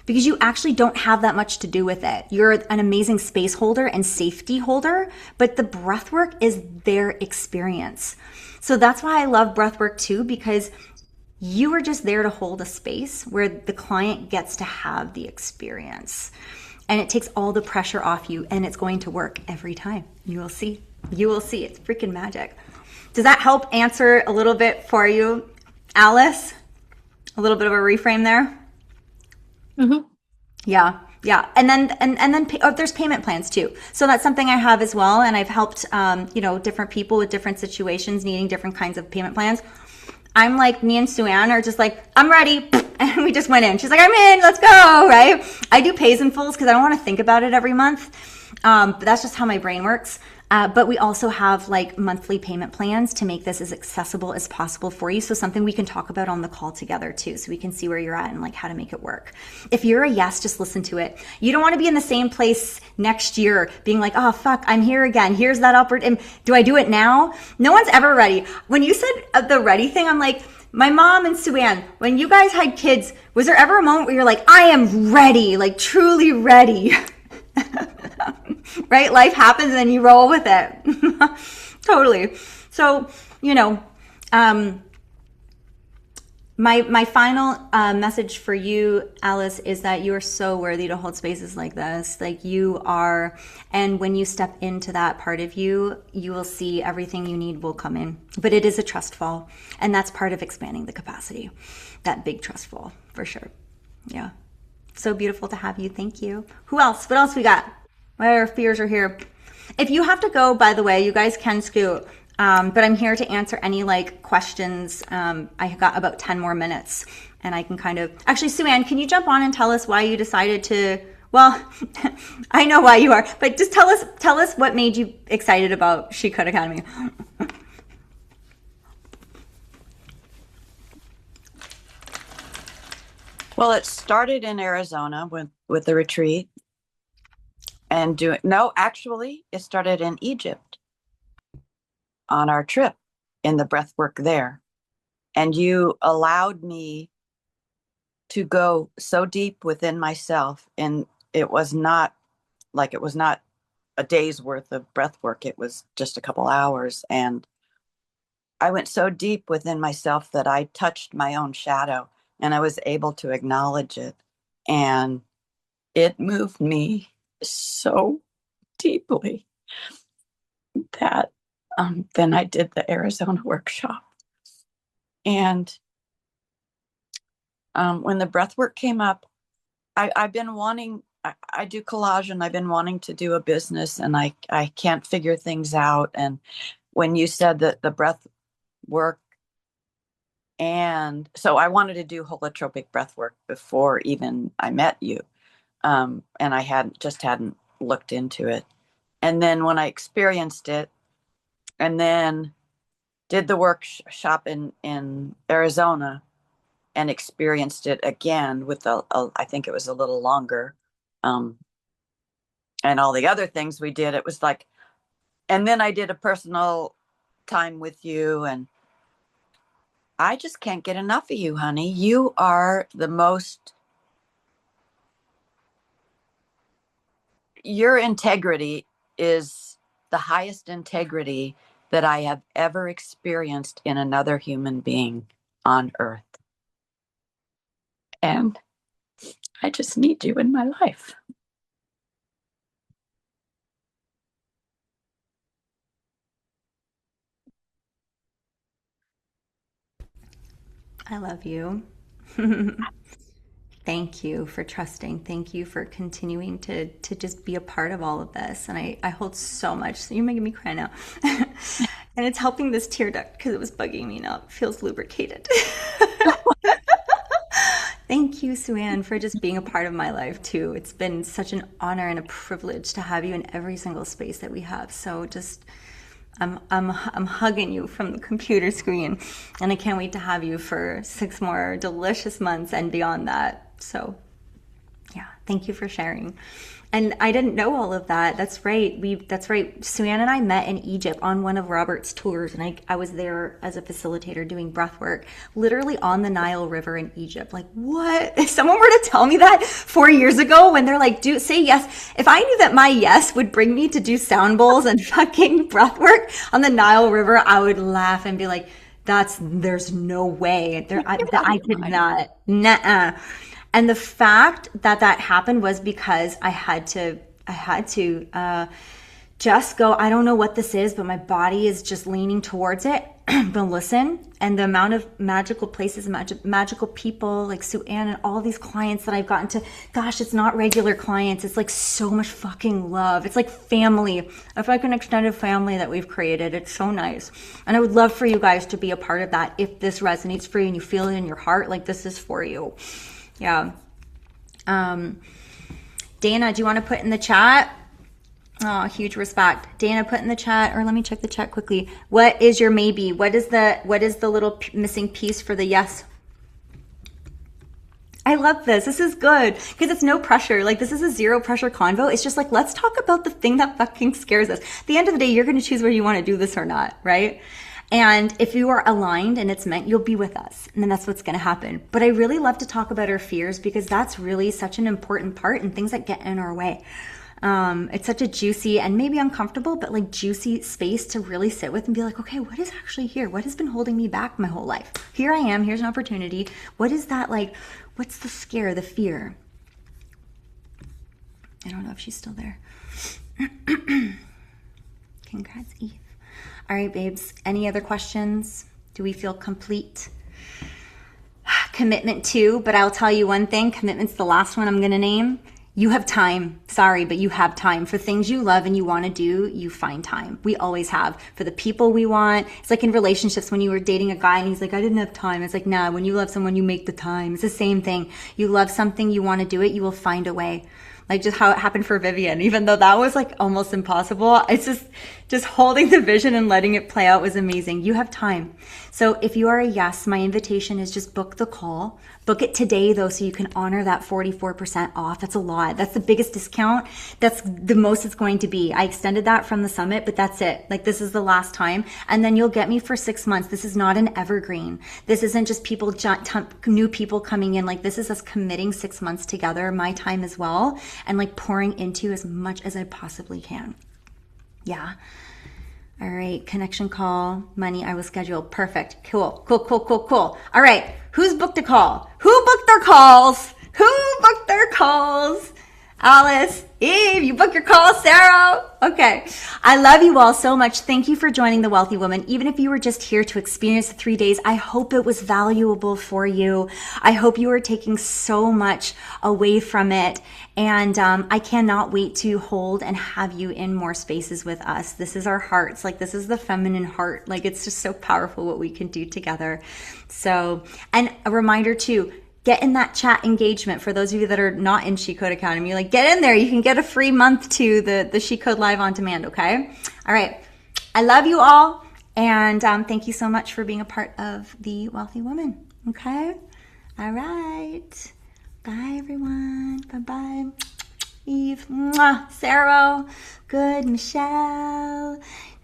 because you actually don't have that much to do with it. You're an amazing space holder and safety holder, but the breath work is their experience. So that's why I love breath work too, because you are just there to hold a space where the client gets to have the experience. And it takes all the pressure off you, and it's going to work every time. You will see. You will see. It's freaking magic. Does that help answer a little bit for you, Alice? A little bit of a reframe there? Mm-hmm. Yeah. Yeah. And then there's payment plans too. So that's something I have as well. And I've helped, different people with different situations needing different kinds of payment plans. I'm like, me and Sue-Ann are just like, I'm ready. And we just went in. She's like, I'm in, let's go, right? I do pays in fulls because I don't want to think about it every month. But that's just how my brain works. But we also have like monthly payment plans to make this as accessible as possible for you. So something we can talk about on the call together too, so we can see where you're at and like how to make it work. If you're a yes, just listen to it. You don't want to be in the same place next year being like, oh, fuck, I'm here again. Here's that upward. And do I do it now? No one's ever ready. When you said the ready thing, I'm like, my mom and Sue-Ann, when you guys had kids, was there ever a moment where you're like, I am ready, like truly ready? Right? Life happens and you roll with it. Totally. So, my final message for you, Alice, is that you are so worthy to hold spaces like this. Like you are, and when you step into that part of you, you will see everything you need will come in. But it is a trust fall, and that's part of expanding the capacity. That big trust fall, for sure. Yeah. So beautiful to have you. Thank you. Who else? What else we got? What other fears are here? If you have to go, by the way, you guys can scoot. But I'm here to answer any like questions. I got about 10 more minutes and I can actually, Sue-Ann, can you jump on and tell us why you decided to, well, I know why you are, but just tell us what made you excited about SheCode Academy. Well, it started in Arizona with the retreat. Actually, it started in Egypt on our trip in the breathwork there. And you allowed me to go so deep within myself. And it was not a day's worth of breathwork. It was just a couple hours. And I went so deep within myself that I touched my own shadow and I was able to acknowledge it. And it moved me so deeply that then I did the Arizona workshop. And when the breathwork came up, I've been wanting, I do collage and I've been wanting to do a business and I can't figure things out. And when you said that the breath work, and so I wanted to do holotropic breath work before even I met you. And I hadn't looked into it. And then when I experienced it and then did the workshop in Arizona and experienced it again with I think it was a little longer. And all the other things we did, it was like, and then I did a personal time with you and I just can't get enough of you, honey. You are your integrity is the highest integrity that I have ever experienced in another human being on earth. And I just need you in my life. I love you. Thank you for trusting. Thank you for continuing to just be a part of all of this. And I hold so much. So you're making me cry now. And it's helping this tear duct because it was bugging me now. It feels lubricated. Thank you, Sue-Ann, for just being a part of my life too. It's been such an honor and a privilege to have you in every single space that we have. So just I'm hugging you from the computer screen, and I can't wait to have you for 6 more delicious months and beyond that. So Yeah, thank you for sharing. And I didn't know all of that. That's right. That's right. Sue-Ann and I met in Egypt on one of Robert's tours, and I was there as a facilitator doing breath work, literally on the Nile River in Egypt. Like, what? If someone were to tell me that 4 years ago, when they're like, do say yes. If I knew that my yes would bring me to do sound bowls and fucking breath work on the Nile River, I would laugh and be like, there's no way. I could not. Nuh-uh. And the fact that that happened was because I had to just go, I don't know what this is, but my body is just leaning towards it. But listen, and the amount of magical places, magical people like Sue-Ann and all these clients that I've gotten to, gosh, it's not regular clients. It's like so much fucking love. It's like family. It's like an extended family that we've created. It's so nice. And I would love for you guys to be a part of that. If this resonates for you and you feel it in your heart, like this is for you. Yeah. Dana, do you want to put in the chat? Oh, huge respect. Dana, put in the chat, or let me check the chat quickly. What is your maybe? What is the little missing piece for the yes? I love this. This is good because it's no pressure. Like, this is a zero pressure convo. It's just like, let's talk about the thing that fucking scares us. At the end of the day, you're going to choose whether you want to do this or not, right? And if you are aligned and it's meant, you'll be with us. And then that's what's going to happen. But I really love to talk about our fears because that's really such an important part and things that get in our way. It's such a juicy and maybe uncomfortable, but like juicy space to really sit with and be like, okay, what is actually here? What has been holding me back my whole life? Here I am. Here's an opportunity. What is that like? What's the scare, the fear? I don't know if she's still there. Congrats, Eve. All right, babes. Any other questions? Do we feel complete? Commitment too, but I'll tell you one thing. Commitment's the last one I'm going to name. You have time. Sorry, but you have time. For things you love and you want to do, you find time. We always have. For the people we want. It's like in relationships when you were dating a guy and he's like, I didn't have time. It's like, nah, when you love someone, you make the time. It's the same thing. You love something, you want to do it, you will find a way. Like just how it happened for Vivian, even though that was like almost impossible. It's just holding the vision and letting it play out was amazing. You have time. So if you are a yes, my invitation is just book the call. Book it today though, so you can honor that 44% off. That's a lot. That's the biggest discount. That's the most it's going to be. I extended that from the summit, but that's it. Like this is the last time. And then you'll get me for 6 months. This is not an evergreen. This isn't just people, new people coming in. Like this is us committing 6 months together, my time as well, and like pouring into as much as I possibly can. Yeah. All right, connection call, money, I will schedule. Perfect. Cool. All right, who's booked a call? Who booked their calls? Alice, Eve, you booked your call, Sarah. Okay. I love you all so much. Thank you for joining The Wealthy Woman. Even if you were just here to experience the 3 days, I hope it was valuable for you. I hope you are taking so much away from it. And I cannot wait to hold and have you in more spaces with us. This is our hearts. Like this is the feminine heart. Like it's just so powerful what we can do together. So, and a reminder too, get in that chat engagement for those of you that are not in SheCode Academy. Like get in there. You can get a free month to the SheCode Live on Demand, okay? All right. I love you all. And thank you so much for being a part of The Wealthy Woman, okay? All right. Bye, everyone. Bye-bye. Eve. Mwah. Sarah. Good. Michelle.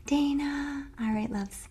Dana. All right, loves.